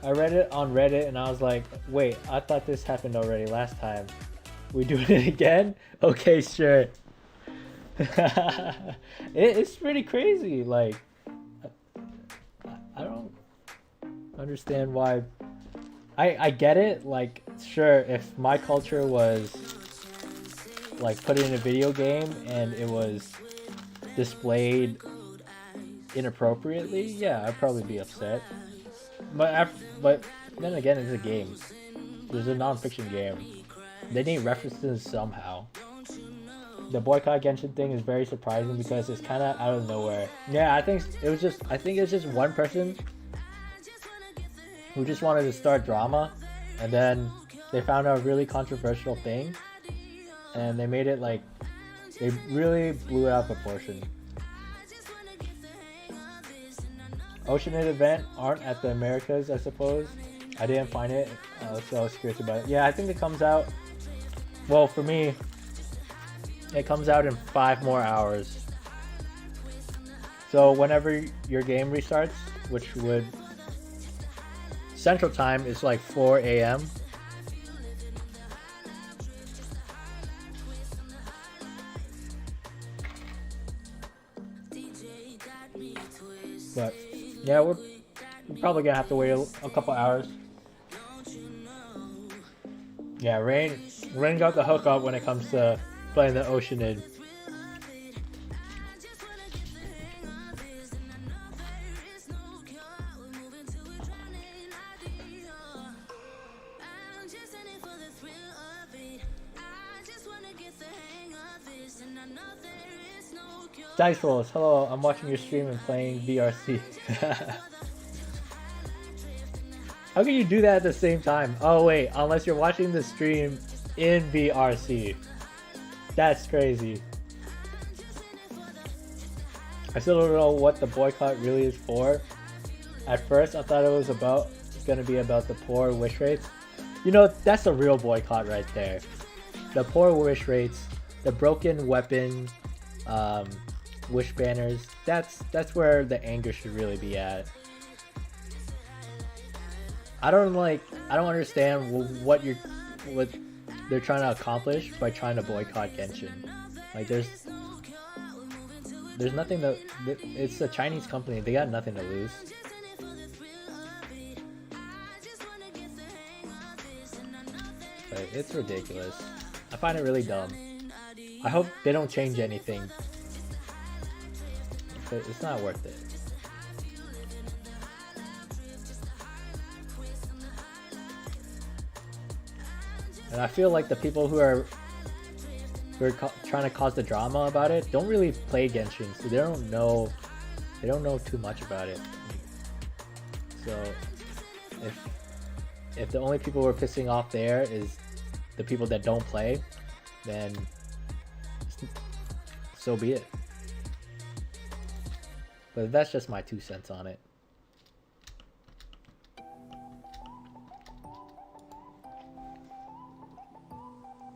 I read it on Reddit and I was like, wait, I thought this happened already last time. We doing it again? Okay, sure. It's pretty crazy. Like, I don't understand why. I get it. Like, sure, if my culture was like put it in a video game and it was displayed inappropriately, yeah, I'd probably be upset. But then again, it's a game. It's a non-fiction game. They need references somehow. The boycott Genshin thing is very surprising because it's kind of out of nowhere. Yeah, I think it's just one person who just wanted to start drama, and then they found out a really controversial thing, and they made it like they really blew it out of proportion. Oceanid event aren't at the Americas, I suppose. I didn't find it, so I was curious about it. Yeah, I think it comes out. Well, for me, it comes out in 5 more hours. So whenever your game restarts, which would Central Time is like 4 a.m. But yeah, we're probably gonna have to wait a couple hours. Yeah, Rain got the hookup when it comes to playing the Oceanid. Dice Rolls, hello, I'm watching your stream and playing VRC. How can you do that at the same time? Oh wait, unless you're watching the stream in VRC. That's crazy. I still don't know what the boycott really is for. At first I thought it was gonna be about the poor wish rates. You know, that's a real boycott right there. The poor wish rates, the broken weapon, wish banners, that's where the anger should really be at. I don't understand what they're trying to accomplish by trying to boycott Genshin. Like there's nothing to, it's a Chinese company, they got nothing to lose. But it's ridiculous. I find it really dumb. I hope they don't change anything. But it's not worth it. And I feel like the people who are trying to cause the drama about it don't really play Genshin, so they don't know too much about it. So if the only people who are pissing off there is the people that don't play, then so be it. But that's just my 2 cents on it.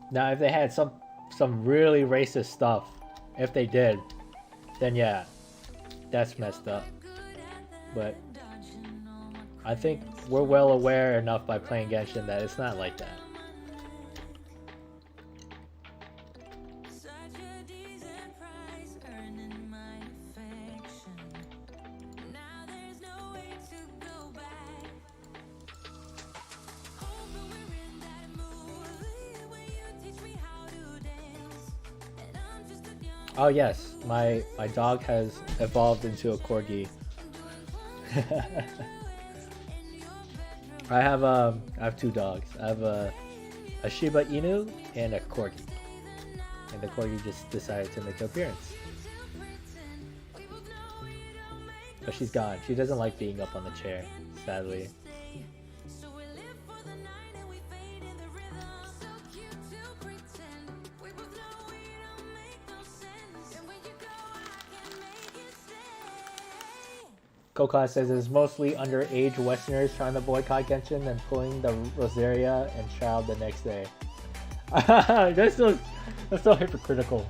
Now, if they had some really racist stuff, if they did, then yeah, that's messed up. But I think we're well aware enough by playing Genshin that it's not like that. Oh yes, my dog has evolved into a corgi. I have 2 dogs. I have a Shiba Inu and a corgi. And the corgi just decided to make an appearance. But she's gone. She doesn't like being up on the chair, sadly. Koka says it's mostly underage Westerners trying to boycott Genshin and pulling the Rosaria and Child the next day. that's so hypocritical.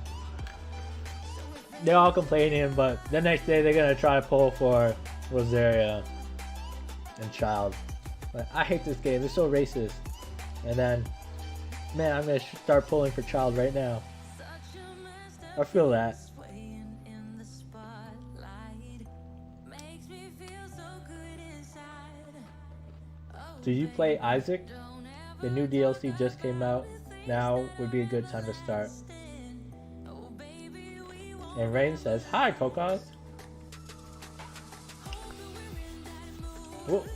They're all complaining, but the next day they're gonna try to pull for Rosaria and Child. But I hate this game. It's so racist. And then, man, I'm gonna start pulling for Child right now. I feel that. Did you play Isaac? The new DLC just came out. Now would be a good time to start. And Rain says, "Hi, Kokos."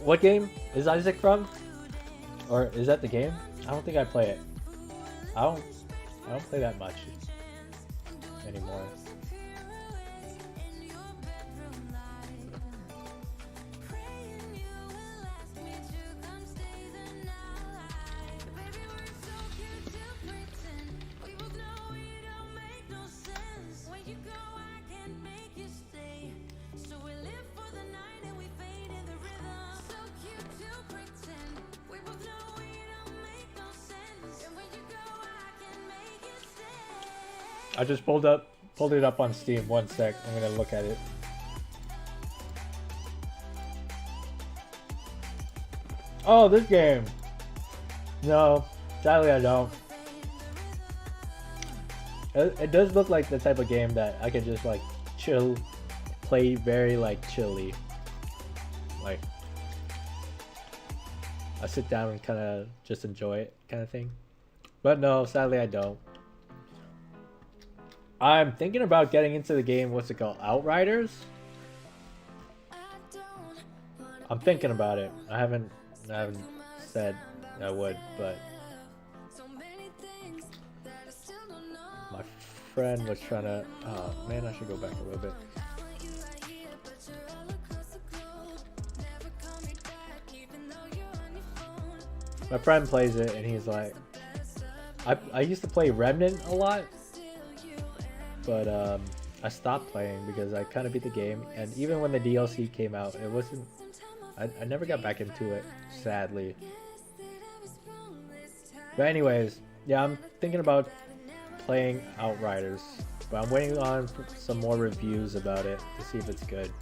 What game is Isaac from? Or is that the game? I don't think I play it. I don't play that much anymore. I just pulled it up on Steam. One sec, I'm gonna look at it. Oh, this game. No, sadly I don't. It does look like the type of game that I could just like chill, play very like chilly. Like I sit down and kind of just enjoy it kind of thing. But no, sadly I don't. I'm thinking about getting into the game, what's it called? Outriders? I'm thinking about it. I haven't said I would, but my friend was trying to, oh man, I should go back a little bit. My friend plays it and he's like, I used to play Remnant a lot. But I stopped playing because I kind of beat the game, and even when the DLC came out, it wasn't. I never got back into it, sadly. But anyways, yeah, I'm thinking about playing Outriders, but I'm waiting on some more reviews about it to see if it's good.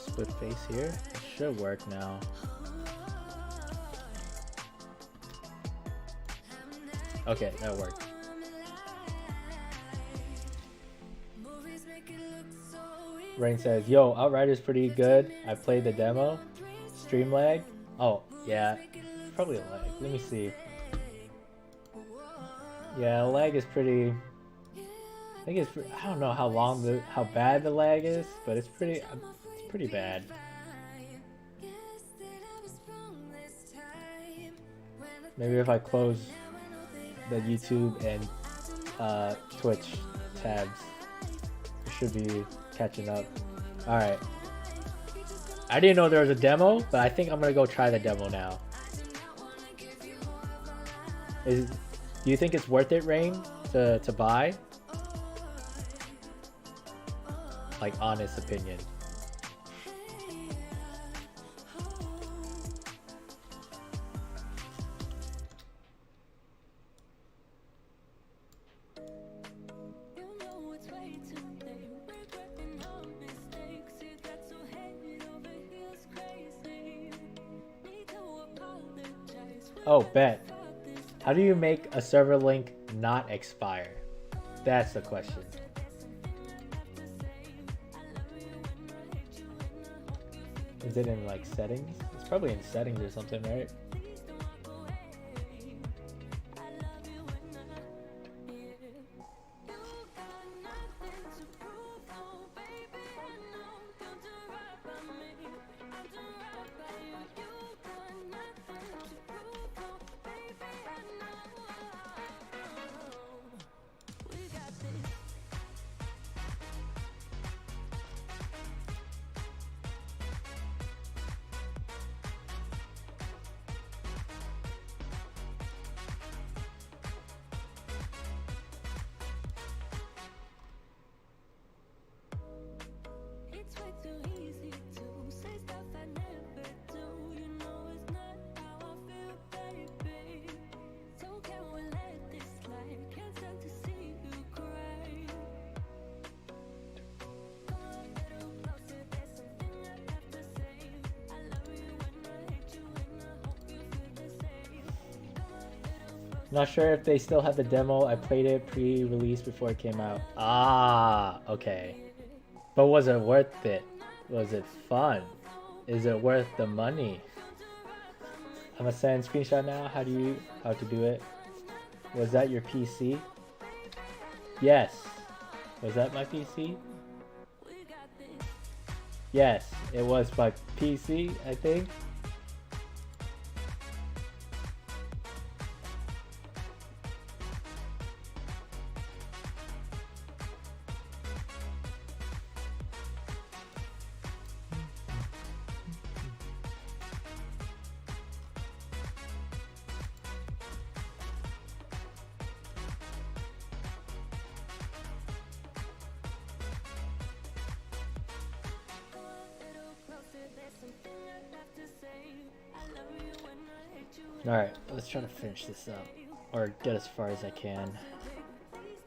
Split face here. It should work now. Okay, that worked. Rain says, "Yo, Outrider's pretty good. I played the demo. Stream lag? Oh, yeah. Probably lag. Let me see. Yeah, lag is pretty. I think it's. I don't know how bad the lag is, but it's pretty bad. Maybe if I close the YouTube and Twitch tabs, it should be catching up. All right. I didn't know there was a demo, but I think I'm gonna go try the demo now. Do you think it's worth it, Rain, to buy? Like, honest opinion. Oh, bet. How do you make a server link not expire? That's the question. Is it in like settings? It's probably in settings or something, right? Not sure if they still have the demo. I played it pre-release before it came out. Ah, okay. But was it worth it? Was it fun? Is it worth the money? I'm gonna send screenshot now. How to do it? Was that your PC? Yes. Was that my PC? Yes, it was my PC, I think. Alright, let's try to finish this up. Or get as far as I can.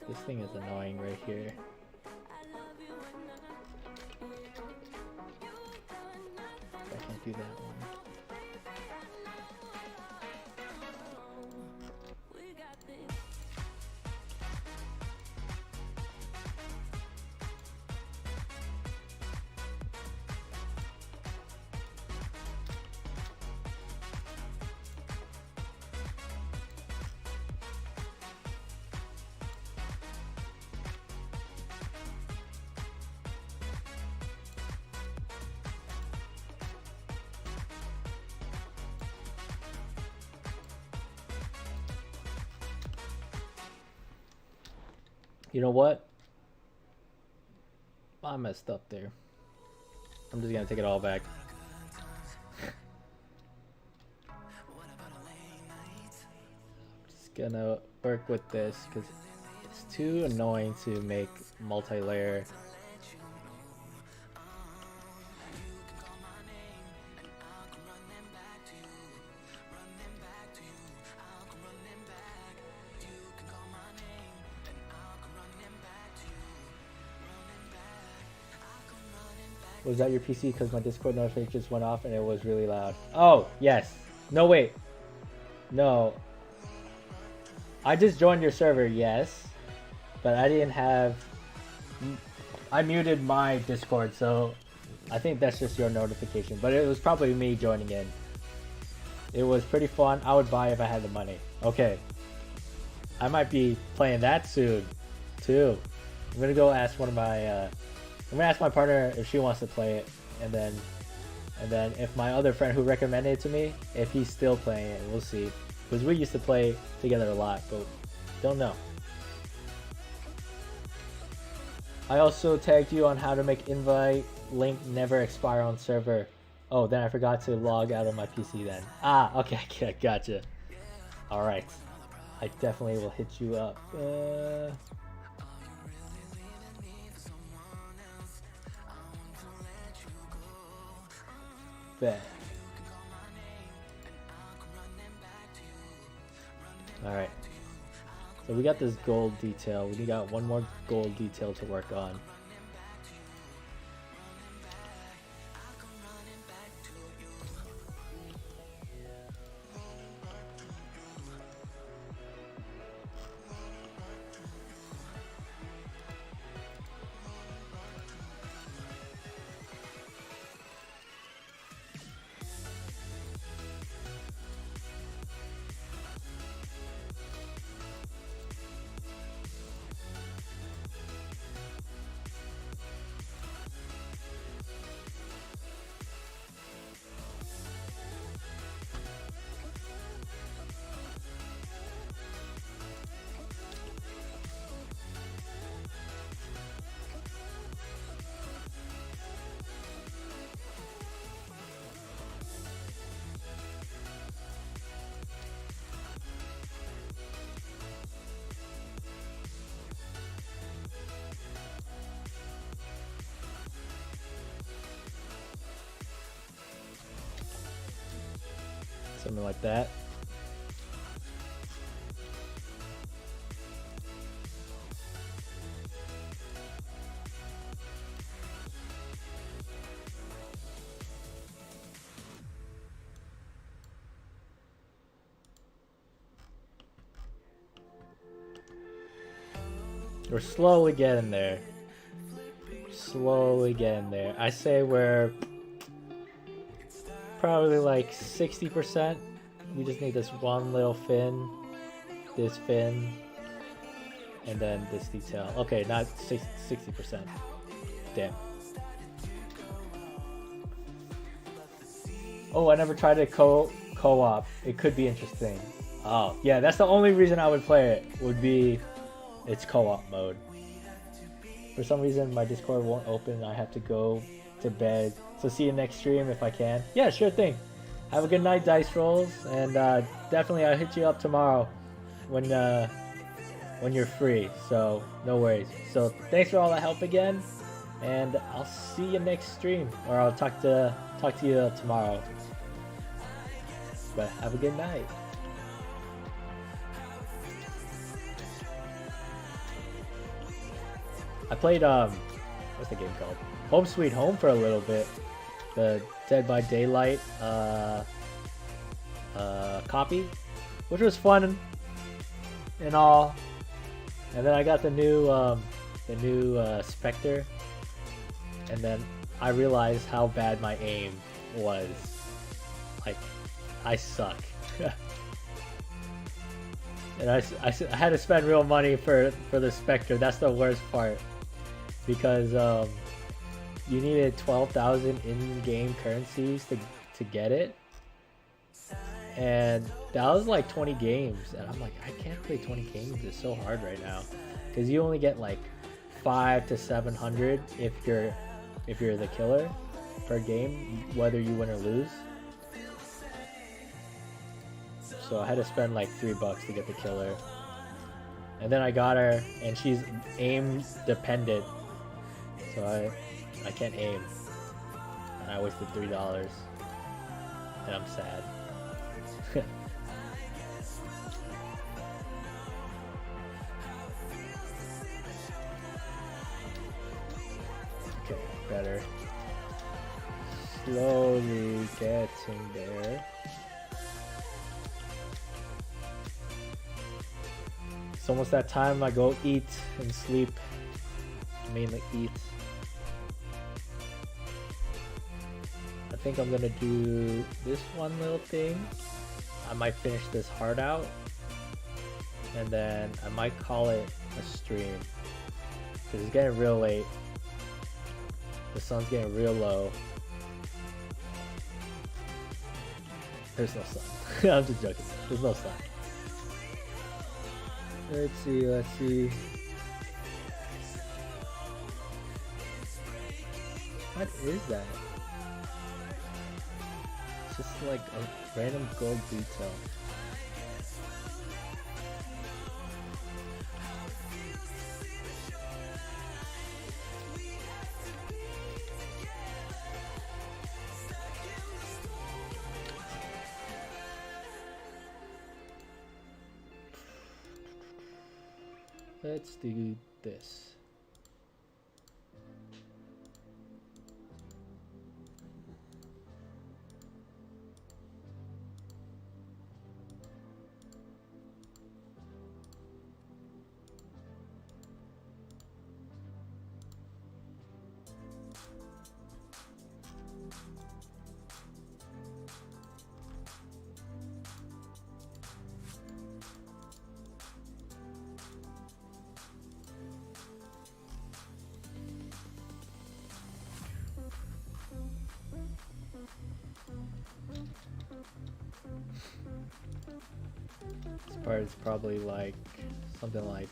This thing is annoying right here. I can't do that one. You know what? I messed up there. I'm just gonna take it all back. Just gonna work with this because it's too annoying to make multi-layer. Was that your PC? Because my Discord notification just went off and it was really loud. Oh, yes. No, wait. No. I just joined your server, yes. But I didn't have... I muted my Discord, so I think that's just your notification. But it was probably me joining in. It was pretty fun. I would buy if I had the money. Okay. I might be playing that soon, too. I'm gonna go ask one of my... I'm gonna ask my partner if she wants to play it, and then if my other friend who recommended it to me, if he's still playing it, we'll see. Because we used to play together a lot, but don't know. I also tagged you on how to make invite link never expire on server. Oh, then I forgot to log out of my PC then. Ah, okay, gotcha. All right, I definitely will hit you up. Bet. Alright. So we got this gold detail. We got one more gold detail to work on. Something like that. We're slowly getting there. Slowly getting there. I say we're probably like 60%. We just need this one little fin, this fin, and then this detail. Okay, not 60%. Damn. Oh, I never tried a co-op. It could be interesting. Oh, yeah, that's the only reason I would play it, would be its co-op mode. For some reason, my Discord won't open. I have to go to bed. So see you next stream if I can. Yeah, sure thing. Have a good night, Dice Rolls, and definitely I'll hit you up tomorrow when you're free. So no worries. So thanks for all the help again, and I'll see you next stream, or I'll talk to you tomorrow. But have a good night. I played what's the game called? Home Sweet Home for a little bit. The Dead by Daylight copy, which was fun and all. And then I got the new Spectre, and then I realized how bad my aim was. Like, I suck. And I had to spend real money for the Spectre. That's the worst part, because you needed 12,000 in-game currencies to get it, and that was like 20 games, and I'm like, I can't play 20 games. It's so hard right now, because you only get like 500 to 700 if you're the killer per game, whether you win or lose. So I had to spend like $3 to get the killer, and then I got her, and she's aim dependent, so I can't aim, and I wasted $3, and I'm sad. Okay, better. Slowly getting there. It's almost that time I go eat and sleep. Mainly eat. I think I'm gonna do this one little thing. I might finish this heart out, and then I might call it a stream, because it's getting real late. The sun's getting real low. There's no sun. I'm just joking. There's no sun. Let's see. What is that? It's just like a random gold detail. Let's do this. This part is probably like something like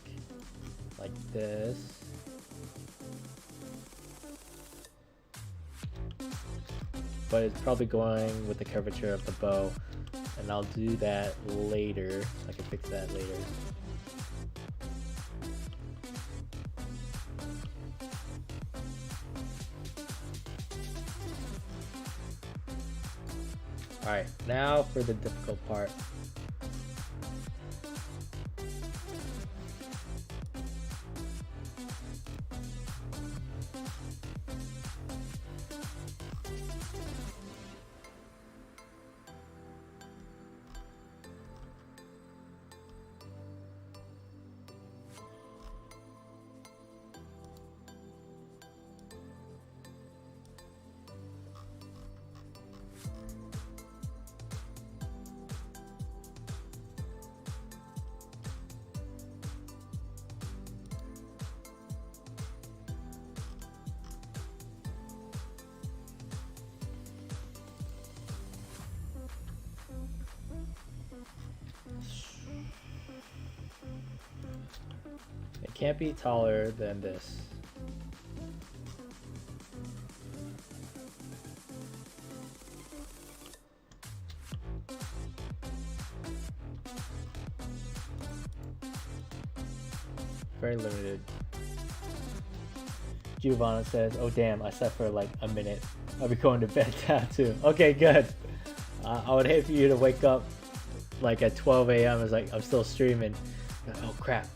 this. But it's probably going with the curvature of the bow, and I'll do that later. I can fix that later. Alright, now for the difficult part. Can't be taller than this. Very limited. Giovanna says, oh damn, I slept for like a minute. I'll be going to bed now too. Okay, good. I would hate for you to wake up like at 12 a.m. It's like, I'm still streaming. Oh crap.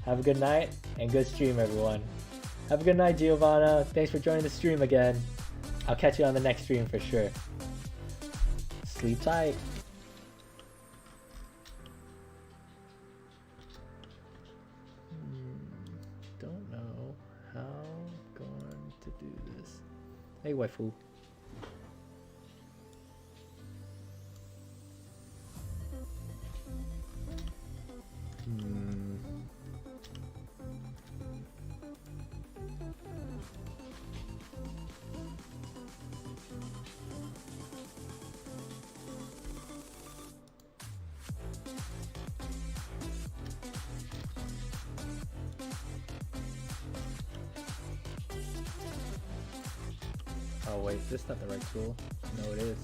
Have a good night and good stream, everyone. Have a good night, Giovanna. Thanks for joining the stream again. I'll catch you on the next stream for sure. Sleep tight. Don't know how I'm going to do this. Hey, waifu. Oh wait, this is not the right tool. No, it is.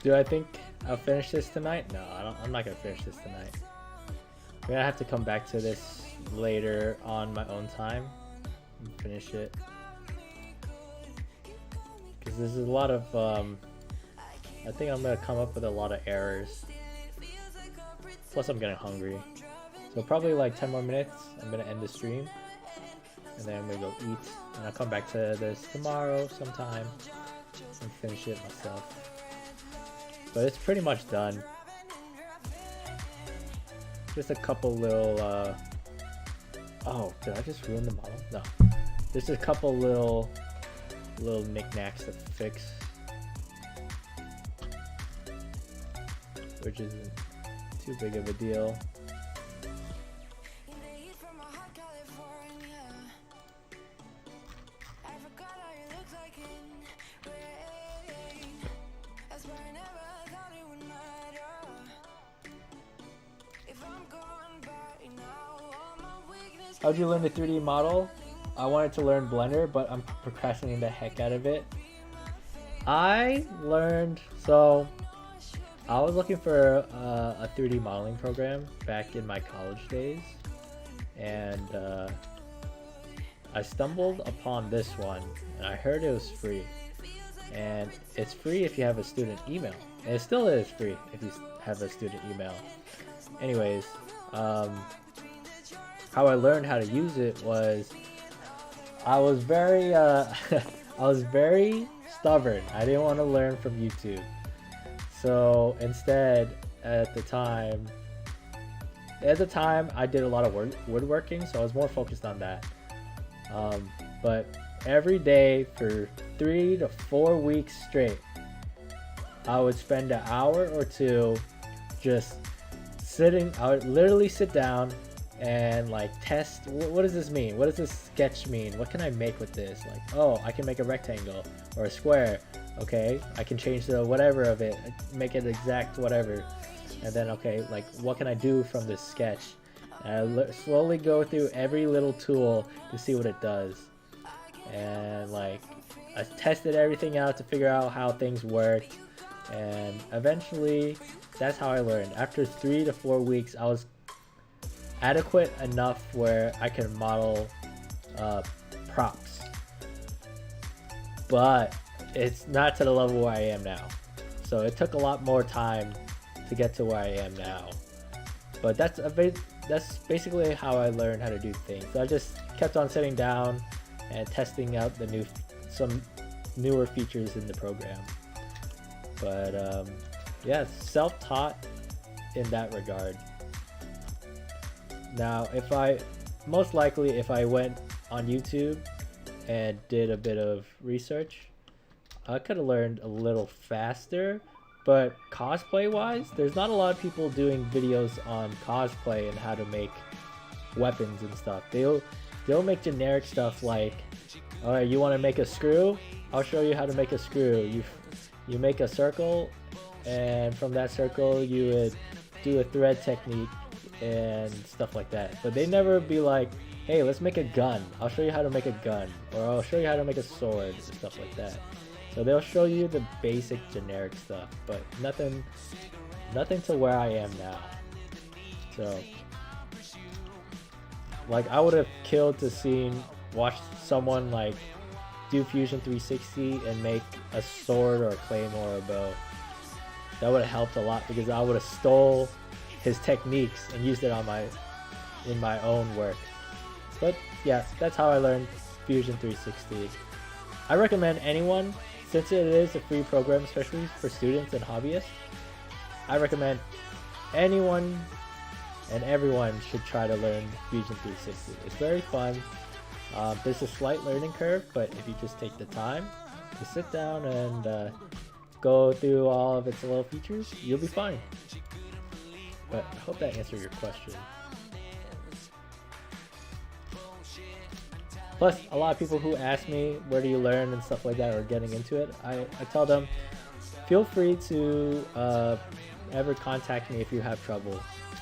Do I think I'll finish this tonight? No, I'm not gonna finish this tonight. I'm gonna have to come back to this later on my own time and finish it. Because there's a lot of, I think I'm gonna come up with a lot of errors. Plus I'm getting hungry. So probably like 10 more minutes, I'm gonna end the stream. And then I'm gonna go eat. And I'll come back to this tomorrow sometime and finish it myself. But it's pretty much done. Just a couple little, oh, did I just ruin the model? No. There's a couple little knickknacks to fix. Which isn't too big of a deal. How'd you learn the 3D model? I wanted to learn Blender, but I'm procrastinating the heck out of it. I learned, so I was looking for a 3D modeling program back in my college days, and I stumbled upon this one, and I heard it was free. And it's free if you have a student email, and it still is free if you have a student email. Anyways, how I learned how to use it was I was very I was very stubborn. I didn't want to learn from YouTube. So instead, at the time I did a lot of woodworking, so I was more focused on that. But every day for 3 to 4 weeks straight, I would spend an hour or two just sitting. I would literally sit down and like test, what does this mean? What does this sketch mean? What can I make with this? Like, oh, I can make a rectangle or a square. Okay, I can change the whatever of it, make it exact whatever. And then, okay, like what can I do from this sketch? And I slowly go through every little tool to see what it does. And like I tested everything out to figure out how things worked. And eventually that's how I learned. After 3 to 4 weeks, I was adequate enough where I can model props, but it's not to the level where I am now. So it took a lot more time to get to where I am now. But that's basically how I learned how to do things. So I just kept on sitting down and testing out some newer features in the program. But yeah, self-taught in that regard. Now, most likely if I went on YouTube and did a bit of research, I could have learned a little faster. But cosplay wise, there's not a lot of people doing videos on cosplay and how to make weapons and stuff. They'll make generic stuff like, alright, you want to make a screw? I'll show you how to make a screw. You make a circle, and from that circle you would do a thread technique and stuff like that. But they never be like, hey, let's make a gun. I'll show you how to make a gun, or I'll show you how to make a sword and stuff like that. So they'll show you the basic generic stuff, but nothing to where I am now. So like I would have killed to watch someone like do Fusion 360 and make a sword or a claymore or a bow. That would have helped a lot, because I would have stole his techniques and used it in my own work. But yeah, that's how I learned Fusion 360. I recommend anyone, since it is a free program, especially for students and hobbyists, I recommend anyone and everyone should try to learn Fusion 360. It's very fun. There's a slight learning curve, but if you just take the time to sit down and go through all of its little features, you'll be fine. But I hope that answered your question. Plus, a lot of people who ask me where do you learn and stuff like that, or getting into it, I tell them, feel free to ever contact me if you have trouble,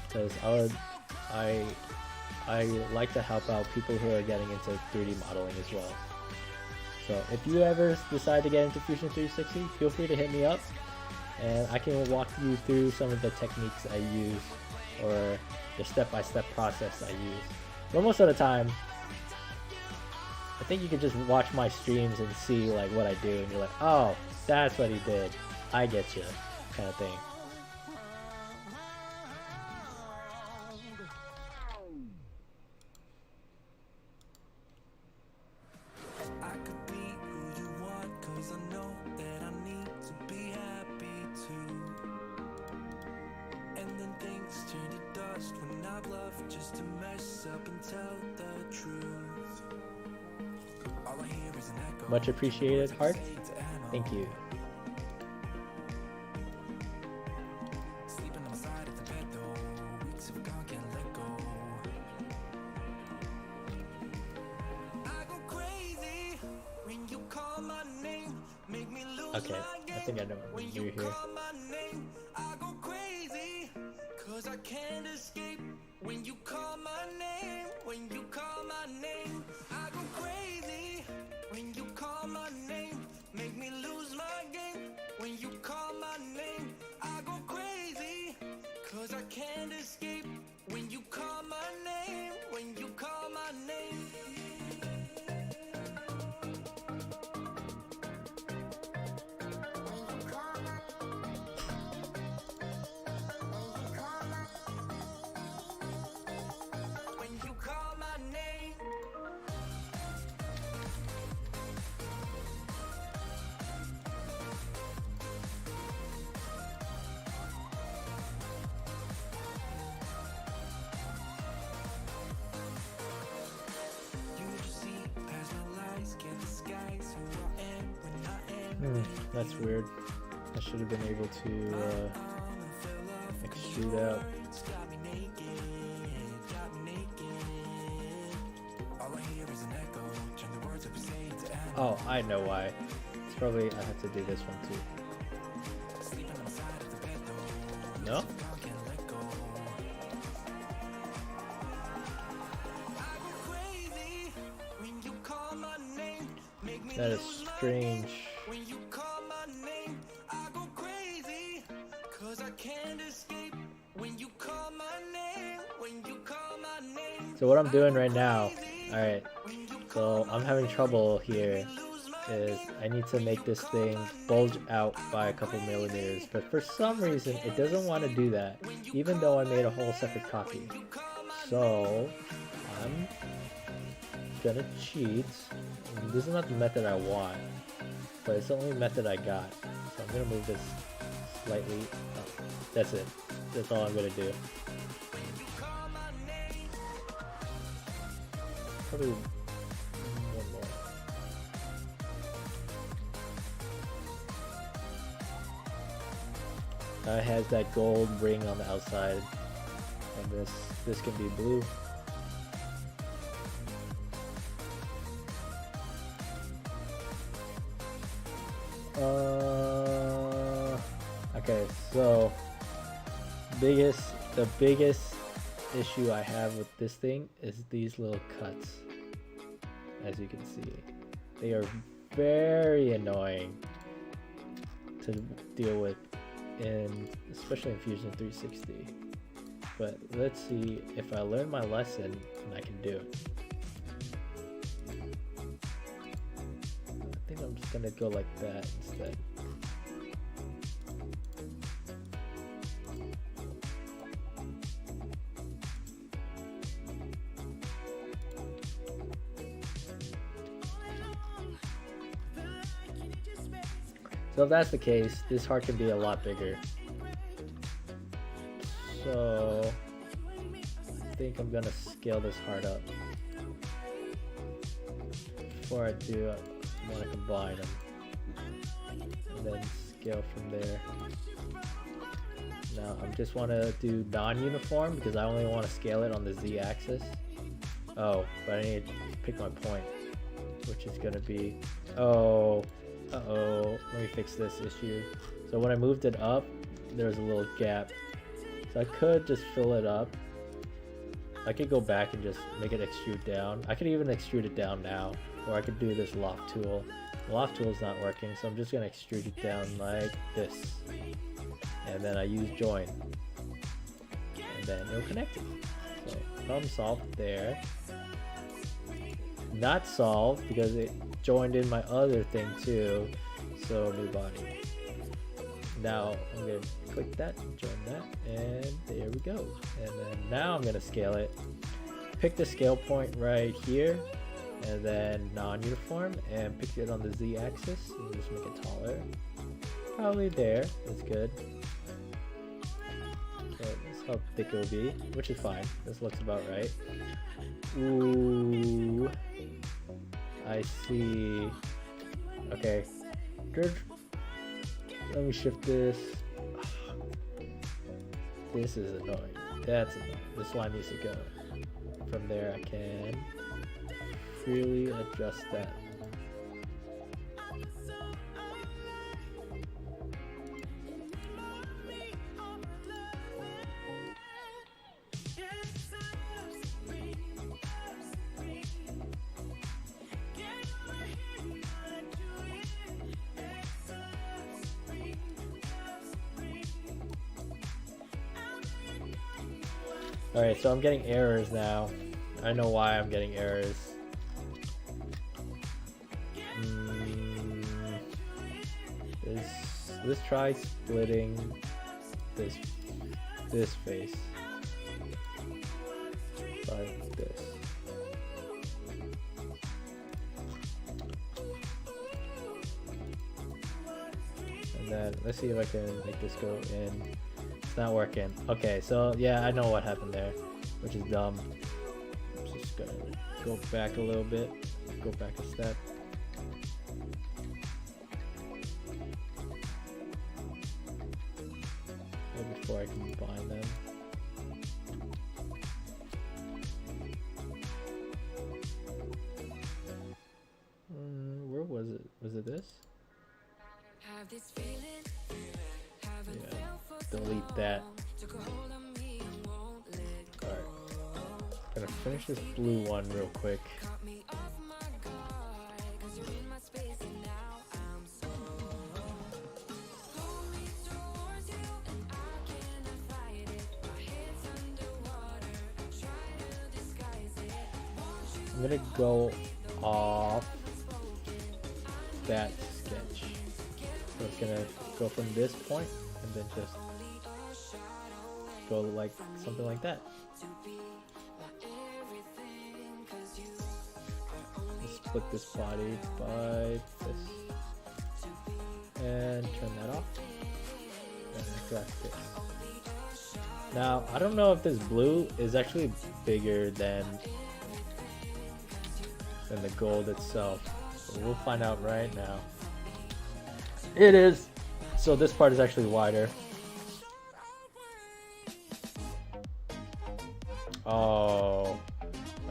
because I like to help out people who are getting into 3D modeling as well. So if you ever decide to get into Fusion 360, feel free to hit me up, and I can walk you through some of the techniques I use or the step-by-step process I use. But most of the time, I think you can just watch my streams and see like what I do, and you're like, oh, that's what he did. I get you, kind of thing. Much appreciated, Heart. Thank you. Okay, I think I know what you do here. I can't escape when you call my name. When you call my name, I go crazy. When you call my name, make me lose my game. When you call my name, I go crazy. 'Cause I can't escape when you call my name. When you call my name. That's weird. I should have been able to extrude out. Oh, I know why. It's probably I have to do this one too. No? That is strange. So what I'm doing right now, alright, so I'm having trouble here, is I need to make this thing bulge out by a couple millimeters, but for some reason it doesn't want to do that, even though I made a whole separate copy. So I'm gonna cheat. This is not the method I want, but it's the only method I got. So I'm gonna move this slightly up. That's it. That's all I'm gonna do. Probably one more. It has that gold ring on the outside, and this can be blue. Okay, so the biggest issue I have with this thing is these little cuts. As you can see, they are very annoying to deal with, especially in Fusion 360. But let's see if I learn my lesson and I can do it. I think I'm just gonna go like that instead. So if that's the case, this heart can be a lot bigger. So I think I'm gonna scale this heart up. Before I do, I want to combine them and then scale from there. Now I just want to do non-uniform because I only want to scale it on the Z-axis. Oh, but I need to pick my point, which is gonna be, let me fix this issue. So when I moved it up, there was a little gap. So I could just fill it up. I could go back and just make it extrude down. I could even extrude it down now, or I could do this loft tool loft tool's not working, so I'm just gonna extrude it down like this, and then I use join, and then it'll connect it. So problem solved there. Not solved because it joined in my other thing too. So new body. Now I'm gonna click that, join that, and there we go. And then now I'm gonna scale it. Pick the scale point right here, and then non-uniform, and pick it on the Z-axis, and just make it taller. Probably there. That's good. So that's how thick it will be, which is fine. This looks about right. Ooh, I see. Okay, good. Let me shift this. This is annoying. That's annoying. This line needs to go. From there, I can freely adjust that. Alright, so I'm getting errors now. I know why I'm getting errors. Let's try splitting this face like this. And then let's see if I can make this go in. It's not working. Okay, so yeah, I know what happened there, which is dumb. I'm just gonna go back a little bit, go back a step. Before I combine them. Where was it? Was it this? Yeah, delete that. Alright. Gonna finish this blue one real quick. I'm gonna go off that sketch. So it's gonna go from this point and then just go like something like that. Split this body by this and turn that off and extract it. Now I don't know if this blue is actually bigger than the gold itself. So we'll find out right now. It is. So this part is actually wider. Oh.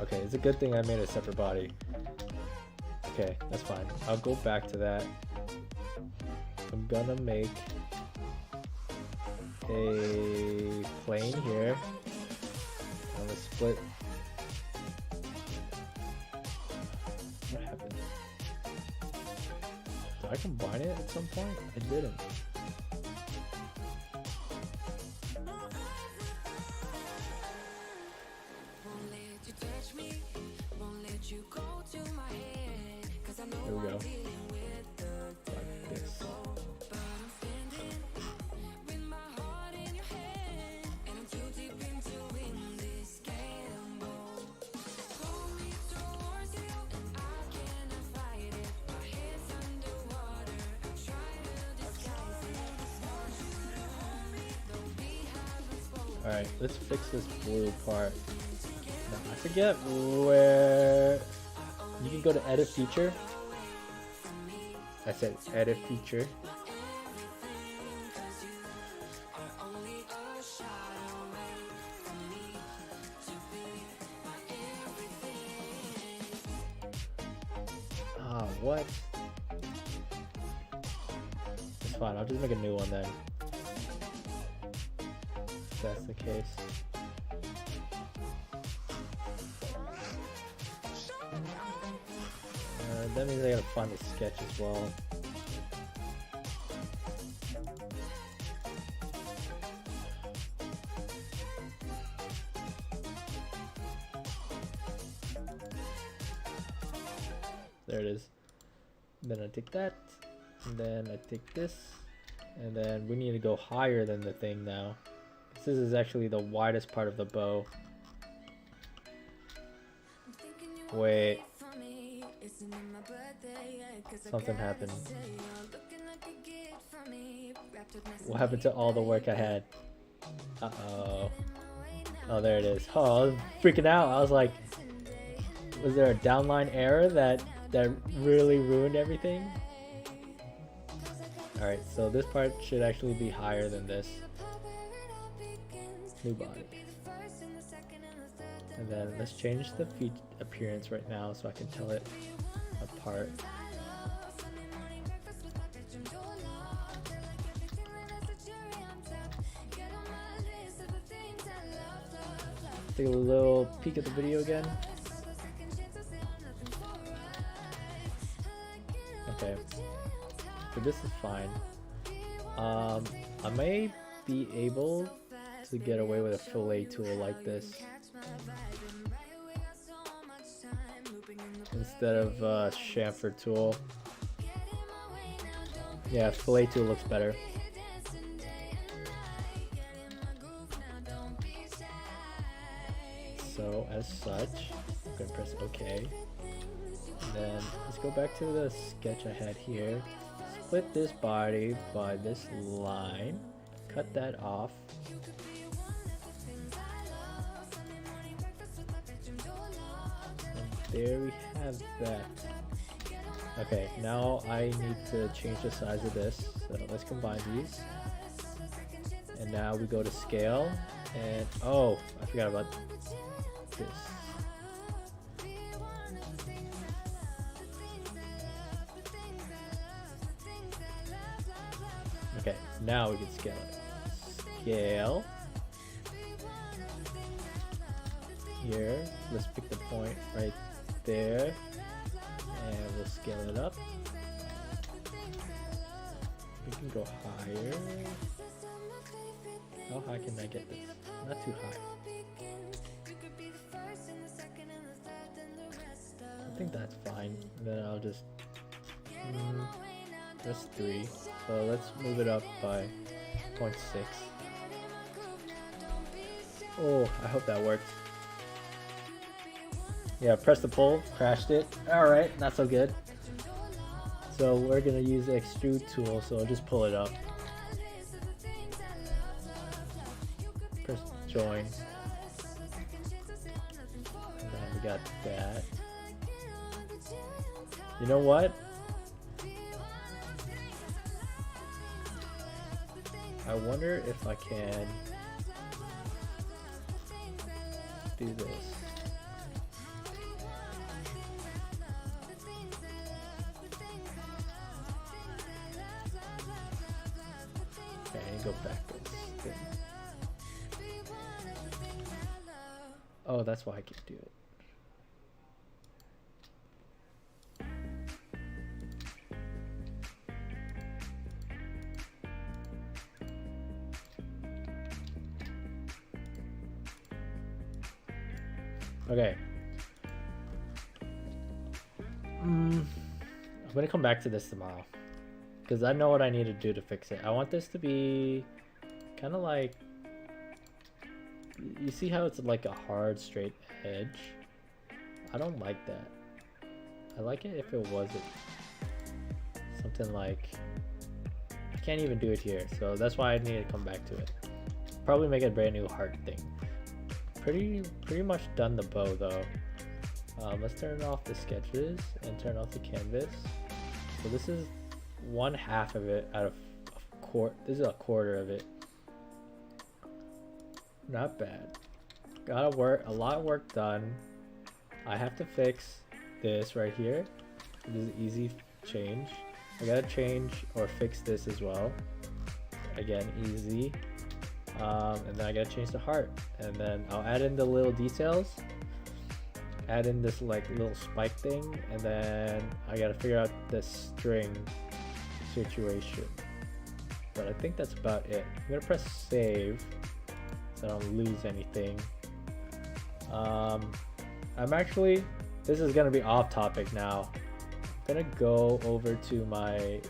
Okay, it's a good thing I made a separate body. Okay, that's fine. I'll go back to that. I'm gonna make a plane here. I'm gonna split. What happened? Did I combine it at some point? I didn't. Here we go. Like this. Alright, let's fix this blue part. Now, I forget where you can go to edit feature. I said edit feature. Ah, what? It's fine, I'll just make a new one then. If that's the case. that means I gotta find the sketch as well. There it is. Then I take that, and then I take this, and then we need to go higher than the thing now. This is actually the widest part of the bow. Wait. Something happened. What happened to all the work I had? Uh-oh. Oh, there it is. Oh, I was freaking out. I was like, was there a downline error that really ruined everything? Alright, so this part should actually be higher than this. New body. And then let's change the feet appearance right now so I can tell it apart. Take a little peek at the video again. Okay, so this is fine. I may be able to get away with a fillet tool like this instead of a chamfer tool. Yeah, fillet tool looks better. So as such, I'm gonna press OK. And then let's go back to the sketch I had here. Split this body by this line. Cut that off. And there we have that. Okay, now I need to change the size of this. So let's combine these. And now we go to scale. And oh, I forgot about this. Okay, now we can scale it. Scale. Here, let's pick the point right there. And we'll scale it up. We can go higher. How high can I get this? Not too high. I think that's fine. And then I'll just... that's 3. So let's move it up by 0.6. Oh, I hope that worked. Yeah, press the pull, crashed it. Alright, not so good. So we're gonna use the extrude tool, so I'll just pull it up. Press join. And then we got that. You know what? I wonder if I can do this. Okay, go backwards. Good. Oh, that's why I can do it. Okay. I'm gonna come back to this tomorrow because I know what I need to do to fix it. I want this to be kind of like, you see how it's like a hard straight edge? I don't like that. I like it if it wasn't something like, I can't even do it here, so that's why I need to come back to it. Probably make a brand new heart thing. Pretty much done the bow though. Let's turn off the sketches and turn off the canvas. So this is 1/2 of it out of a quarter. This is a quarter of it. Not bad. Got a lot of work done. I have to fix this right here. This is an easy change. I gotta change or fix this as well. Again, easy. And then I gotta change the heart, and then I'll add in the little details, add in this like little spike thing, and then I gotta figure out this string situation. But I think that's about it. I'm gonna press save so I don't lose anything. I'm actually, this is gonna be off topic now. I'm gonna go over to my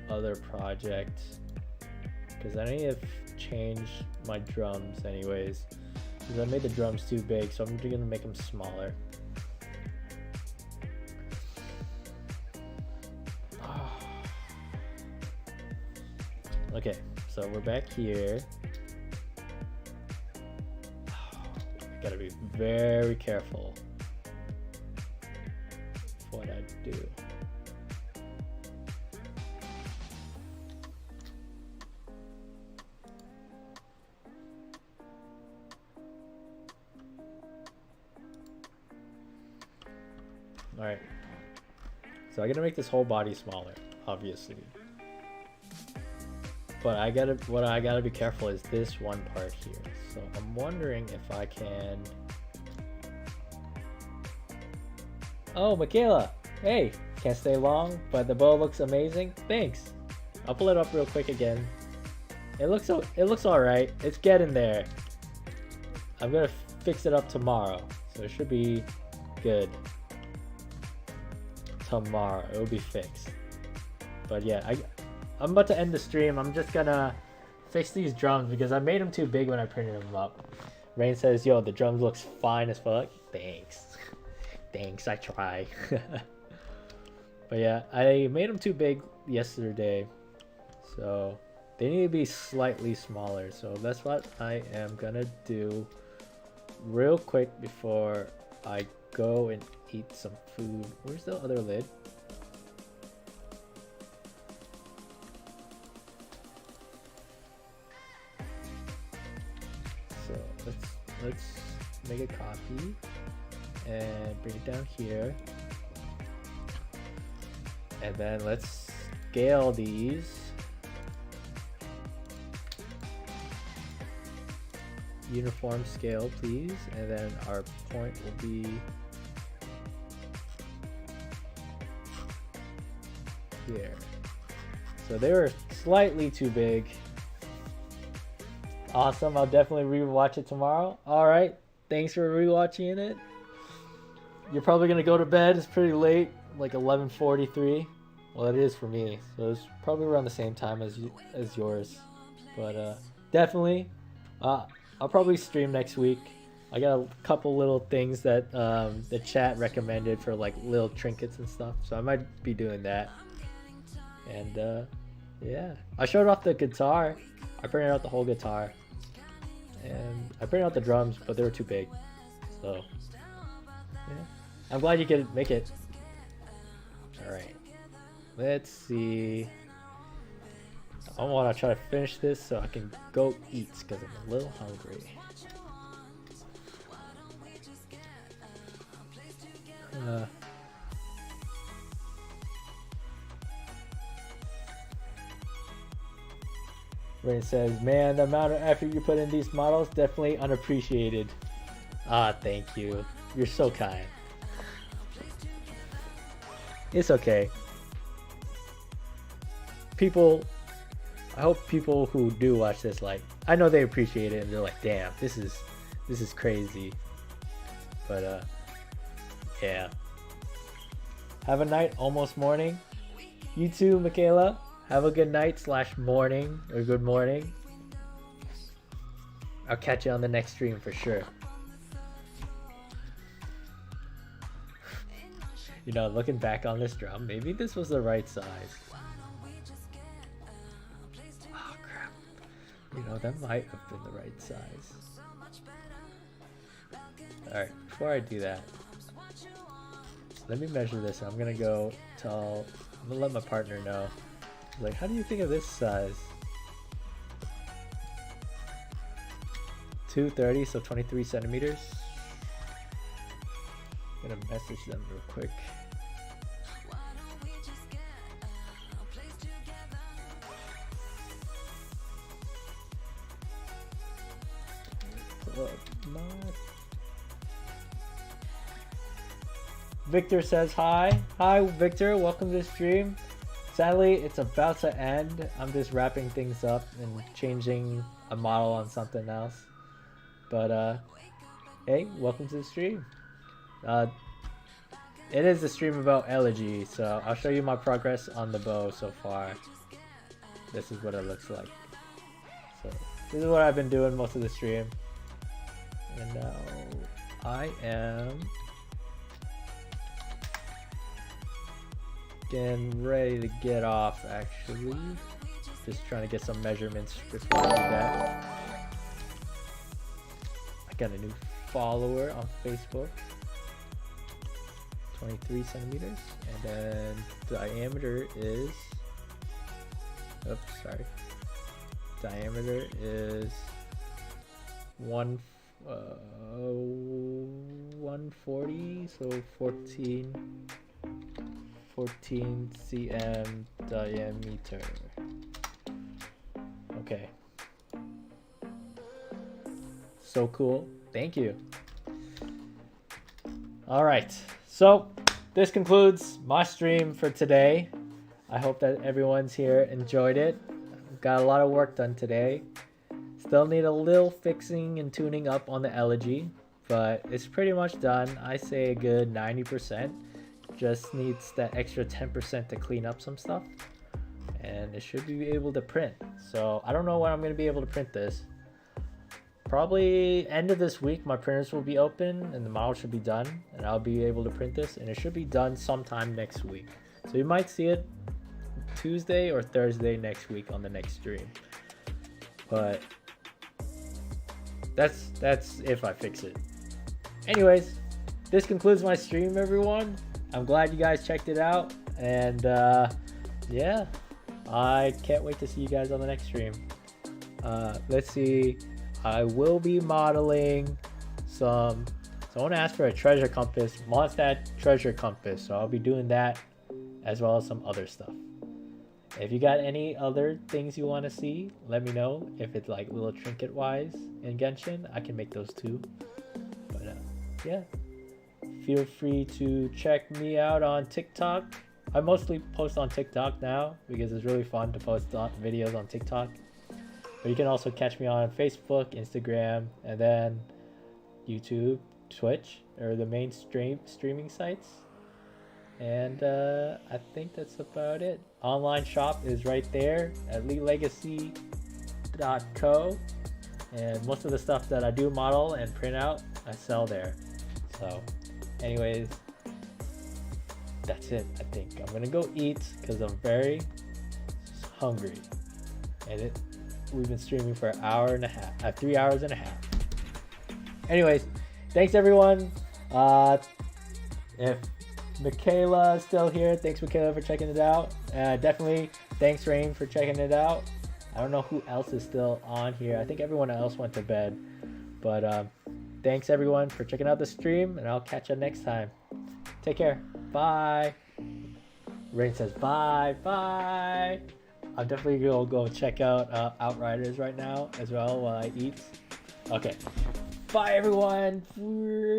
other project because I need to change my drums anyways, because I made the drums too big, so I'm just gonna make them smaller. Okay, so we're back here. I gotta be very careful what I do. Alright, so I'm gonna make this whole body smaller, obviously. But what I gotta be careful is this one part here. So I'm wondering if I can. Oh, Michaela! Hey, can't stay long, but the bow looks amazing. Thanks. I'll pull it up real quick again. It looks all right. It's getting there. I'm gonna fix it up tomorrow, so it should be good. Tomorrow it will be fixed. But yeah, I'm about to end the stream. I'm just gonna fix these drums because I made them too big when I printed them up. Rain says, yo, the drums looks fine as fuck. Thanks. Thanks, I try. But yeah, I made them too big yesterday, so they need to be slightly smaller. So that's what I am gonna do real quick before I go and eat some food. Where's the other lid? So let's make a copy and bring it down here, and then let's scale these. Uniform scale, please, and then our point will be here. So they were slightly too big. Awesome, I'll definitely rewatch it tomorrow. Alright, thanks for rewatching it. You're probably gonna go to bed, it's pretty late, like 11:43. Well, it is for me, so it's probably around the same time as yours. But definitely, I'll probably stream next week. I got a couple little things that the chat recommended for like little trinkets and stuff, so I might be doing that. And yeah, I showed off the guitar. I printed out the whole guitar, and I printed out the drums, but they were too big. So yeah, I'm glad you could make it. All right, let's see. I want to try to finish this so I can go eat because I'm a little hungry. Rain says, man, the amount of effort you put in these models, definitely unappreciated. Ah, thank you. You're so kind. It's okay. I hope people who do watch this, like, I know they appreciate it and they're like, damn, this is crazy. But yeah. Have a night, almost morning. You too, Michaela. Have a good night / morning or good morning. I'll catch you on the next stream for sure. You know, looking back on this drum, maybe this was the right size. Oh crap. You know, that might have been the right size. Alright, before I do that, let me measure this. I'm gonna let my partner know. Like, how do you think of this size? 230, so 23 centimeters. I'm gonna message them real quick. Pull up mod. Victor says hi. Hi, Victor. Welcome to the stream. Sadly, it's about to end. I'm just wrapping things up and changing a model on something else. But hey, welcome to the stream. It is a stream about Elegy, so I'll show you my progress on the bow so far. This is what it looks like. So this is what I've been doing most of the stream. And now I am getting ready to get off, actually. Just trying to get some measurements before I do that. I got a new follower on Facebook. 23 centimeters, and then diameter is, oops, sorry. Diameter is 140, so 14 cm diameter. Okay. So cool. Thank you. All right. So this concludes my stream for today. I hope that everyone's here enjoyed it. Got a lot of work done today. Still need a little fixing and tuning up on the Elegy, but it's pretty much done. I say a good 90%. Just needs that extra 10% to clean up some stuff, and it should be able to print. So I don't know when I'm going to be able to print this. Probably end of this week my printers will be open and the model should be done, and I'll be able to print this, and it should be done sometime next week. So you might see it Tuesday or Thursday next week on the next stream. But that's if I fix it. Anyways, this concludes my stream, everyone. I'm glad you guys checked it out, and yeah, I can't wait to see you guys on the next stream. Let's see. I will be modeling someone asked for a treasure compass, Mondstadt treasure compass, so I'll be doing that as well as some other stuff. If you got any other things you want to see, let me know. If it's like little trinket wise in Genshin, I can make those too. But yeah, feel free to check me out on TikTok. I mostly post on TikTok now because it's really fun to post videos on TikTok. But you can also catch me on Facebook, Instagram, and then YouTube, Twitch, or the main streaming sites. And I think that's about it. Online shop is right there at LelegacyCrafting.co. And most of the stuff that I do model and print out, I sell there. So anyways, that's it, I think. I'm gonna go eat because I'm very hungry. And we've been streaming for an hour and a half, 3 hours and a half. Anyways, thanks everyone. If Michaela is still here, thanks Michaela for checking it out. Definitely thanks Rain for checking it out. I don't know who else is still on here. I think everyone else went to bed. But thanks everyone for checking out the stream, and I'll catch you next time. Take care. Bye. Rain says bye. Bye. I'm definitely gonna go check out Outriders right now as well while I eat. Okay. Bye everyone.